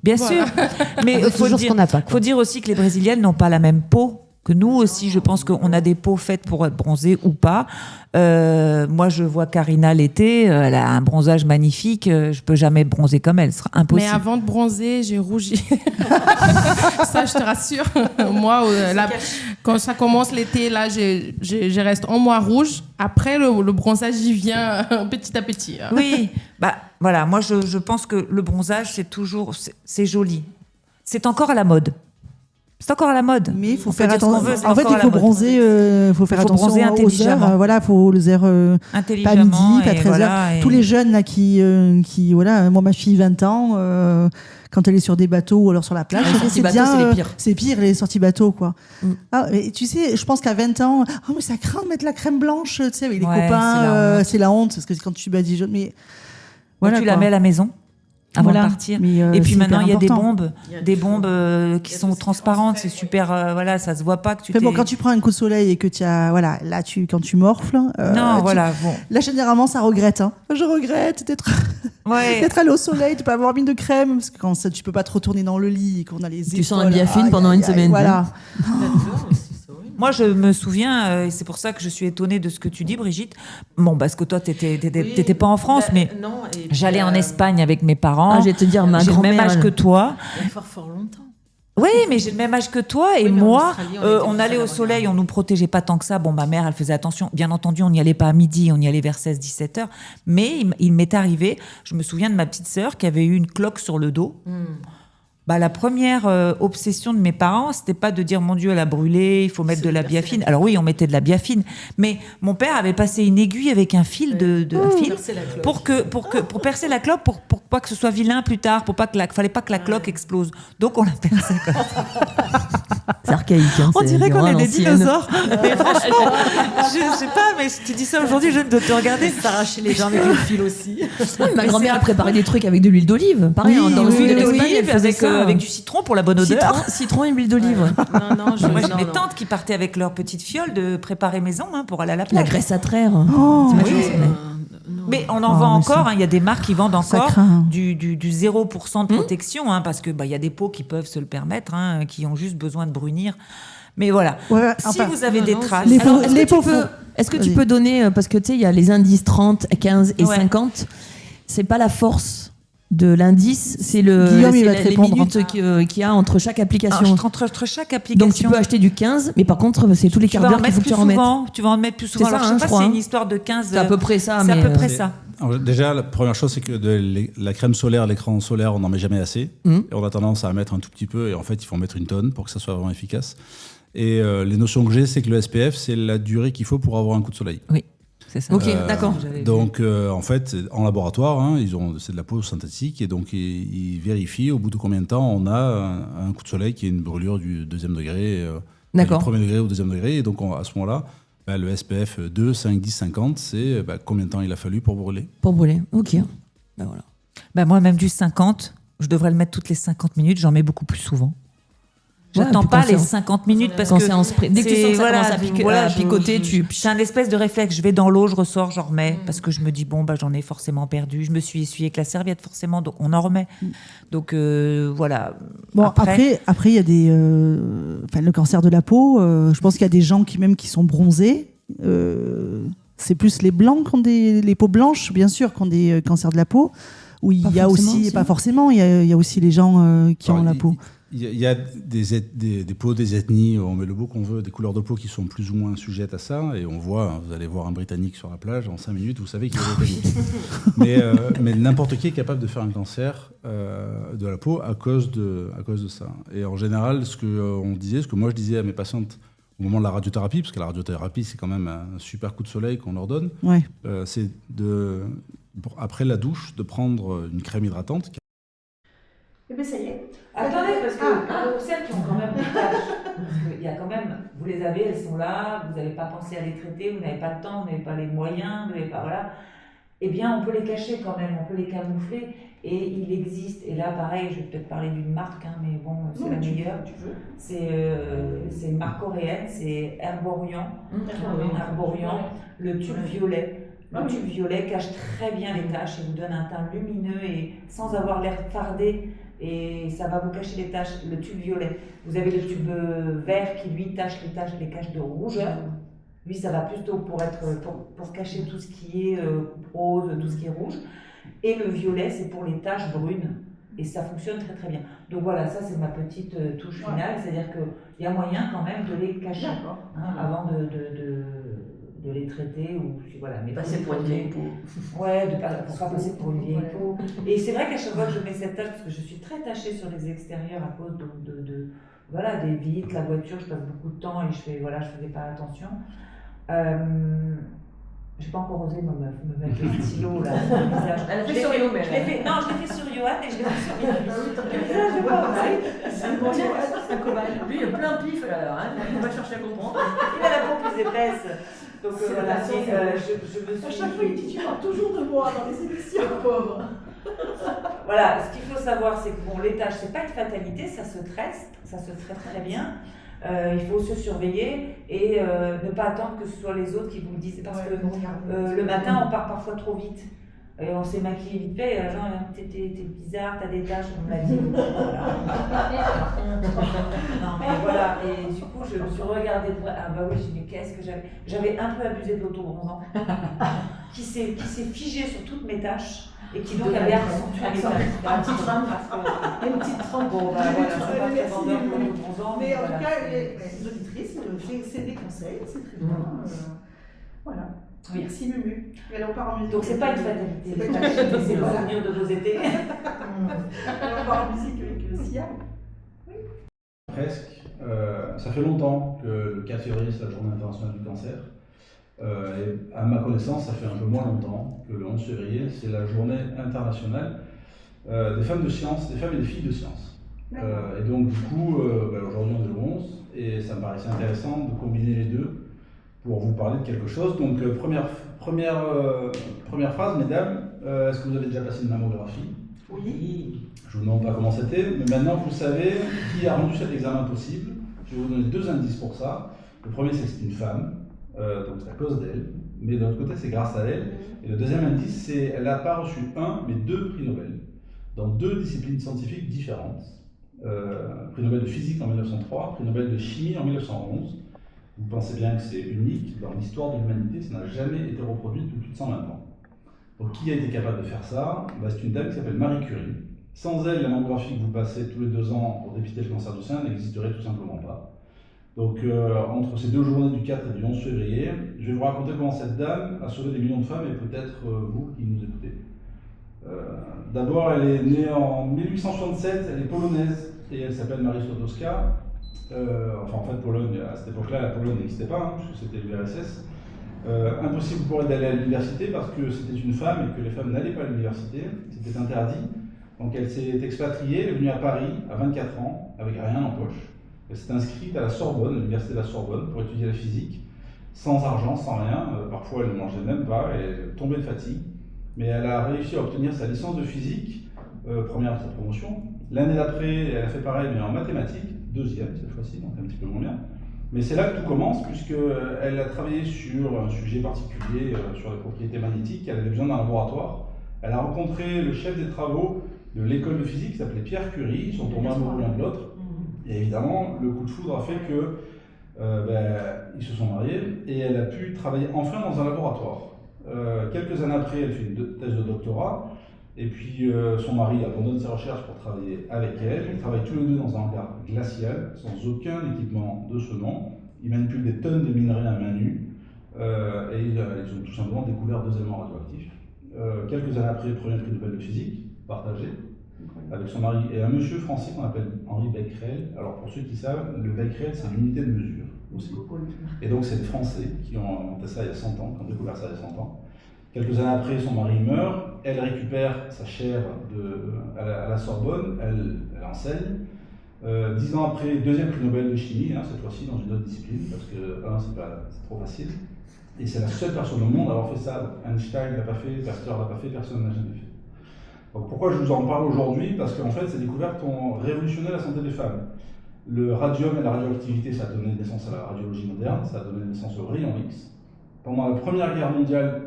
[SPEAKER 4] Bien sûr. Mais il faut dire aussi que les Brésiliennes n'ont pas la même peau que nous aussi. Je pense qu'on a des peaux faites pour être bronzées ou pas. Moi, je vois Karina l'été, elle a un bronzage magnifique. Je peux jamais bronzer comme elle, ce sera impossible.
[SPEAKER 5] Mais avant de bronzer, j'ai rougi. Ça, je te rassure. Moi, quand ça commence l'été, là, je reste en mois rouge. Après, le bronzage, il vient petit à petit.
[SPEAKER 4] Oui, voilà. Moi, je pense que le bronzage, c'est joli. C'est encore à la mode. C'est encore à la mode.
[SPEAKER 1] Mais il faut faire attention. En fait, il faut bronzer. Faut faire attention aux heures. Voilà, faut les heures pas midi, pas 13h. Tous les jeunes là qui voilà. Moi, ma fille 20 ans. Quand elle est sur des bateaux ou alors sur la plage, c'est bien.
[SPEAKER 3] C'est les pires.
[SPEAKER 1] C'est pire les sorties bateaux, quoi. Mais tu sais, je pense qu'à 20 ans, mais ça craint de mettre la crème blanche, tu sais, avec les copains. C'est la honte, parce que quand tu badigeonnes, mais
[SPEAKER 4] voilà. Tu la mets à la maison. Avant de partir. Et puis maintenant, il y a des bombes qui sont transparentes. C'est super. Voilà, ça se voit pas que tu.
[SPEAKER 1] Quand tu prends un coup de soleil et que tu as, voilà, là, quand tu morfles. Là, généralement, ça regrette. Je regrette d'être allé au soleil, de pas avoir mis de crème, parce que quand tu peux pas te retourner dans le lit, et qu'on a les épaules.
[SPEAKER 3] Tu sens un biafine pendant une semaine.
[SPEAKER 1] Voilà.
[SPEAKER 4] Moi, je me souviens, et c'est pour ça que je suis étonnée de ce que tu dis, Brigitte. Bon, parce que toi, t'étais pas en France, mais
[SPEAKER 2] non, et puis,
[SPEAKER 4] j'allais en Espagne avec mes parents.
[SPEAKER 3] Ah, je vais te dire, ma
[SPEAKER 4] j'ai le même
[SPEAKER 3] grand-mère,
[SPEAKER 4] âge que toi.
[SPEAKER 2] fort longtemps.
[SPEAKER 4] Oui, mais j'ai le même âge que toi. Et
[SPEAKER 2] Oui, mais en
[SPEAKER 4] moi,
[SPEAKER 2] Australie, on était
[SPEAKER 4] on
[SPEAKER 2] tous
[SPEAKER 4] allait
[SPEAKER 2] à la
[SPEAKER 4] au soleil,
[SPEAKER 2] regarde.
[SPEAKER 4] on nous protégeait pas tant que ça. Bon, ma mère, elle faisait attention. Bien entendu, on n'y allait pas à midi, on y allait vers 16-17 heures. Mais il m'est arrivé, je me souviens de ma petite sœur qui avait eu une cloque sur le dos. Bah, la première obsession de mes parents, c'était pas de dire mon Dieu, elle a brûlé, il faut mettre de la biafine. Alors oui, on mettait de la biafine, mais mon père avait passé une aiguille avec un fil un fil pour percer la cloque, pour pas que ce soit vilain plus tard, fallait pas que la cloque explose. Donc on l'a percée comme ça.
[SPEAKER 3] C'est archaïque. Hein,
[SPEAKER 4] On dirait qu'on est des
[SPEAKER 3] l'ancienne.
[SPEAKER 4] dinosaures. Mais franchement, je sais pas, mais si tu dis ça aujourd'hui, je de te regarder.
[SPEAKER 2] S'arracher les jambes avec le fil aussi.
[SPEAKER 3] Ma grand-mère a préparé des trucs avec de l'huile d'olive. Pareil,
[SPEAKER 4] Oui,
[SPEAKER 3] dans le sud de l'Espagne, elle
[SPEAKER 4] d'olive
[SPEAKER 3] faisait ça.
[SPEAKER 4] avec du citron pour la bonne odeur.
[SPEAKER 3] Citron et huile d'olive. Ouais.
[SPEAKER 2] Non,
[SPEAKER 4] Moi, j'ai mes tantes qui partaient avec leur petite fiole de préparer maison pour aller à la
[SPEAKER 3] La
[SPEAKER 4] plage.
[SPEAKER 3] graisse à traire.
[SPEAKER 1] Oh,
[SPEAKER 3] T'imagines,
[SPEAKER 4] oui.
[SPEAKER 3] c'est-
[SPEAKER 4] Mais on en
[SPEAKER 1] Oh,
[SPEAKER 4] vend
[SPEAKER 1] mais ça-
[SPEAKER 4] encore, il y a des marques qui vendent
[SPEAKER 1] ça
[SPEAKER 4] encore
[SPEAKER 1] craint.
[SPEAKER 4] du 0% de protection, parce que il y a des peaux qui peuvent se le permettre, qui ont juste besoin de brunir. Mais voilà,
[SPEAKER 1] Ouais,
[SPEAKER 4] si
[SPEAKER 1] enfin,
[SPEAKER 4] vous avez
[SPEAKER 2] non,
[SPEAKER 4] des
[SPEAKER 2] non,
[SPEAKER 4] traces...
[SPEAKER 1] les
[SPEAKER 3] Alors,
[SPEAKER 1] peaux- les peaux
[SPEAKER 3] est-ce que tu
[SPEAKER 1] Vas-y.
[SPEAKER 3] peux donner, parce que tu sais, il y a les indices 30, 15 et
[SPEAKER 4] Ouais.
[SPEAKER 3] 50. C'est pas la force de l'indice, c'est le
[SPEAKER 1] Guillaume, il
[SPEAKER 3] c'est
[SPEAKER 1] va te
[SPEAKER 3] les
[SPEAKER 1] répondre.
[SPEAKER 3] minutes qu'il y a entre chaque application.
[SPEAKER 4] entre chaque application...
[SPEAKER 3] Donc tu peux acheter du 15, mais par contre, c'est tous les
[SPEAKER 4] tu
[SPEAKER 3] quarts
[SPEAKER 4] vas en
[SPEAKER 3] d'heure qu'il
[SPEAKER 4] mettre
[SPEAKER 3] faut que
[SPEAKER 4] plus
[SPEAKER 3] tu en mettes.
[SPEAKER 4] souvent, tu vas en mettre plus souvent.
[SPEAKER 3] C'est ça,
[SPEAKER 4] Alors, je
[SPEAKER 3] hein,
[SPEAKER 4] sais
[SPEAKER 3] je
[SPEAKER 4] pas
[SPEAKER 3] crois,
[SPEAKER 4] si c'est
[SPEAKER 3] hein.
[SPEAKER 4] une histoire de 15...
[SPEAKER 3] C'est à peu près ça,
[SPEAKER 4] C'est
[SPEAKER 3] mais
[SPEAKER 4] à peu près ça.
[SPEAKER 7] Alors, déjà, la première chose, c'est que la crème solaire, l'écran solaire, on n'en met jamais assez.
[SPEAKER 3] Mhm.
[SPEAKER 7] Et on a tendance à en mettre un tout petit peu. Et en fait, il faut en mettre une tonne pour que ça soit vraiment efficace. Et les notions que j'ai, c'est que le SPF, c'est la durée qu'il faut pour avoir un coup de soleil.
[SPEAKER 4] Oui, c'est ça.
[SPEAKER 3] Ok, d'accord.
[SPEAKER 7] Donc, en fait, en laboratoire, c'est de la peau synthétique. Et donc, ils vérifient au bout de combien de temps on a un coup de soleil qui est une brûlure du deuxième degré,
[SPEAKER 3] D'accord.
[SPEAKER 7] du premier degré au deuxième degré. Et donc, à ce moment-là, le SPF 2, 5, 10, 50, c'est combien de temps il a fallu pour brûler.
[SPEAKER 3] Pour brûler. Ok. Ben voilà.
[SPEAKER 4] Moi, même du 50, je devrais le mettre toutes les 50 minutes, j'en mets beaucoup plus souvent. J'attends
[SPEAKER 3] puis
[SPEAKER 4] pas
[SPEAKER 3] quand
[SPEAKER 4] les
[SPEAKER 3] c'est en-
[SPEAKER 4] 50 minutes parce
[SPEAKER 3] Quand
[SPEAKER 4] que
[SPEAKER 3] c'est en spray. Dès que tu sens que ça commence à
[SPEAKER 4] voilà,
[SPEAKER 3] picoter,
[SPEAKER 4] c'est un espèce de réflexe. Je vais dans l'eau, je ressors, j'en remets parce que je me dis j'en ai forcément perdu. Je me suis essuyée avec la serviette forcément, donc on en remet. Donc voilà.
[SPEAKER 1] Bon, après, il y a le cancer de la peau. Je pense qu'il y a des gens qui sont bronzés. C'est plus les blancs qui ont les peaux blanches, bien sûr, qui ont des cancers de la peau. Où il y a aussi, pas forcément, il y a aussi les gens qui ont la peau.
[SPEAKER 7] Il y a des peaux, des ethnies, on met le beau qu'on veut, des couleurs de peau qui sont plus ou moins sujettes à ça. Et on voit, vous allez voir un Britannique sur la plage, en 5 minutes, vous savez qu'il est britannique. mais n'importe qui est capable de faire un cancer de la peau à cause de ça. Et en général, ce que moi je disais à mes patientes au moment de la radiothérapie, parce que la radiothérapie, c'est quand même un super coup de soleil qu'on leur donne,
[SPEAKER 1] Ouais.
[SPEAKER 7] c'est après la douche, de prendre une crème hydratante.
[SPEAKER 8] Eh bien, ça y est.
[SPEAKER 4] Attendez, parce que pour celles qui ont quand même des taches, parce qu'il y a quand même, vous les avez, elles sont là, vous n'avez pas pensé à les traiter, vous n'avez pas le temps, vous n'avez pas les moyens, vous n'avez pas, voilà. Eh bien, on peut les cacher quand même, on peut les camoufler, et il existe, et là, pareil, je vais peut-être parler d'une marque, mais bon, c'est la meilleure. C'est une marque coréenne, c'est Herborian. Herborian, le tube violet. Le tube violet cache très bien les taches et vous donne un teint lumineux et sans avoir l'air fardé. Et ça va vous cacher les taches, le tube violet. Vous avez le tube vert qui lui cache les taches de rougeur. Lui, ça va plutôt pour cacher tout ce qui est rose, tout ce qui est rouge. Et le violet, c'est pour les taches brunes. Et ça fonctionne très très bien. Donc voilà, ça c'est ma petite touche finale. C'est-à-dire qu'il y a moyen quand même de les cacher avant de les traiter ou voilà. Mais
[SPEAKER 8] Passer pour une vieille peau.
[SPEAKER 4] Ouais, de pas passer pour une vieille peau. Et c'est vrai qu'à chaque fois que je mets cette tache, parce que je suis très tachée sur les extérieurs à cause voilà, des vitres, la voiture, je passe beaucoup de temps et je faisais pas attention. J'ai pas encore osé me mettre le stylo là sur le visage.
[SPEAKER 8] Elle a fait sur Yoann,
[SPEAKER 4] je l'ai fait sur Yoann et je l'ai fait sur Yoann.
[SPEAKER 8] Je pas osé. C'est un cobaye. Lui, il a plein de pif, alors, on va chercher à comprendre.
[SPEAKER 4] Il a la peau plus épaisse. Donc voilà, je me suis...
[SPEAKER 8] À chaque fois, il dit, tu parles toujours de moi dans les émissions, pauvre.
[SPEAKER 4] Voilà, ce qu'il faut savoir, c'est que les taches, c'est pas une fatalité, ça se traite très bien. Il faut se surveiller et ne pas attendre que ce soit les autres qui vous le disent. Parce que le matin, on part parfois trop vite. Et on s'est maquillé vite fait, genre, t'es bizarre, t'as des taches, on me l'a dit. Voilà. Non, mais voilà, et du coup, je me suis regardée de vrai. Ah bah oui, j'ai dit, mais qu'est-ce que j'avais un peu abusé de l'autobronzant, qui s'est figé sur toutes mes taches, et qui donc avait accentué mes taches.
[SPEAKER 8] Un petit trempe, parce que une petite trempe.
[SPEAKER 4] Bon, bah voilà, c'est pas très vendeur pour l'autobronzant.
[SPEAKER 8] Mais en
[SPEAKER 4] voilà.
[SPEAKER 8] tout cas, les auditrices, c'est des conseils, c'est très bien. Voilà.
[SPEAKER 4] Oui.
[SPEAKER 8] Merci Mumu. Et alors, on part en musique.
[SPEAKER 4] Donc c'est pas une fatalité, c'est le souvenir de vos étés.
[SPEAKER 8] On part en musique avec Sia.
[SPEAKER 7] Presque. Ça fait longtemps que le 4 février, c'est la journée internationale du cancer. Et à ma connaissance, ça fait un peu moins longtemps que le 11 février, c'est la journée internationale des femmes de science, des femmes et des filles de science. Et donc, du coup, aujourd'hui on est le 11, et ça me paraissait intéressant de combiner les deux pour vous parler de quelque chose. Donc, première phrase, mesdames, est-ce que vous avez déjà passé une mammographie?
[SPEAKER 8] Oui.
[SPEAKER 7] Je ne vous demande pas comment c'était, mais maintenant vous savez qui a rendu cet examen possible. Je vais vous donner 2 indices pour ça. Le premier, c'est que c'est une femme, donc c'est à cause d'elle, mais de l'autre côté, c'est grâce à elle. Et le deuxième indice, c'est qu'elle n'a pas reçu un, mais 2 prix Nobel, dans 2 disciplines scientifiques différentes. Prix Nobel de physique en 1903, prix Nobel de chimie en 1911. Vous pensez bien que c'est unique dans l'histoire de l'humanité, ça n'a jamais été reproduit depuis plus de 120 ans. Donc qui a été capable de faire ça? C'est une dame qui s'appelle Marie Curie. Sans elle, la mammographie que vous passez tous les 2 ans pour dépister le cancer du sein n'existerait tout simplement pas. Donc entre ces 2 journées du 4 et du 11 février, je vais vous raconter comment cette dame a sauvé des millions de femmes et peut-être vous qui nous écoutez. D'abord, elle est née en 1867, elle est polonaise et elle s'appelle Marie Sklodowska. En fait, Pologne, à cette époque-là, la Pologne n'existait pas, puisque c'était l'URSS. Impossible pour elle d'aller à l'université parce que c'était une femme et que les femmes n'allaient pas à l'université, c'était interdit. Donc elle s'est expatriée, elle est venue à Paris à 24 ans, avec rien en poche. Elle s'est inscrite à la Sorbonne, l'université de la Sorbonne, pour étudier la physique, sans argent, sans rien. Parfois elle ne mangeait même pas, elle tombait de fatigue. Mais elle a réussi à obtenir sa licence de physique, première de sa promotion. L'année d'après, elle a fait pareil, mais en mathématiques, 2e cette fois-ci, donc un petit peu moins bien. Mais c'est là que tout commence, puisqu'elle a travaillé sur un sujet particulier, sur les propriétés magnétiques. Elle avait besoin d'un laboratoire. Elle a rencontré le chef des travaux de l'école de physique, qui s'appelait Pierre Curie. Ils sont tombés amoureux l'un de l'autre. Et évidemment, le coup de foudre a fait que ils se sont mariés et elle a pu travailler enfin dans un laboratoire. Quelques années après, elle fait une thèse de doctorat. Et puis son mari abandonne ses recherches pour travailler avec elle. Ils travaillent tous les 2 dans un hangar glacial, sans aucun équipement de ce nom. Ils manipulent des tonnes de minerais à main nue. Et ils ont tout simplement découvert 2 éléments radioactifs. Quelques années après, le premier prix Nobel de physique, partagé, avec son mari et un monsieur français qu'on appelle Henri Becquerel. Alors pour ceux qui savent, le Becquerel, c'est l'unité de mesure aussi. Et donc c'est des Français qui ont inventé ça il y a 100 ans, qui ont découvert ça il y a 100 ans. Quelques années après, son mari meurt, elle récupère sa chaire à la Sorbonne, elle enseigne. 10 ans après, 2e prix Nobel de chimie, cette fois-ci dans une autre discipline, parce que c'est trop facile. Et c'est la seule personne au monde à avoir fait ça. Einstein ne l'a pas fait, Pasteur ne l'a pas fait, personne ne l'a jamais fait. Donc pourquoi je vous en parle aujourd'hui? Parce qu'en fait, ces découvertes ont révolutionné la santé des femmes. Le radium et la radioactivité, ça a donné naissance à la radiologie moderne, ça a donné naissance au rayon X. Pendant la Première Guerre mondiale,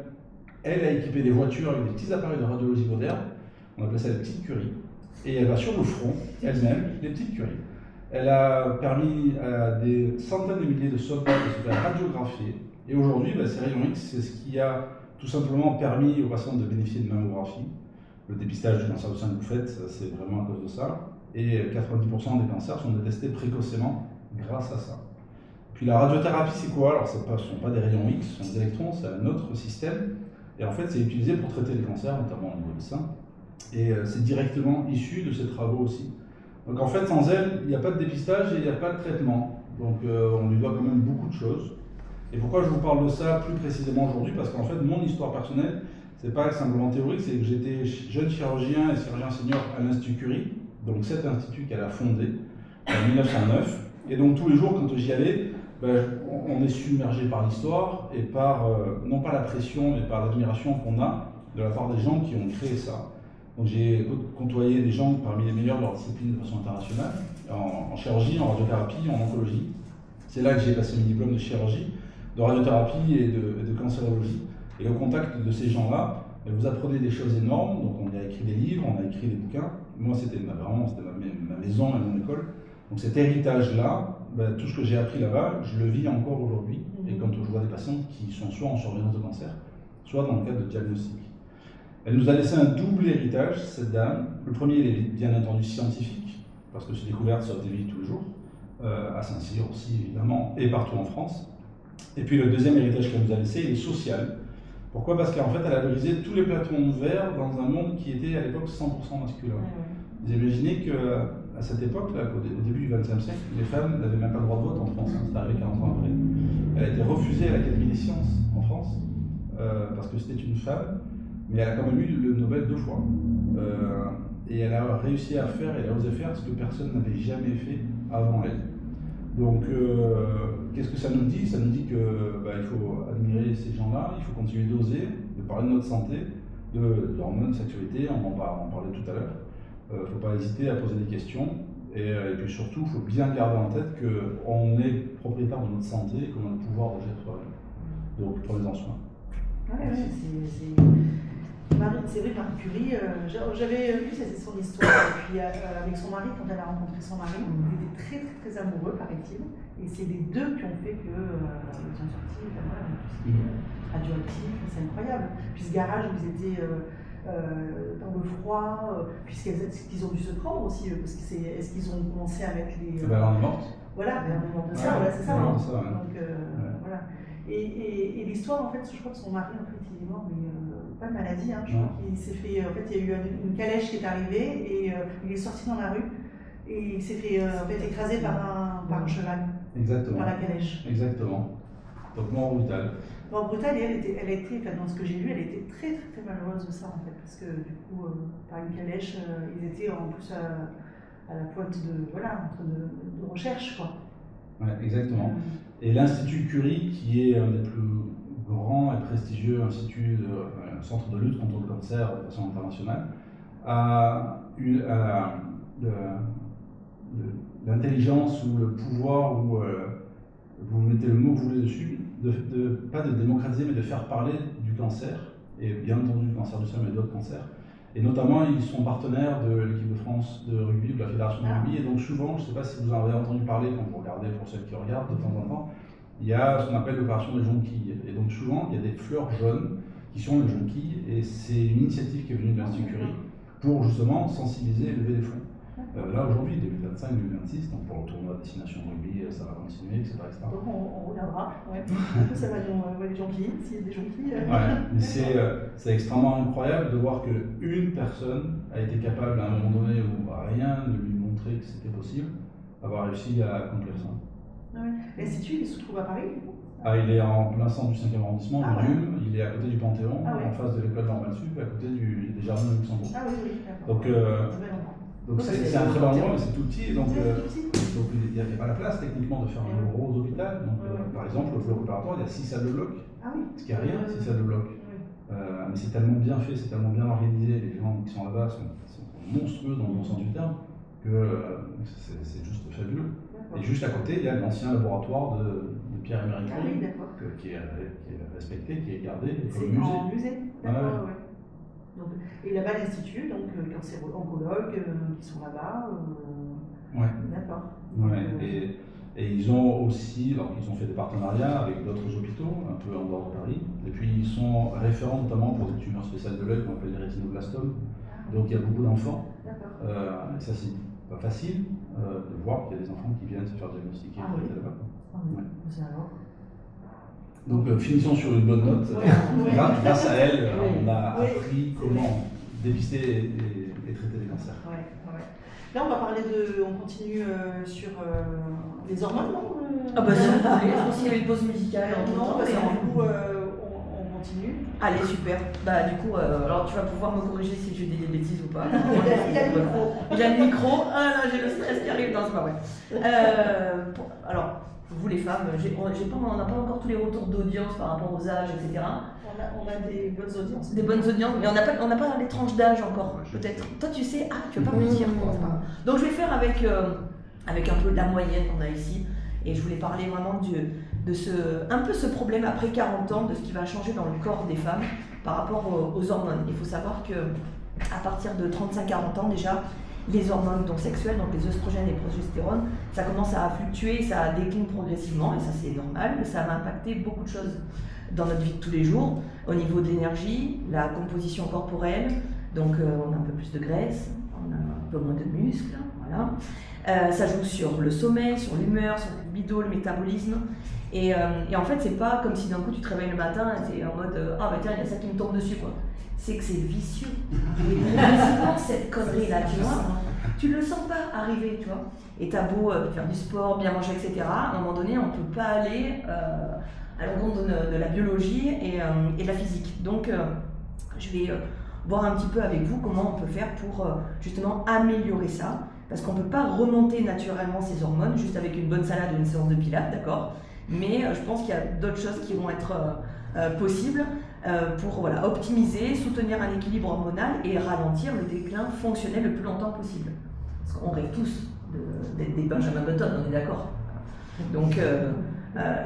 [SPEAKER 7] elle a équipé des voitures avec des petits appareils de radiologie moderne, on appelait ça les petites curies, et elle va sur le front, elle-même, les petites curies. Elle a permis à des centaines de milliers de soldats de se faire radiographier, et aujourd'hui, ces rayons X, c'est ce qui a tout simplement permis aux patients de bénéficier de mammographie. Le dépistage du cancer du sein que vous faites, c'est vraiment à cause de ça, et 90% des cancers sont détectés précocement grâce à ça. Puis la radiothérapie, c'est quoi? Alors, ce ne sont pas des rayons X, ce sont des électrons, c'est un autre système. Et en fait, c'est utilisé pour traiter les cancers, notamment au niveau du sein. Et c'est directement issu de ces travaux aussi. Donc en fait, sans elle, il n'y a pas de dépistage et il n'y a pas de traitement. Donc on lui doit quand même beaucoup de choses. Et pourquoi je vous parle de ça plus précisément aujourd'hui? Parce qu'en fait, mon histoire personnelle, c'est pas simplement théorique, c'est que j'étais jeune chirurgien et chirurgien senior à l'Institut Curie, donc cet institut qu'elle a fondé en 1909. Et donc tous les jours, quand j'y allais, on est submergé par l'histoire et par, non pas la pression, mais par l'admiration qu'on a de la part des gens qui ont créé ça. Donc j'ai côtoyé des gens parmi les meilleurs de leur discipline de façon internationale, en chirurgie, en radiothérapie, en oncologie. C'est là que j'ai passé mes diplômes de chirurgie, de radiothérapie et de cancérologie. Et au contact de ces gens-là, mais vous apprenez des choses énormes. Donc on a écrit des livres, on a écrit des bouquins. Moi, c'était ma maison et mon école. Donc cet héritage-là, tout ce que j'ai appris là-bas, je le vis encore aujourd'hui. Et quand je vois des patientes qui sont soit en surveillance de cancer, soit dans le cadre de diagnostic. Elle nous a laissé un double héritage, cette dame. Le premier, il est bien entendu scientifique, parce que ces découvertes sauvent des vies tous les jours, à Saint-Cyr aussi évidemment, et partout en France. Et puis le deuxième héritage qu'elle nous a laissé, il est social. Pourquoi? Parce qu'en fait, elle a brisé tous les plafonds verts dans un monde qui était à l'époque 100% masculin. Vous imaginez qu'à cette époque-là, au début du XXe siècle, les femmes n'avaient même pas le droit de vote en France, c'est arrivé 40 ans après. Elle a été refusée à l'Académie des sciences en France, parce que c'était une femme, mais elle a quand même eu le Nobel 2 fois. Et elle a réussi à faire, elle a osé faire ce que personne n'avait jamais fait avant elle. Donc, qu'est-ce que ça nous dit? Ça nous dit qu'il faut admirer ces gens-là, il faut continuer d'oser, de parler de notre santé, d'hormones, de sexualité, on en parlait tout à l'heure. Il ne faut pas hésiter à poser des questions. Et puis surtout, il faut bien garder en tête qu'on est propriétaire de notre santé et qu'on a le pouvoir d'agir soi-même. Donc, prenez-en soin.
[SPEAKER 1] C'est vrai, Marie Curie, j'avais lu son histoire, et puis avec son mari, quand elle a rencontré son mari, ils étaient très très très amoureux, paraît-il, et c'est les deux qui ont fait qu'ils sont sortis, tout ce qui est radioactif, c'est incroyable. Puis ce garage où ils étaient dans le froid, puisqu'ils ont dû se prendre aussi, parce que est-ce qu'ils ont commencé avec les...
[SPEAKER 7] Elle est morte.
[SPEAKER 1] Voilà, elle est morte de ça, voilà, c'est ça.
[SPEAKER 7] Donc,
[SPEAKER 1] voilà. Et l'histoire, en fait, je crois que son mari, en fait, il est mort, mais pas de maladie, je crois qu'il s'est fait, en fait, il y a eu une calèche qui est arrivée, et il est sorti dans la rue, et il s'est fait, écraser par un cheval.
[SPEAKER 7] Exactement.
[SPEAKER 1] Par la calèche.
[SPEAKER 7] Exactement. Donc, mort brutale.
[SPEAKER 1] Mort brutale, et elle était, dans ce que j'ai lu, elle était très, très, très malheureuse de ça, en fait, parce que, du coup, par une calèche, ils étaient en plus à la pointe de recherche, quoi.
[SPEAKER 7] Ouais, exactement. Et l'Institut Curie, qui est un des plus grands et prestigieux instituts, un centre de lutte contre le cancer de façon internationale, a eu l'intelligence ou le pouvoir, ou vous mettez le mot que vous voulez dessus, pas de démocratiser, mais de faire parler du cancer, et bien entendu du cancer du sein, mais d'autres cancers. Et notamment, ils sont partenaires de l'équipe de France de rugby, de la Fédération de rugby. Et donc souvent, je ne sais pas si vous en avez entendu parler quand vous regardez, pour ceux qui regardent de temps en temps, il y a ce qu'on appelle l'opération des jonquilles. Et donc souvent, il y a des fleurs jaunes qui sont les jonquilles. Et c'est une initiative qui est venue de l'Institut Curie pour justement sensibiliser et lever des fonds. Là, aujourd'hui, 2025-2026, donc pour le tournoi Destination Rugby, ça va continuer, etc.
[SPEAKER 1] Donc on regardera, ça va les jonquilles, s'il y a des jonquilles.
[SPEAKER 7] Mais c'est extrêmement incroyable de voir qu'une personne a été capable, à un moment donné où rien ne lui montrait que c'était possible, d'avoir réussi à accomplir ça.
[SPEAKER 1] L'Institut, il se trouve à Paris?
[SPEAKER 7] Il est en plein centre du 5e arrondissement, du Dôme, il est à côté du Panthéon, en face de l'école normale sup, à côté des jardins de Luxembourg. Donc c'est un très bon endroit, mais c'est tout petit, donc il n'y a pas la place techniquement de faire un gros hôpital. Donc, par exemple, le bloc opératoire, il y a 6 salles de bloc, ce qui n'est rien, 6 salles de bloc. Mais c'est tellement bien fait, c'est tellement bien organisé, les gens qui sont là-bas sont monstrueux dans le bon sens du terme, que c'est juste fabuleux. Et juste à côté, il y a l'ancien laboratoire de Pierre et Marie Curie, qui est respecté, qui est gardé comme musée.
[SPEAKER 1] En musée, d'accord, Donc, et là-bas, l'Institut, donc cancérologues qui sont là-bas. D'accord.
[SPEAKER 7] Et ils ont aussi, alors ils ont fait des partenariats avec d'autres hôpitaux, un peu en dehors de Paris. Et puis ils sont référents notamment pour des tumeurs spéciales de l'œil qu'on appelle les rétinoblastomes. Donc il y a beaucoup d'enfants. Et ça, c'est pas facile de voir qu'il y a des enfants qui viennent se faire diagnostiquer là-bas. Donc finissons sur une bonne note. Grâce à elle, on a appris comment dépister et traiter les cancers.
[SPEAKER 1] Là, on va parler on continue sur les hormones, non?
[SPEAKER 8] Ah bah si vous voulez, je pense qu'il y avait une pause musicale.
[SPEAKER 1] Non, parce que du coup, on continue.
[SPEAKER 8] Allez, super. Bah du coup, alors tu vas pouvoir me corriger si je dis des bêtises ou pas.
[SPEAKER 1] Il a le micro.
[SPEAKER 8] Il a le micro. Ah là, j'ai le stress qui arrive. Non, c'est pas vrai. Alors, vous les femmes, on n'a pas encore tous les retours d'audience par rapport aux âges, etc.
[SPEAKER 1] On a des bonnes audiences.
[SPEAKER 8] Des bonnes audiences, mais on n'a pas les tranches d'âge encore, peut-être. Toi, tu sais, tu vas pas me dire. Donc, je vais faire avec un peu de la moyenne qu'on a ici. Et je voulais parler vraiment un peu ce problème après 40 ans de ce qui va changer dans le corps des femmes par rapport aux hormones. Il faut savoir que à partir de 35-40 ans déjà, les hormones donc sexuelles, donc les oestrogènes et les progestérone, ça commence à fluctuer, ça décline progressivement, et ça c'est normal, mais ça va impacter beaucoup de choses dans notre vie de tous les jours, au niveau de l'énergie, la composition corporelle, donc on a un peu plus de graisse, on a un peu moins de muscles, voilà. Ça joue sur le sommeil, sur l'humeur, sur le libido, le métabolisme, et en fait c'est pas comme si d'un coup tu te réveilles le matin et t'es en mode ah bah tiens il y a ça qui me tombe dessus quoi. C'est que c'est vicieux. Progressivement, cette connerie-là, tu vois, tu le sens pas arriver, tu vois. Et t'as beau faire du sport, bien manger, etc. À un moment donné, on peut pas aller à l'encontre de la biologie et de la physique. Donc, je vais voir un petit peu avec vous comment on peut faire pour justement améliorer ça. Parce qu'on peut pas remonter naturellement ces hormones juste avec une bonne salade ou une séance de pilates, d'accord. Mais je pense qu'il y a d'autres choses qui vont être possibles. Pour voilà, optimiser, soutenir un équilibre hormonal et ralentir le déclin fonctionnel le plus longtemps possible. Parce qu'on rêve tous d'être des Benjamin Button, on est d'accord. Donc,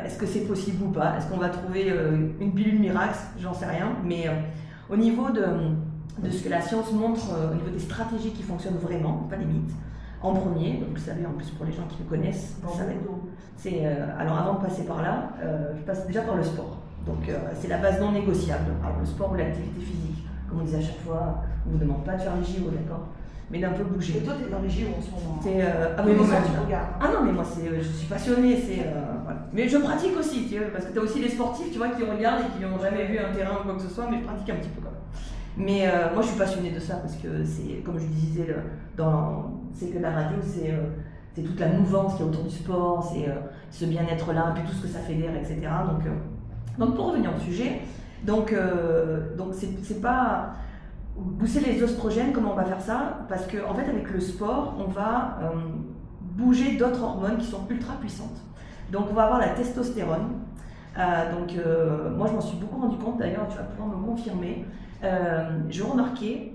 [SPEAKER 8] est-ce que c'est possible ou pas? Est-ce qu'on va trouver une pilule miracle? J'en sais rien. Mais au niveau de ce que la science montre, au niveau des stratégies qui fonctionnent vraiment, pas des mythes, en premier, donc vous savez, en plus pour les gens qui le connaissent, alors avant de passer par là, je passe déjà par le sport. Donc c'est la base non négociable. Alors le sport ou l'activité physique, comme on disait à chaque fois, on ne vous demande pas de faire les JO, d'accord, mais d'un peu bouger.
[SPEAKER 1] Et toi, tu es dans les JO en ce moment.
[SPEAKER 8] Ah non, mais moi je suis passionnée, voilà. Mais je pratique aussi, tu vois, parce que tu as aussi les sportifs, tu vois, qui regardent et qui n'ont jamais vu un terrain ou quoi que ce soit, mais je pratique un petit peu quand même. Mais moi je suis passionnée de ça parce que c'est, comme je disais, c'est que la radio, c'est toute la mouvance qui est autour du sport, c'est ce bien-être-là, puis tout ce que ça fédère, etc. Donc pour revenir au sujet, donc c'est pas booster les oestrogènes. Comment on va faire ça? Parce que en fait avec le sport on va bouger d'autres hormones qui sont ultra puissantes. Donc on va avoir la testostérone. Moi je m'en suis beaucoup rendu compte, d'ailleurs tu vas pouvoir me confirmer. Je remarquais,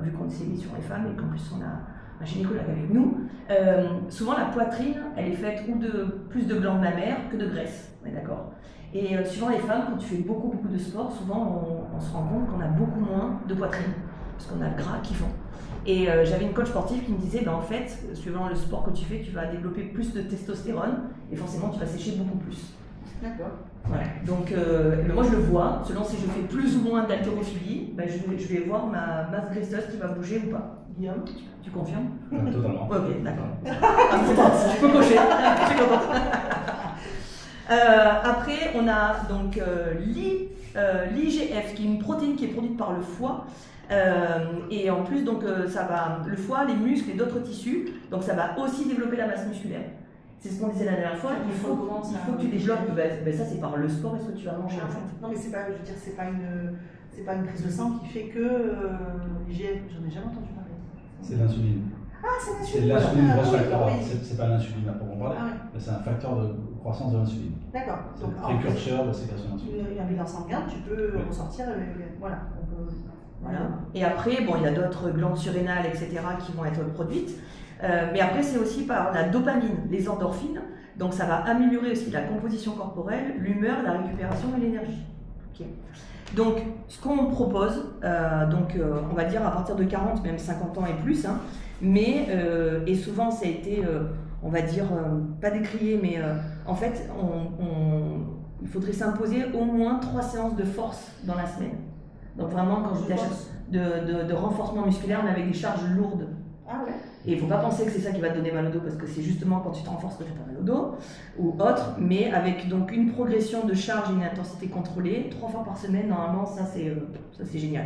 [SPEAKER 8] vu qu'on s'est mis sur les femmes et qu'en plus on a un gynécologue avec nous, souvent la poitrine elle est faite ou de plus de glandes mammaires que de graisse, on est d'accord? Et suivant les femmes, quand tu fais beaucoup de sport, souvent on se rend compte qu'on a beaucoup moins de poitrine, parce qu'on a le gras qui fond. Et j'avais une coach sportive qui me disait, en fait, suivant le sport que tu fais, tu vas développer plus de testostérone, et forcément tu vas sécher beaucoup plus.
[SPEAKER 1] D'accord.
[SPEAKER 8] Voilà. Donc moi je le vois, selon si je fais plus ou moins d'haltérophilie, je vais voir ma masse graisseuse qui va bouger ou pas. Guillaume, tu confirmes?
[SPEAKER 7] Totalement.
[SPEAKER 8] Ok, d'accord. Je peux cocher, je suis contente. Après, on a donc l'IGF, qui est une protéine qui est produite par le foie. Et en plus, donc, le foie, les muscles et d'autres tissus, donc ça va aussi développer la masse musculaire. C'est ce qu'on disait la dernière fois. Il faut que tu développes. Ça, c'est par le sport et ce que tu vas manger en fait.
[SPEAKER 1] Non, mais c'est pas, je veux dire, c'est pas une prise de sang qui fait que l'IGF. J'en ai jamais entendu parler.
[SPEAKER 7] C'est l'insuline.
[SPEAKER 1] Ah, c'est
[SPEAKER 7] C'est
[SPEAKER 1] l'insuline.
[SPEAKER 7] l'insuline, c'est pas l'insuline à proprement parler, mais c'est un facteur de croissance de l'insuline.
[SPEAKER 1] D'accord.
[SPEAKER 7] C'est le précurseur de sécrétion d'insuline.
[SPEAKER 1] Il y a un bilan sanguin, tu peux ressortir. Voilà.
[SPEAKER 8] Voilà. Et après, il y a d'autres glandes surrénales, etc., qui vont être produites. Mais après, c'est aussi par la dopamine, les endorphines. Donc, ça va améliorer aussi la composition corporelle, l'humeur, la récupération et l'énergie. Okay. Donc, ce qu'on propose, on va dire à partir de 40, même 50 ans et plus, hein, mais, et souvent ça a été, on va dire, pas décrié, mais en fait, il faudrait s'imposer au moins 3 séances de force dans la semaine. Donc vraiment, quand je dis de renforcement musculaire, mais avec des charges lourdes.
[SPEAKER 1] Ah ouais.
[SPEAKER 8] Et il ne faut pas penser que c'est ça qui va te donner mal au dos, parce que c'est justement quand tu te renforces que tu as mal au dos, ou autre, mais avec donc une progression de charge et une intensité contrôlée, 3 fois par semaine, normalement, ça c'est génial.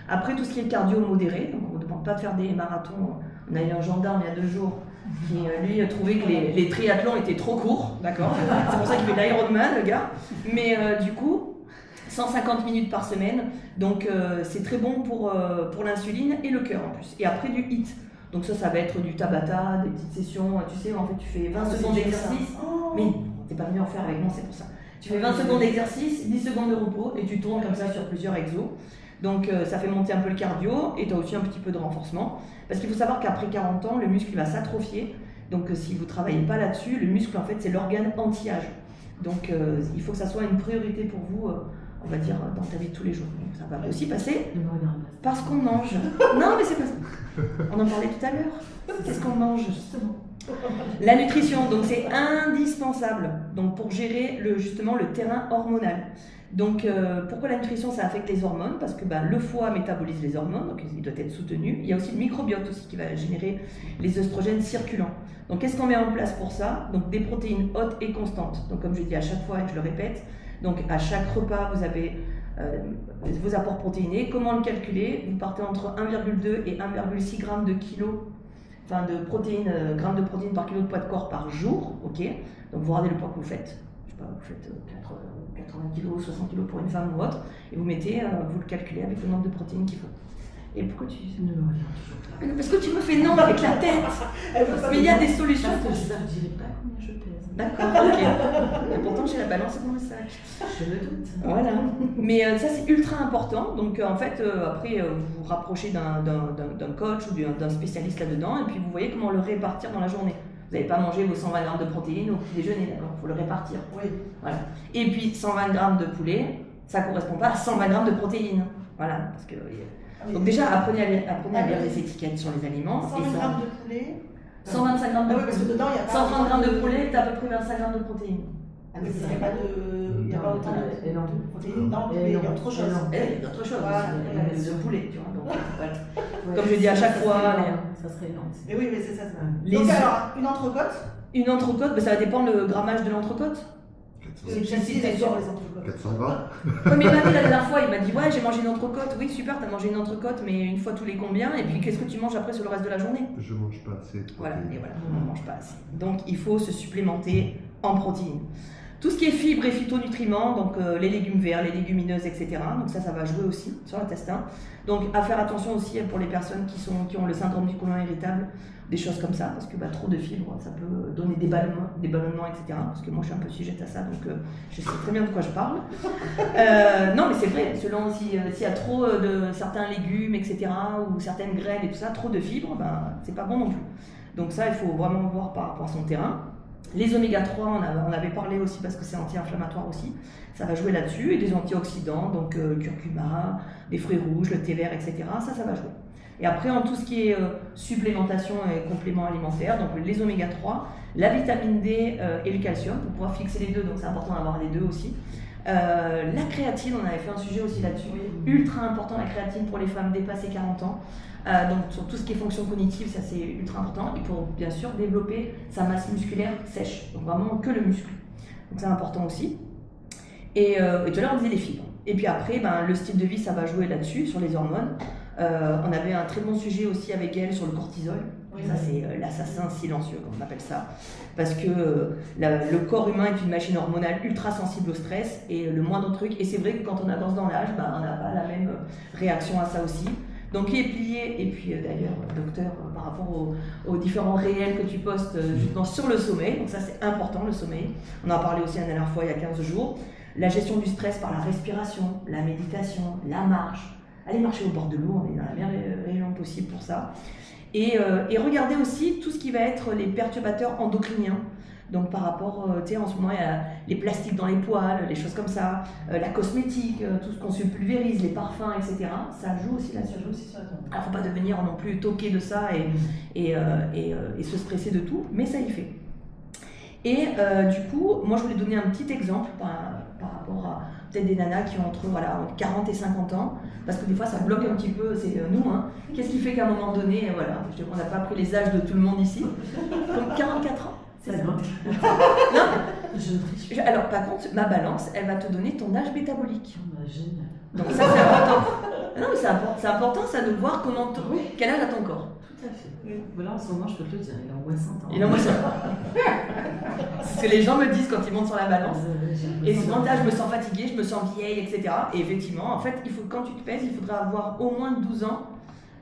[SPEAKER 8] Après, tout ce qui est cardio modéré, donc on ne demande pas de faire des marathons. On a eu un gendarme il y a 2 jours qui, lui, a trouvé que les triathlons étaient trop courts, d'accord. C'est pour ça qu'il fait de l'Ironman, le gars. Mais du coup, 150 minutes par semaine, donc c'est très bon pour l'insuline et le cœur en plus. Et après, du HIIT. Donc ça va être du Tabata, des petites sessions, tu sais, en fait, tu fais 20 secondes d'exercice. Mais t'es pas venu en faire avec moi, c'est pour ça. Tu fais 20 secondes d'exercice, 10 secondes de repos, et tu tournes comme ça sur plusieurs exos. Donc ça fait monter un peu le cardio, et tu as aussi un petit peu de renforcement. Parce qu'il faut savoir qu'après 40 ans, le muscle va s'atrophier. Donc si vous ne travaillez pas là-dessus, le muscle, en fait, c'est l'organe anti-âge. Donc il faut que ça soit une priorité pour vous, on va dire, dans ta vie de tous les jours. Donc ça va aussi passer par ce qu'on mange. Non, mais c'est pas ça. On en parlait tout à l'heure. Qu'est-ce qu'on mange justement? La nutrition, donc c'est indispensable donc, pour gérer justement le terrain hormonal. Donc pourquoi la nutrition ça affecte les hormones? Parce que le foie métabolise les hormones, donc il doit être soutenu. Il y a aussi le microbiote aussi qui va générer les œstrogènes circulants. Donc qu'est-ce qu'on met en place pour ça? Donc des protéines hautes et constantes. Donc comme je dis à chaque fois et je le répète, donc à chaque repas vous avez vos apports protéinés. Comment le calculer? Vous partez entre 1,2 et 1,6 g de kilo. Enfin, de protéines, grammes de protéines par kilo de poids de corps par jour, ok. Donc vous regardez le poids que vous faites. Je sais pas, vous faites 80 kg, 60 kg pour une femme ou autre, et vous mettez, vous le calculez avec le nombre de protéines qu'il faut. Et pourquoi tu dis non? Parce que tu me fais non avec la tête. Mais il y a des solutions.
[SPEAKER 2] Parce que je ne dirai pas combien je pèse.
[SPEAKER 8] D'accord, ok. Et pourtant j'ai la balance dans le sac.
[SPEAKER 2] Je me doute.
[SPEAKER 8] Voilà. Mais ça c'est ultra important. Donc en fait, après vous vous rapprochez d'un coach ou d'un spécialiste là-dedans, et puis vous voyez comment le répartir dans la journée. Vous n'allez pas manger vos 120 grammes de protéines au petit déjeuner, d'accord? Il faut le répartir.
[SPEAKER 1] Oui.
[SPEAKER 8] Voilà. Et puis 120 grammes de poulet, ça ne correspond pas à 120 grammes de protéines. Voilà. Parce que, donc déjà, apprenez à lire les étiquettes sur les aliments.
[SPEAKER 1] 120 grammes de poulet.
[SPEAKER 8] 125 grammes de
[SPEAKER 1] parce que dedans, il y a pas
[SPEAKER 8] 130 grammes de poulet, tu as à peu près 25 grammes de protéines.
[SPEAKER 1] Ah, mais il n'y a pas de. Il n'y a pas autant de protéines dans le poulet, il y a autre chose.
[SPEAKER 8] Il y a autre chose.
[SPEAKER 1] Voilà.
[SPEAKER 8] Le poulet, tu vois. Donc, voilà. Comme je dis à chaque fois.
[SPEAKER 2] Ça serait énorme.
[SPEAKER 1] Mais oui, mais c'est ça.
[SPEAKER 8] Donc
[SPEAKER 1] alors, une entrecôte?
[SPEAKER 8] Une entrecôte, ça va dépendre le grammage de l'entrecôte.
[SPEAKER 1] C'est sur les entrecôtes.
[SPEAKER 9] 400 grammes.
[SPEAKER 8] Ouais, mais la dernière fois, il m'a dit ouais, j'ai mangé une entrecôte. Oui, super, t'as mangé une entrecôte, mais une fois tous les combien? Et puis qu'est-ce que tu manges après sur le reste de la journée?
[SPEAKER 9] Je mange pas assez.
[SPEAKER 8] Voilà, et voilà, on ne mange pas assez. Donc il faut se supplémenter en protéines. Tout ce qui est fibres et phytonutriments, donc les légumes verts, les légumineuses, etc. Donc ça va jouer aussi sur l'intestin. Donc à faire attention aussi pour les personnes qui ont le syndrome du côlon irritable, des choses comme ça, parce que trop de fibres, ça peut donner des ballonnements, etc. Parce que moi je suis un peu sujette à ça, donc je sais très bien de quoi je parle. Non mais c'est vrai, selon s'il y a trop de certains légumes, etc. ou certaines graines et tout ça, trop de fibres, c'est pas bon non plus. Donc ça, il faut vraiment voir par rapport à son terrain. Les oméga 3, on avait parlé aussi parce que c'est anti-inflammatoire aussi, ça va jouer là-dessus, et des antioxydants, donc curcuma, des fruits rouges, le thé vert, etc. Ça va jouer. Et après, en tout ce qui est supplémentation et compléments alimentaires, donc les oméga 3, la vitamine D et le calcium, pour pouvoir fixer les deux, donc c'est important d'avoir les deux aussi. La créatine, on avait fait un sujet aussi là-dessus, ultra important la créatine pour les femmes dépassées 40 ans. Donc sur tout ce qui est fonction cognitive, ça c'est ultra important. Et pour bien sûr développer sa masse musculaire sèche, donc vraiment que le muscle. Donc c'est important aussi. Et tout à l'heure on disait les fibres. Et puis après, le style de vie, ça va jouer là-dessus, sur les hormones. On avait un très bon sujet aussi avec elle sur le cortisol. Ça c'est l'assassin silencieux, comme on appelle ça. Parce que le corps humain est une machine hormonale ultra sensible au stress et le moindre truc. Et c'est vrai que quand on avance dans l'âge, on n'a pas la même réaction à ça aussi. Donc les pliés, et puis d'ailleurs, docteur, par rapport aux différents réels que tu postes justement sur le sommeil, donc ça c'est important le sommeil, on en a parlé aussi la dernière fois il y a 15 jours, la gestion du stress par la respiration, la méditation, la marche, aller marcher au bord de l'eau, on est dans la meilleure région possible pour ça, et regardez aussi tout ce qui va être les perturbateurs endocriniens. Donc par rapport, tu sais, en ce moment, il y a les plastiques dans les poêles, les choses comme ça, la cosmétique, tout ce qu'on se pulvérise, les parfums, etc. Ça joue aussi là-dessus. Alors, il ne faut pas devenir non plus toqué de ça et se stresser de tout, mais ça y fait. Et du coup, moi, je voulais donner un petit exemple par rapport à peut-être des nanas qui ont entre 40 et 50 ans, parce que des fois, ça bloque un petit peu, c'est nous, hein. Qu'est-ce qui fait qu'à un moment donné, voilà, on n'a pas pris les âges de tout le monde ici, donc 44 ans. C'est ça. Non, alors par contre, ma balance, elle va te donner ton âge métabolique. Donc ça c'est important. Non mais c'est important ça de voir quel âge a ton corps.
[SPEAKER 2] Tout à fait. Oui. Voilà, en ce moment, je peux te le dire, il a au moins 100 ans.
[SPEAKER 8] Il a au moins 100 ans. C'est ce que les gens me disent quand ils montent sur la balance. Et souvent, je me sens fatiguée, je me sens vieille, etc. Et effectivement, en fait, quand tu te pèses, il faudra avoir au moins 12 ans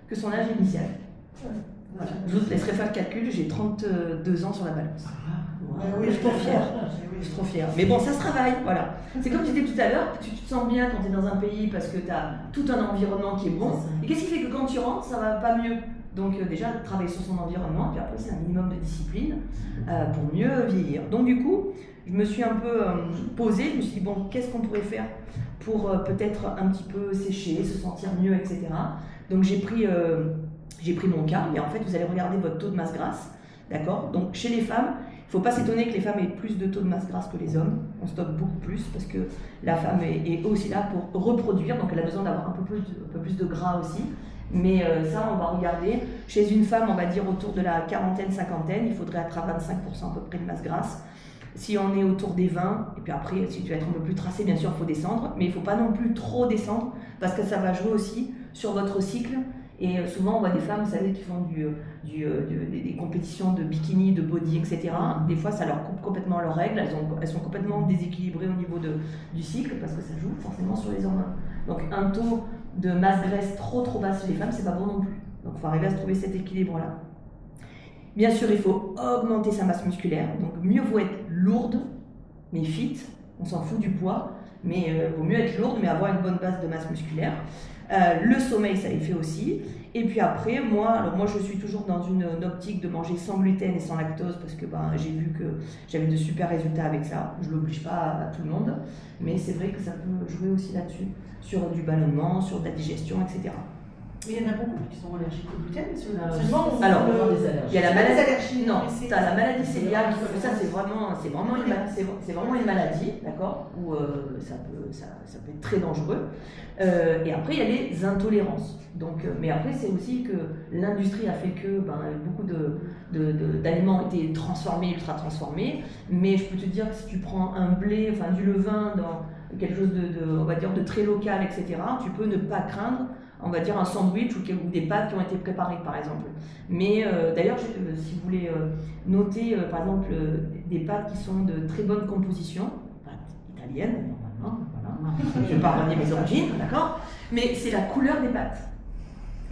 [SPEAKER 8] que son âge initial. Voilà. Je vous laisserai faire le calcul, j'ai 32 ans sur la balance. Je suis trop fière. Je suis trop fière. Mais bon, ça se travaille, voilà. C'est comme tu disais tout à l'heure, tu te sens bien quand tu es dans un pays parce que tu as tout un environnement qui est bon. Et qu'est-ce qui fait que quand tu rentres, ça va pas mieux? Donc déjà, travailler sur son environnement, puis après c'est un minimum de discipline pour mieux vieillir. Donc du coup, je me suis un peu posée, je me suis dit, bon, qu'est-ce qu'on pourrait faire pour peut-être un petit peu sécher, se sentir mieux, etc. Donc j'ai pris mon cas, mais en fait, vous allez regarder votre taux de masse grasse, d'accord? Donc chez les femmes, il ne faut pas s'étonner que les femmes aient plus de taux de masse grasse que les hommes. On stocke beaucoup plus parce que la femme est aussi là pour reproduire, donc elle a besoin d'avoir un peu plus de gras aussi. Mais ça, on va regarder. Chez une femme, on va dire autour de la quarantaine, cinquantaine, il faudrait être à 25% à peu près de masse grasse. Si on est autour des 20, et puis après, si tu veux être un peu plus tracé, bien sûr, il faut descendre, mais il ne faut pas non plus trop descendre parce que ça va jouer aussi sur votre cycle. Et souvent, on voit des femmes, vous savez, qui font des compétitions de bikini, de body, etc. Des fois, ça leur coupe complètement leurs règles. Elles sont complètement déséquilibrées au niveau du cycle parce que ça joue forcément sur les hormones. Donc, un taux de masse graisse trop basse chez les femmes, c'est pas bon non plus. Donc, il faut arriver à se trouver cet équilibre-là. Bien sûr, il faut augmenter sa masse musculaire. Donc, mieux vaut être lourde, mais fit. On s'en fout du poids, mais vaut mieux être lourde, mais avoir une bonne base de masse musculaire. Le sommeil, ça y fait aussi. Et puis après, moi, je suis toujours dans une optique de manger sans gluten et sans lactose parce que j'ai vu que j'avais de super résultats avec ça. Je ne l'oblige pas à tout le monde, mais c'est vrai que ça peut jouer aussi là-dessus, sur du ballonnement, sur de la digestion, etc.
[SPEAKER 1] Mais il y en a beaucoup qui sont allergiques au gluten.
[SPEAKER 8] Alors, il y a la maladie allergique. Non, tu as la maladie cœliaque. Ça, c'est vraiment une maladie, d'accord, où ça peut être très dangereux. Et après, il y a les intolérances. Donc, mais après, c'est aussi que l'industrie a fait que beaucoup d'aliments ont été transformés, ultra transformés. Mais je peux te dire que si tu prends un blé, enfin du levain, dans quelque chose on va dire de très local, etc., tu peux ne pas craindre, on va dire, un sandwich ou des pâtes qui ont été préparées, par exemple. Mais d'ailleurs, si vous voulez noter, par exemple, des pâtes qui sont de très bonne composition, pâtes italiennes, normalement, voilà. Je ne vais pas renier mes origines, d'accord? Mais c'est la couleur des pâtes.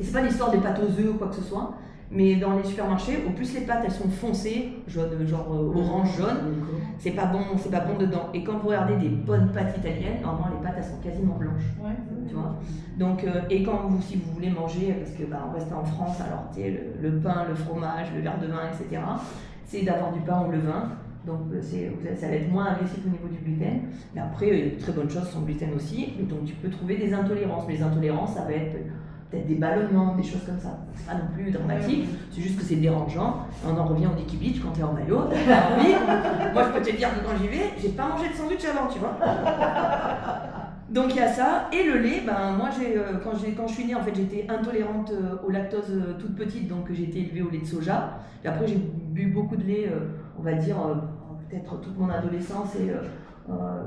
[SPEAKER 8] Et c'est pas l'histoire des pâtes aux œufs ou quoi que ce soit, mais dans les supermarchés, au plus les pâtes elles sont foncées, genre orange jaune, c'est pas bon dedans. Et quand vous regardez des bonnes pâtes italiennes, normalement les pâtes elles sont quasiment blanches. Ouais, tu vois. Donc et si vous voulez manger, parce que on reste en France, alors le pain, le fromage, le verre de vin, etc. C'est d'avoir du pain au levain. Donc ça va être moins agressif au niveau du gluten. Mais après, il y a de très bonnes choses sans gluten aussi. Et donc tu peux trouver des intolérances. Mais les intolérances, ça va être peut-être des ballonnements, des choses comme ça. C'est pas non plus dramatique, c'est juste que c'est dérangeant. On en revient au Nikki Beach quand t'es en maillot, t'as envie. Moi je peux te dire que quand j'y vais, j'ai pas mangé de sandwich avant, tu vois. Donc il y a ça. Et le lait, moi quand je suis née, en fait j'étais intolérante au lactose toute petite, donc j'ai été élevée au lait de soja. Et après j'ai bu beaucoup de lait, on va dire peut-être toute mon adolescence et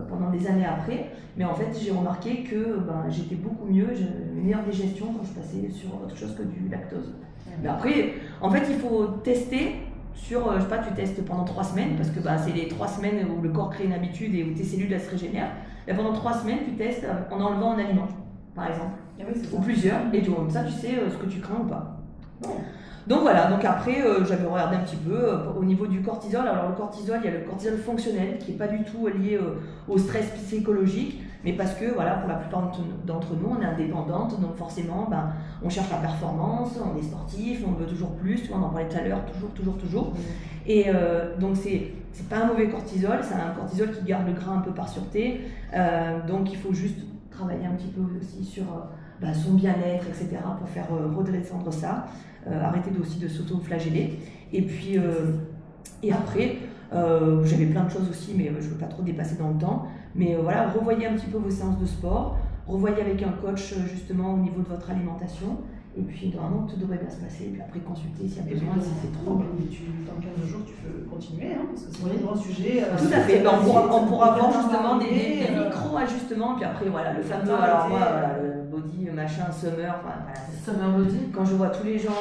[SPEAKER 8] pendant des années après, mais en fait j'ai remarqué que j'étais beaucoup mieux, j'avais une meilleure digestion quand je passais sur autre chose que du lactose. Mais après, en fait il faut tester sur, je sais pas, tu testes pendant 3 semaines, parce que c'est les 3 semaines où le corps crée une habitude et où tes cellules elles se régénèrent. Et pendant 3 semaines tu testes en enlevant un aliment, par exemple, ou plusieurs, et comme ça tu sais ce que tu crains ou pas. Donc voilà, donc après j'avais regardé un petit peu au niveau du cortisol. Alors le cortisol, il y a le cortisol fonctionnel qui n'est pas du tout lié au stress psychologique, mais parce que voilà, pour la plupart d'entre nous, on est indépendante, donc forcément on cherche la performance, on est sportif, on veut toujours plus, on en parlait tout à l'heure, toujours. Et donc c'est pas un mauvais cortisol, c'est un cortisol qui garde le gras un peu par sûreté, donc il faut juste travailler un petit peu aussi sur son bien-être, etc., pour faire redescendre ça. Arrêter aussi de s'auto-flageller. Et puis, et après, j'avais plein de choses aussi, mais je ne veux pas trop dépasser dans le temps. Mais voilà, revoyez un petit peu vos séances de sport, revoyez avec un coach justement au niveau de votre alimentation. Et puis, normalement, tout devrait bien se passer. Et puis après, consulter s'il y a besoin, si c'est trop.
[SPEAKER 1] Dans 15 jours, tu peux continuer, parce que c'est un grand sujet.
[SPEAKER 8] Tout à fait. On pourra voir justement des micro-ajustements. Puis après, voilà, le fameux, alors moi, le body, machin, summer,
[SPEAKER 2] summer body.
[SPEAKER 8] Quand je vois tous les gens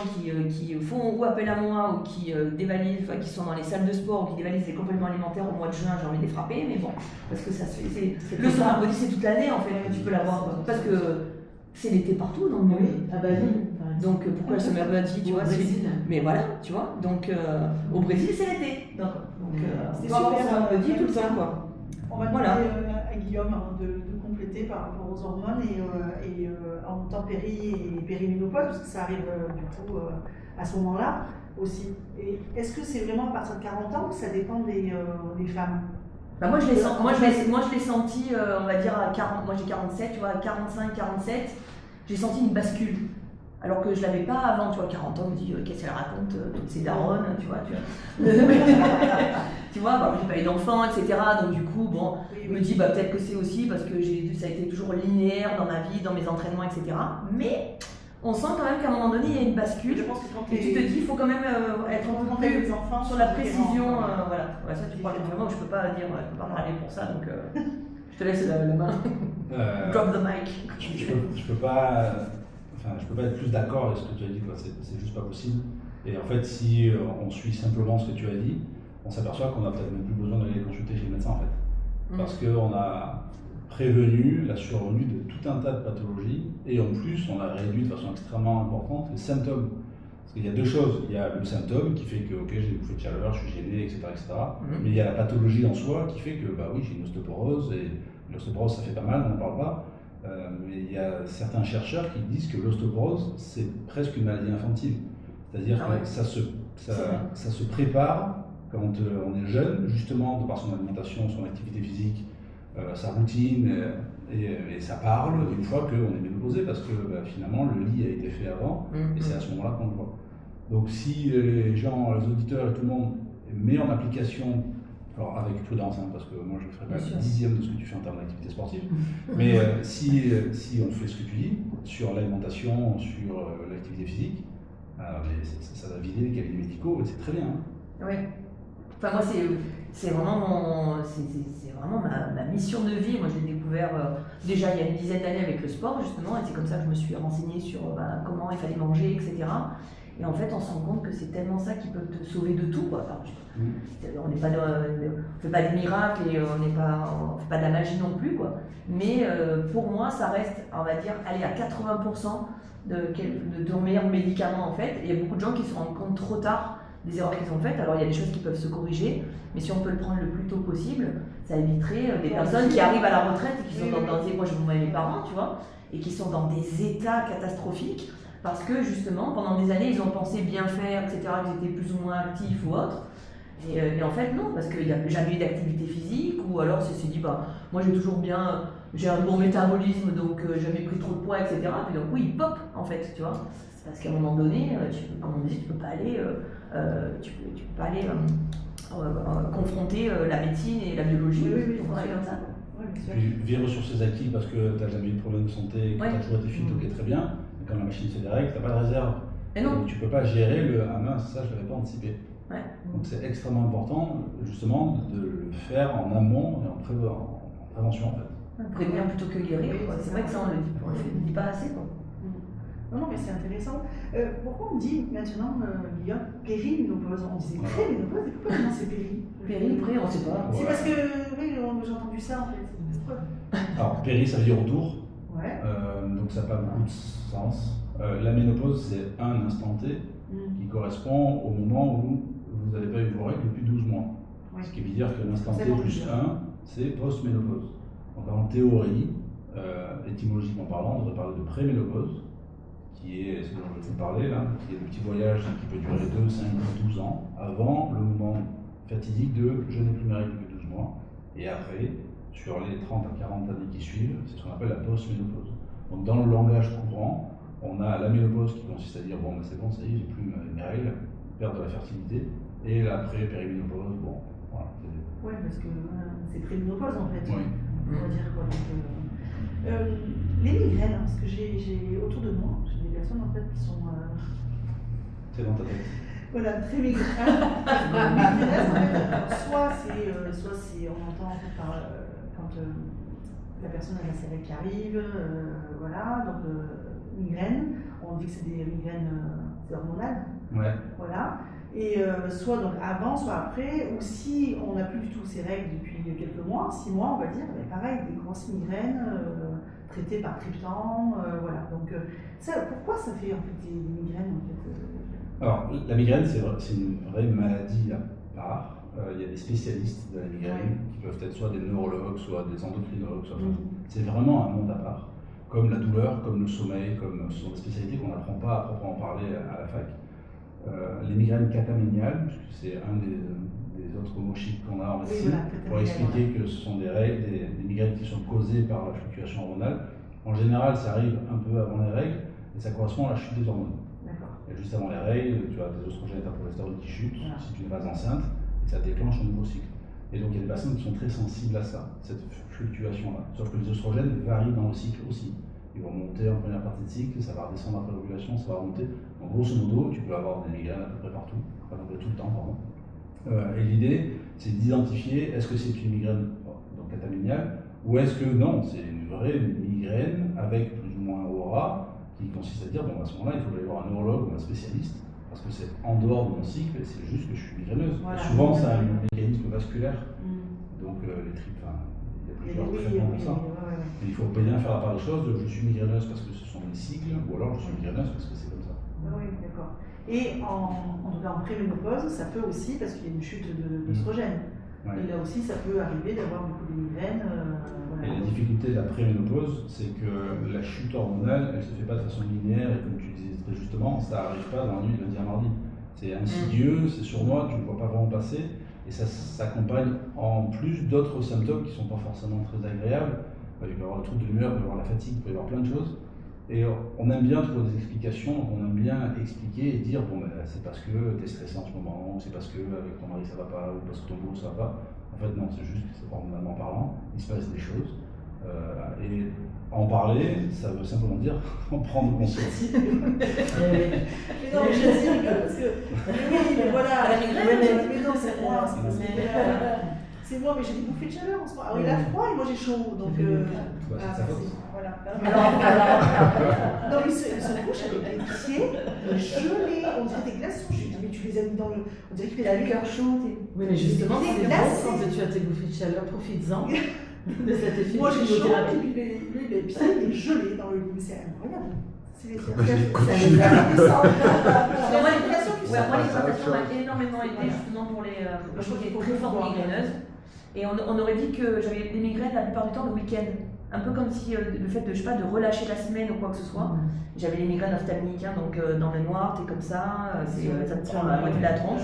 [SPEAKER 8] qui font ou appel à moi ou qui dévalisent, qui sont dans les salles de sport ou qui dévalisent les compléments alimentaires au mois de juin, j'ai envie de les frapper. Mais bon, parce que ça se fait. Le summer body, c'est toute l'année en fait que tu peux l'avoir. Parce que c'est l'été partout dans le monde.
[SPEAKER 2] Oui. Ah bah oui.
[SPEAKER 8] Donc pourquoi le summer body, tu vois, mais voilà, tu vois. Donc au Brésil, c'est l'été. D'accord. Donc
[SPEAKER 1] c'est
[SPEAKER 8] super
[SPEAKER 1] summer
[SPEAKER 8] body tout le temps quoi.
[SPEAKER 1] On va demander à Guillaume de compléter par rapport aux hormones et en tempérie et périménopause, parce que ça arrive du coup à ce moment-là aussi. Et est-ce que c'est vraiment à partir de 40 ans ou ça dépend des femmes?
[SPEAKER 8] Bah moi je l'ai senti, on va dire à 40, moi j'ai 47, tu vois, à 45, 47, j'ai senti une bascule. Alors que je l'avais pas avant, tu vois, 40 ans, je me dis, qu'est-ce qu'elle raconte, toutes ces daronnes, tu vois. Tu vois, j'ai pas eu d'enfants, etc. Donc du coup, bon, je me dis, peut-être que c'est aussi parce que ça a été toujours linéaire dans ma vie, dans mes entraînements, etc. Mais on sent quand même qu'à un moment donné, il y a une bascule.
[SPEAKER 1] Je pense que quand
[SPEAKER 8] et tu te dis, il faut quand même être un peu
[SPEAKER 1] les enfants
[SPEAKER 8] sur la précision. Voilà. Ouais, ça, tu parles vraiment, je peux pas dire, je peux pas parler pour ça, donc je te laisse la main. Drop the mic.
[SPEAKER 7] Je peux pas être plus d'accord avec ce que tu as dit, quoi. C'est juste pas possible. Et en fait, si on suit simplement ce que tu as dit, on s'aperçoit qu'on n'a peut-être même plus besoin d'aller consulter chez le médecin, en fait. Parce qu'on a prévenu la survenue de tout un tas de pathologies, et en plus, on a réduit de façon extrêmement importante les symptômes. Parce qu'il y a deux choses. Il y a le symptôme qui fait que, ok, j'ai des bouffées de chaleur, je suis gêné, etc. Mais il y a la pathologie en soi qui fait que, oui, j'ai une ostéoporose, et l'ostéoporose, ça fait pas mal, on n'en parle pas. Mais il y a certains chercheurs qui disent que l'ostéoporose, c'est presque une maladie infantile. C'est-à-dire que ça se prépare quand on est jeune, justement, de par son alimentation, son activité physique, sa routine, et ça parle une fois qu'on est ménopausé, parce que finalement, le lit a été fait avant, et c'est à ce moment-là qu'on le voit. Donc si les gens, les auditeurs et tout le monde met en application, alors avec prudence, parce que moi je ne ferai pas le dixième de ce que tu fais en termes d'activité sportive, mais si on fait ce que tu dis sur l'alimentation, sur l'activité physique, ça va vider les cabinets médicaux, et c'est très bien.
[SPEAKER 8] Oui. Enfin moi c'est vraiment ma mission de vie. Moi je l'ai découvert déjà il y a une dizaine d'années avec le sport justement, et c'est comme ça que je me suis renseignée sur comment il fallait manger, etc. Et en fait, on se rend compte que c'est tellement ça qui peut te sauver de tout, quoi. Enfin, on n'est pas on fait pas des miracles et on fait pas de la magie non plus, quoi. Mais pour moi, ça reste, on va dire, aller à 80% de ton meilleur médicament, en fait. Et il y a beaucoup de gens qui se rendent compte trop tard des erreurs qu'ils ont faites. Alors, il y a des choses qui peuvent se corriger, mais si on peut le prendre le plus tôt possible, ça éviterait des personnes qui arrivent à la retraite et qui sont dans des... Moi, je vois mes parents, tu vois, et qui sont dans des états catastrophiques. Parce que justement, pendant des années, ils ont pensé bien faire, etc., qu'ils étaient plus ou moins actifs ou autres. Et en fait, non, parce qu'il n'y a jamais eu d'activité physique, ou alors c'est dit, moi j'ai un bon métabolisme, donc jamais pris trop de poids, etc. Puis donc, oui, pop, en fait, tu vois. Parce qu'à un moment donné, comme on dit, tu peux pas aller, confronter la médecine et la biologie.
[SPEAKER 1] Oui,
[SPEAKER 8] comme ça.
[SPEAKER 7] Puis vire sur ces acquis parce que tu n'as jamais eu de problème de santé, que tu as toujours été fit, ok, très bien. Mais quand la machine se dérègle, tu n'as pas de réserve.
[SPEAKER 8] Et non.
[SPEAKER 7] Donc tu ne peux pas gérer le « ah mince, ça je ne l'avais pas anticipé ».
[SPEAKER 8] Ouais.
[SPEAKER 7] Donc c'est extrêmement important justement de le faire en amont et en prévention en fait.
[SPEAKER 8] Prévenir plutôt que guérir. C'est vrai que ça on le dit pas assez, quoi.
[SPEAKER 1] Non, mais c'est intéressant. Pourquoi on dit maintenant, Guillaume, périménopause? On disait préménopause, et pourquoi maintenant c'est péri?
[SPEAKER 8] Péri, pré, on ne sait pas.
[SPEAKER 1] C'est parce que, oui, j'ai entendu ça en fait.
[SPEAKER 7] Alors, péri, ça veut dire autour.
[SPEAKER 1] Ouais.
[SPEAKER 7] Donc ça n'a pas beaucoup de sens. La ménopause, c'est un instant T qui correspond au moment où vous n'avez pas eu vos règles depuis 12 mois. Ouais. Ce qui veut dire que l'instant T plus 1, c'est post-ménopause. Donc en théorie, étymologiquement parlant, on devrait parler de pré-ménopause, qui est ce dont je vais vous parler là, qui est le petit voyage qui peut durer 2, 5, 12 ans, avant le moment fatidique de je n'ai plus mes règles depuis 12 mois, et après, sur les 30 à 40 années qui suivent, c'est ce qu'on appelle la post-ménopause. Donc dans le langage courant, on a la ménopause qui consiste à dire bon, c'est bon, ça y est, j'ai plus mes règles, perte de la fertilité, et l'après-périménopause, bon, voilà.
[SPEAKER 1] Oui, parce que c'est préménopause en fait.
[SPEAKER 7] Oui.
[SPEAKER 1] On va dire quoi. Donc, les migraines, parce que j'ai autour de moi, j'ai des personnes en fait qui sont.
[SPEAKER 7] C'est dans ta tête.
[SPEAKER 1] Voilà, très migraines. Migraines, en fait, soit c'est, on entend en fait quand la personne a ses règles qui arrivent, voilà, donc migraines, on dit que c'est des migraines hormonales.
[SPEAKER 7] Ouais.
[SPEAKER 1] Voilà. Et soit donc avant, soit après, ou si on n'a plus du tout ces règles depuis quelques mois, 6 mois on va dire, mais pareil, des grosses migraines traitées par triptan, voilà. Donc ça, pourquoi ça fait en fait des migraines en fait
[SPEAKER 7] Alors la migraine c'est une vraie maladie à part. Il y a des spécialistes de la migraine qui peuvent être soit des neurologues, soit des endocrinologues, soit c'est vraiment un monde à part. Comme la douleur, comme le sommeil, comme ce sont des spécialités qu'on n'apprend pas à proprement parler à la fac. Les migraines cataméniales, puisque c'est un des autres mots chics qu'on a en
[SPEAKER 8] Oui,
[SPEAKER 7] médecine,
[SPEAKER 8] voilà,
[SPEAKER 7] pour expliquer que ce sont des règles, des migraines qui sont causées par la fluctuation hormonale. En général, ça arrive un peu avant les règles et ça correspond à la chute des hormones.
[SPEAKER 8] D'accord.
[SPEAKER 7] Et juste avant les règles, tu as tes oestrogènes et ta progestérone qui chutent
[SPEAKER 8] Voilà.
[SPEAKER 7] si tu n'es pas enceinte et ça déclenche un nouveau cycle. Et donc il y a des personnes qui sont très sensibles à ça, cette fluctuation-là. Sauf que les oestrogènes varient dans le cycle aussi. Ils vont monter en première partie de cycle, ça va redescendre après l'ovulation, ça va remonter. Donc grosso modo, tu peux avoir des migraines à peu près partout, à peu près tout le temps, pardon. Et l'idée, c'est d'identifier est-ce que c'est une migraine donc catameniale ou est-ce que non, c'est une vraie migraine avec plus ou moins un aura qui consiste à dire bon, à ce moment-là, il faut aller voir un neurologue ou un spécialiste parce que c'est en dehors de mon cycle et c'est juste que je suis migraineuse.
[SPEAKER 8] Voilà.
[SPEAKER 7] Souvent, c'est un mécanisme vasculaire, donc les tripes, il y a plusieurs traitements pour ça. Mais il faut bien faire la part des choses. Je suis migraineuse parce que ce sont mes cycles ou alors je suis migraineuse parce que c'est comme ça.
[SPEAKER 8] Oui, d'accord. Et en tout cas en préménopause, ça peut aussi, parce qu'il y a une chute d'œstrogène.
[SPEAKER 7] Ouais.
[SPEAKER 8] Et là aussi, ça peut arriver d'avoir beaucoup de migraines.
[SPEAKER 7] Et la difficulté de la préménopause, c'est que la chute hormonale, elle ne se fait pas de façon linéaire et comme tu disais très justement, ça n'arrive pas dans la nuit de lundi à mardi. C'est insidieux, c'est sournois, tu ne le vois pas vraiment passer et ça s'accompagne en plus d'autres symptômes qui ne sont pas forcément très agréables. Il peut y avoir le trouble de l'humeur, il peut y avoir la fatigue, il peut y avoir plein de choses. Et on aime bien trouver des explications, donc on aime bien expliquer et dire bon ben, c'est parce que tu es stressé en ce moment, ou c'est parce que avec ton mari ça va pas, ou parce que ton boulot ça va pas. En fait non, c'est juste que c'est hormonalement parlant, il se passe des choses. Et en parler, ça veut simplement dire en prendre conscience.
[SPEAKER 8] Mais non, mais je dis parce que. Oui, mais voilà. Mais non, c'est moi. C'est moi, mais j'ai des bouffées de chaleur en ce moment. Alors il a froid et moi j'ai chaud, donc.
[SPEAKER 7] C'est sa faute.
[SPEAKER 8] Voilà. Non, il se couche avec les pieds gelés, on dirait des glaçons. Je lui dis, mais tu les as mis dans le. On dirait qu'il a le cœur chaud.
[SPEAKER 2] Oui, mais justement,
[SPEAKER 8] Il est
[SPEAKER 2] c'est bon
[SPEAKER 8] glacé.
[SPEAKER 2] quand tu as tes bouffées de chaleur, profites-en de cet effet
[SPEAKER 8] Moi
[SPEAKER 2] de
[SPEAKER 8] j'ai chaud, et
[SPEAKER 2] chimiothérapie.
[SPEAKER 8] puis lui, les pieds, il est gelé dans le lit. Mais c'est incroyable. C'est les
[SPEAKER 9] Moi, l'hydratation m'a énormément aidé justement pour les très fortes migraineuses. Et on aurait dit que j'avais des migraines la plupart du temps le week-end. Un peu comme si le fait de, je sais pas, de relâcher la semaine ou quoi que ce soit. J'avais des migraines ophtalmiques, hein, donc dans le noir, t'es comme ça, ça te prend la moitié de la tronche.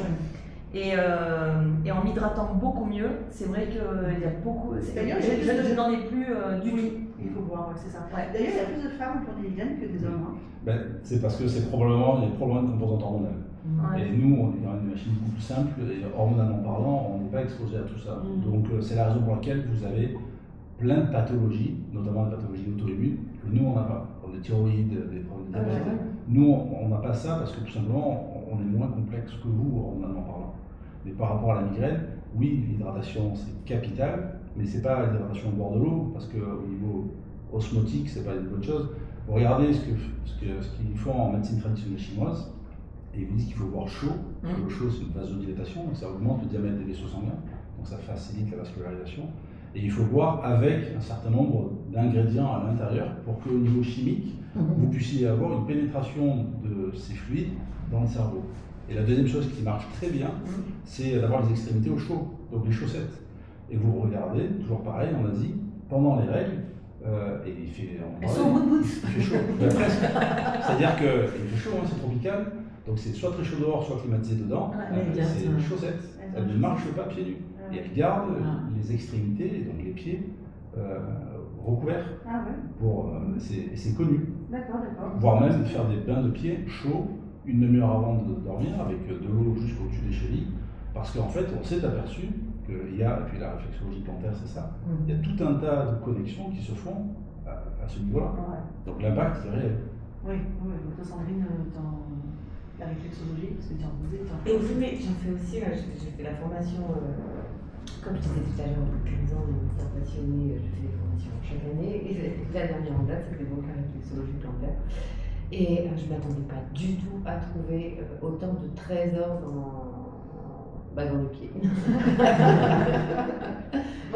[SPEAKER 9] Et en m'hydratant beaucoup mieux, c'est vrai qu'il y a beaucoup. Je n'en ai plus du tout.
[SPEAKER 8] Il faut voir, ouais, c'est ça.
[SPEAKER 9] Ouais.
[SPEAKER 8] D'ailleurs, il y a plus de femmes qui ont des migraines que des hommes. Hein.
[SPEAKER 7] Ben, c'est parce que c'est probablement, il y a probablement une composante hormonale.
[SPEAKER 9] Ouais.
[SPEAKER 7] Et nous, on est dans une machine beaucoup plus simple, et hormonalement parlant, on n'est pas exposé à tout ça. Donc c'est la raison pour laquelle vous avez plein de pathologies, notamment des pathologies auto-immunes, que nous on n'a pas. Comme des thyroïdes, des problèmes de diabète. Nous, on n'a pas ça parce que tout simplement, on est moins complexe que vous, hormonalement parlant. Mais par rapport à la migraine, oui, l'hydratation c'est capital, mais c'est pas l'hydratation au bord de l'eau, parce qu'au niveau osmotique, c'est pas une bonne chose. Vous regardez ce qu'ils font en médecine traditionnelle chinoise, et ils vous disent qu'il faut boire chaud, parce que le chaud c'est une vasodilatation, donc ça augmente le diamètre des vaisseaux sanguins, donc ça facilite la vascularisation. Et il faut boire avec un certain nombre d'ingrédients à l'intérieur pour qu'au niveau chimique, vous puissiez avoir une pénétration de ces fluides dans le cerveau. Et la deuxième chose qui marche très bien, c'est d'avoir les extrémités au chaud, donc les chaussettes. Et vous regardez, toujours pareil en Asie, pendant les règles, et il fait.
[SPEAKER 9] Elles sont au bout de bout.
[SPEAKER 7] Il fait chaud, presque. C'est-à-dire qu'il fait chaud, hein, c'est tropical, donc c'est soit très chaud dehors, soit climatisé dedans. C'est les chaussettes. Elles ne marchent pas pieds nus. Et elles gardent les extrémités, et donc les pieds, recouverts.
[SPEAKER 8] Ah ouais.
[SPEAKER 7] C'est connu.
[SPEAKER 8] D'accord.
[SPEAKER 7] Voire même faire des bains de pieds chauds une demi-heure avant de dormir avec de l'eau jusqu'au-dessus des chevilles, parce qu'en fait on s'est aperçu qu'il y a, et puis la réflexologie plantaire c'est ça, il y a tout un tas de connexions qui se font à ce niveau-là.
[SPEAKER 8] Ouais.
[SPEAKER 7] Donc l'impact est réel.
[SPEAKER 8] Oui. Toi Sandrine, dans la réflexologie, parce que tu en faisais.
[SPEAKER 6] Et vous savez, j'en fais aussi, j'ai fait la formation, comme je disais tout à l'heure, depuis 15 ans, on est passionné, je fais des formations chaque année, et la dernière en date, c'était donc la réflexologie plantaire. Et je ne m'attendais pas du tout à trouver autant de trésors dans le pied. Moi,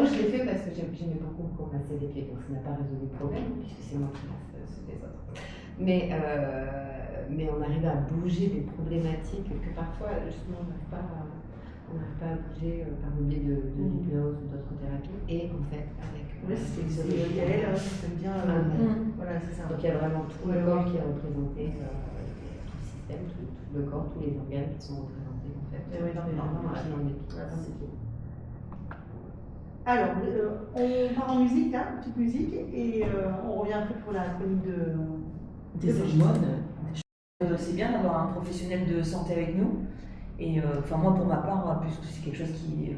[SPEAKER 6] je l'ai fait parce que j'aimais beaucoup qu'on massait les pieds, donc ça n'a pas résolu le problème, puisque c'est moi qui masse ceux des autres. Mais on arrive à bouger des problématiques que parfois, justement, on n'arrive pas à bouger par le biais de l'hypnose ou d'autres thérapies. Et en fait, avec.
[SPEAKER 8] Oui, c'est ce que j'aime bien. Voilà, c'est ça.
[SPEAKER 6] Donc il y a vraiment tout le corps qui est représenté, tout le système, tout le corps, tous les organes qui sont représentés en fait.
[SPEAKER 1] Et oui, dans les
[SPEAKER 6] Voilà.
[SPEAKER 1] Alors, on part en musique, là, une petite musique, et on revient après pour la chronique
[SPEAKER 8] Des hormones. C'est bien d'avoir un professionnel de santé avec nous. Et enfin moi, pour ma part, puisque c'est quelque chose qui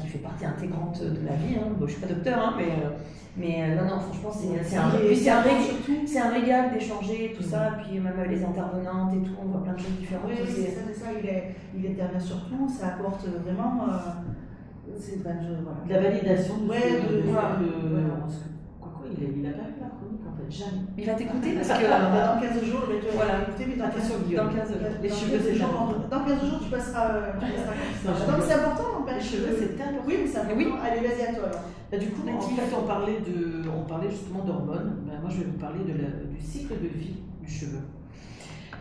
[SPEAKER 8] fait partie intégrante de la vie. Hein. Bon, je suis pas docteur, hein, mais non, franchement, c'est un régal d'échanger tout ça. Puis même les intervenantes et tout, on voit plein de choses différentes.
[SPEAKER 1] Oui, c'est ça. Il intervient sur tout. Ça apporte vraiment. C'est voilà.
[SPEAKER 2] De la validation de il a pas vu la chronique en fait, jamais.
[SPEAKER 8] Il va t'écouter parce que
[SPEAKER 1] dans 15 jours,
[SPEAKER 8] voilà.
[SPEAKER 1] écouter, mais
[SPEAKER 8] Dans 15 jours. Les cheveux, c'est important.
[SPEAKER 1] Dans 15 jours, tu passeras. Donc c'est important,
[SPEAKER 2] les cheveux, c'est important.
[SPEAKER 1] Oui, mais c'est important.
[SPEAKER 8] Oui.
[SPEAKER 1] Allez, vas-y à toi alors.
[SPEAKER 2] Du coup, en fait, on parlait justement d'hormones. Moi, je vais vous parler du cycle de vie du cheveu.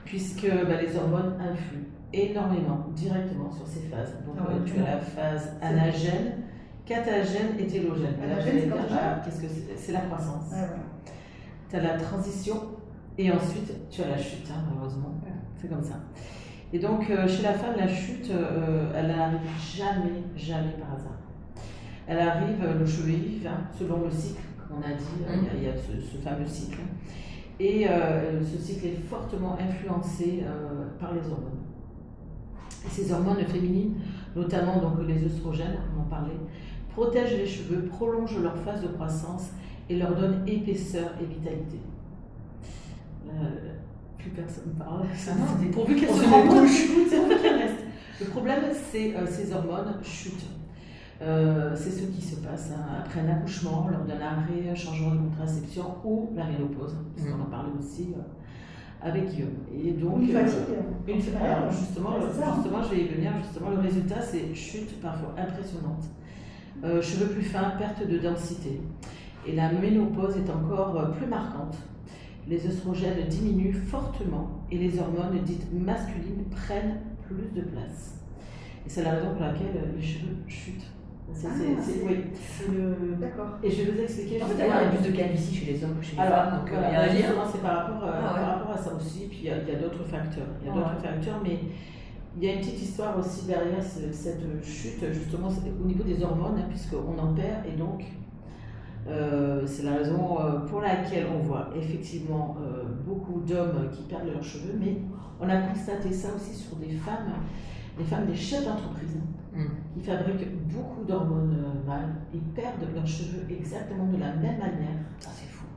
[SPEAKER 2] Puisque les hormones influent énormément, directement sur ces phases. Donc, tu as la phase anagène, catagène et télogène. Qu'est-ce que c'est? C'est la croissance.
[SPEAKER 1] Ouais, voilà.
[SPEAKER 2] Tu as la transition et ensuite tu as la chute, malheureusement. C'est comme ça. Et donc, chez la femme, la chute, elle n'arrive jamais par hasard. Elle arrive, le cheveu vive, selon le cycle, comme on a dit, il y a ce fameux cycle. Et ce cycle est fortement influencé par les hormones. Et ces hormones féminines, notamment donc, les œstrogènes, on en parlait, protègent les cheveux, prolongent leur phase de croissance et leur donnent épaisseur et vitalité. Plus personne parle. Pourvu qu'elles se reste. Le problème, c'est ces hormones chutent. C'est ce qui se passe après un accouchement, lors d'un arrêt, un changement de contraception ou la ménopause, puisqu'on en parlait aussi avec Guillaume. Et donc, alors justement, je vais y venir. Justement, le résultat, c'est chute parfois impressionnante. Cheveux plus fins, perte de densité. Et la ménopause est encore plus marquante. Les œstrogènes diminuent fortement et les hormones dites masculines prennent plus de place. Et c'est la raison pour laquelle les cheveux chutent.
[SPEAKER 1] D'accord.
[SPEAKER 2] Et je vais vous expliquer.
[SPEAKER 8] En fait, il y a plus de calvitie chez les hommes que chez les femmes. Donc,
[SPEAKER 2] justement, c'est par rapport à ça aussi. Puis il y a d'autres facteurs. Mais il y a une petite histoire aussi derrière cette chute, justement, au niveau des hormones, puisqu'on en perd. Et donc, c'est la raison pour laquelle on voit effectivement beaucoup d'hommes qui perdent leurs cheveux. Mais on a constaté ça aussi sur des femmes des chefs d'entreprise. Qui fabriquent beaucoup d'hormones mâles et perdent leurs cheveux exactement de la même manière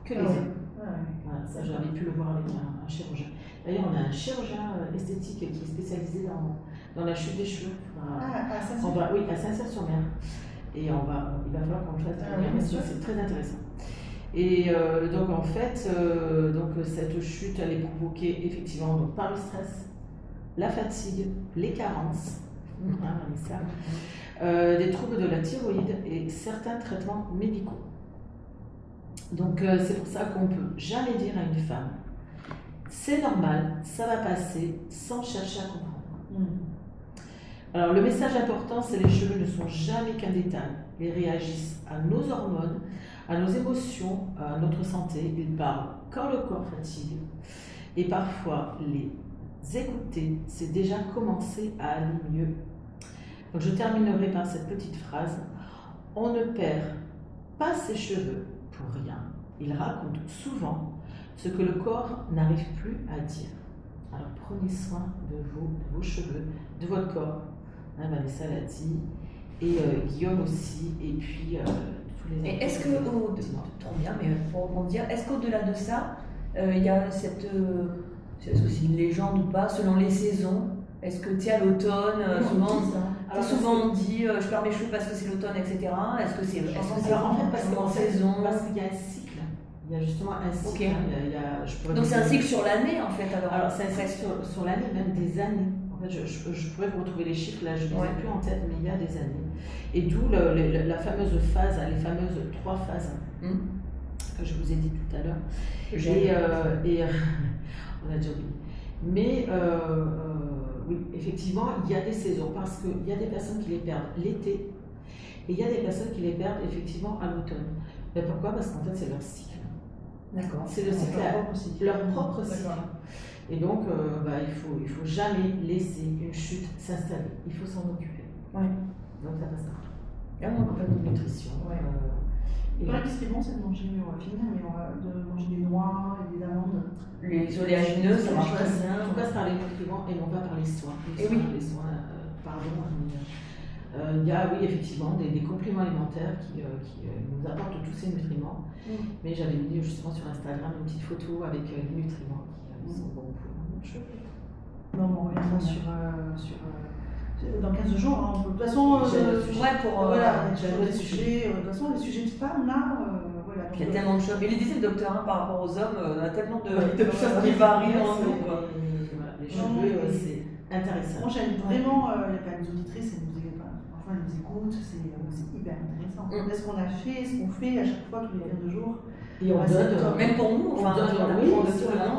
[SPEAKER 2] que les hommes. Voilà, ça j'avais pu le voir avec un chirurgien. D'ailleurs, on a un chirurgien esthétique qui est spécialisé dans la chute des cheveux. À Saint-Cyr-sur-Mer. Et il va falloir qu'on le fasse parce que c'est très intéressant. Et donc en fait, cette chute elle est provoquée effectivement donc, par le stress, la fatigue, les carences. Des troubles de la thyroïde et certains traitements médicaux. Donc c'est pour ça qu'on ne peut jamais dire à une femme c'est normal, ça va passer sans chercher à comprendre. Alors le message important, c'est les cheveux ne sont jamais qu'un détail. Ils réagissent à nos hormones, à nos émotions, à notre santé. Ils parlent quand le corps fatigue. Et parfois les écouter, c'est déjà commencer à aller mieux. Donc je terminerai par cette petite phrase. On ne perd pas ses cheveux pour rien. Il raconte souvent ce que le corps n'arrive plus à dire. Alors prenez soin de vos cheveux, de votre corps. Vanessa l'a dit, et Guillaume aussi, et puis tous les autres.
[SPEAKER 8] Est-ce que, trop bien, mais pour rebondir, est-ce qu'au-delà de ça, il y a cette... est-ce que c'est une légende ou pas, selon les saisons? Est-ce que tu sais, à l'automne, souvent on dit je perds mes cheveux parce que c'est l'automne, etc. Est-ce que c'est
[SPEAKER 2] en fait, parce
[SPEAKER 8] en saison?
[SPEAKER 2] Parce qu'il y a un cycle. Il y a justement un cycle.
[SPEAKER 8] Okay. Donc c'est un cycle sur l'année en fait
[SPEAKER 2] alors c'est un cycle sur l'année, même des années. En fait, je pourrais vous retrouver les chiffres, là je ne les ai plus en tête, mais il y a des années. Et d'où la fameuse phase, les fameuses 3 phases que je vous ai dit tout à l'heure. Et on a déjà oublié. Mais oui, effectivement, il y a des saisons parce qu'il y a des personnes qui les perdent l'été et il y a des personnes qui les perdent effectivement à l'automne. Mais pourquoi? Parce qu'en fait, c'est leur cycle.
[SPEAKER 8] D'accord.
[SPEAKER 2] C'est le cycle, leur propre cycle. Et donc, il faut jamais laisser une chute s'installer. Il faut s'en occuper.
[SPEAKER 9] Ouais.
[SPEAKER 2] Donc ça passe partout.
[SPEAKER 9] Ah,
[SPEAKER 2] De nutrition.
[SPEAKER 9] Ouais.
[SPEAKER 2] Et
[SPEAKER 1] C'est vrai que ce qui est bon, c'est de manger, on va finir, mais de manger des noix et des amandes.
[SPEAKER 9] Les oléagineux, ça marche très bien.
[SPEAKER 2] En tout cas, par les nutriments et non pas par les soins.
[SPEAKER 9] Et oui.
[SPEAKER 2] Les soins, pardon. Il y a, oui, effectivement, des compléments alimentaires qui nous apportent tous ces nutriments. Mais j'avais mis justement sur Instagram une petite photo avec les nutriments qui sont bons pour nos cheveux.
[SPEAKER 1] Non, on reviendra dans 15 jours. Hein. De toute façon,
[SPEAKER 2] j'avais
[SPEAKER 1] les sujets, de toute façon, les sujets de femmes, là, voilà.
[SPEAKER 9] Il y a tellement de choses. Mais il disait le docteur, par rapport aux hommes, on a tellement de choses qui varient en nous.
[SPEAKER 2] Les cheveux, c'est intéressant.
[SPEAKER 1] Moi, j'aime vraiment, il y a pas les auditrices, elles nous écoutent, c'est hyper intéressant. Ce qu'on a fait, ce qu'on fait à chaque fois, tous les 22 jours.
[SPEAKER 2] Et on donne,
[SPEAKER 9] même pour nous,
[SPEAKER 2] on donne,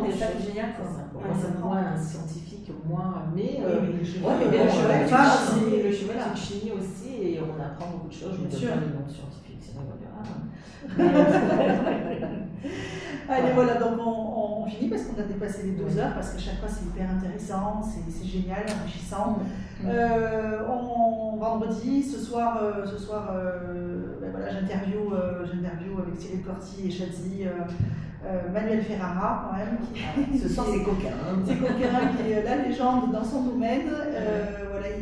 [SPEAKER 9] c'est ça qui est génial.
[SPEAKER 2] C'est moins un scientifique, mais
[SPEAKER 9] le cheval,
[SPEAKER 2] c'est une chimie aussi, et on apprend beaucoup de choses. Je ne donne pas les noms scientifiques, sinon il va dire
[SPEAKER 1] Allez, voilà, donc on finit parce qu'on a dépassé les 2 heures, parce qu'à chaque fois c'est hyper intéressant, c'est génial, enrichissant. Vendredi, ce soir j'interview avec Cyril Corti et Chazi Manuel Ferrara, quand même.
[SPEAKER 9] Ce soir, c'est coquin.
[SPEAKER 1] C'est coquin, qui est la légende dans son domaine.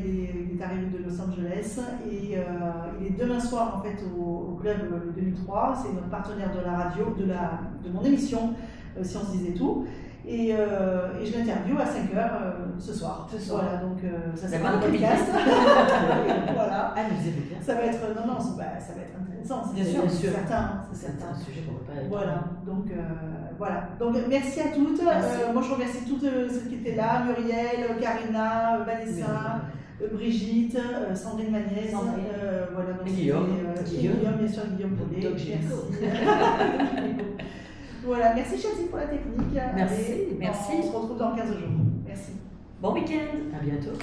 [SPEAKER 1] Il est arrivé de Los Angeles et il est demain soir en fait au club 2003. C'est notre partenaire de la radio, de mon émission Si on se disait tout. Et je l'interview à 5h ce soir. Voilà, donc ça sera un podcast. Voilà.
[SPEAKER 2] Amusez-vous bien.
[SPEAKER 1] Ça va être intéressant.
[SPEAKER 2] Bien sûr.
[SPEAKER 1] C'est certain.
[SPEAKER 2] C'est un sujet qu'on ne va pas.
[SPEAKER 1] Voilà. Donc merci à toutes. Moi je remercie toutes celles qui étaient là, Muriel, Karina, Vanessa, Brigitte, Sandrine Magnès. Voilà. Donc
[SPEAKER 9] Guillaume,
[SPEAKER 1] bien sûr, Guillaume Paulet. Merci. Voilà, merci Chazi pour la technique.
[SPEAKER 9] Merci.
[SPEAKER 1] On se retrouve dans 15 jours. Merci.
[SPEAKER 9] Bon week-end.
[SPEAKER 2] À bientôt.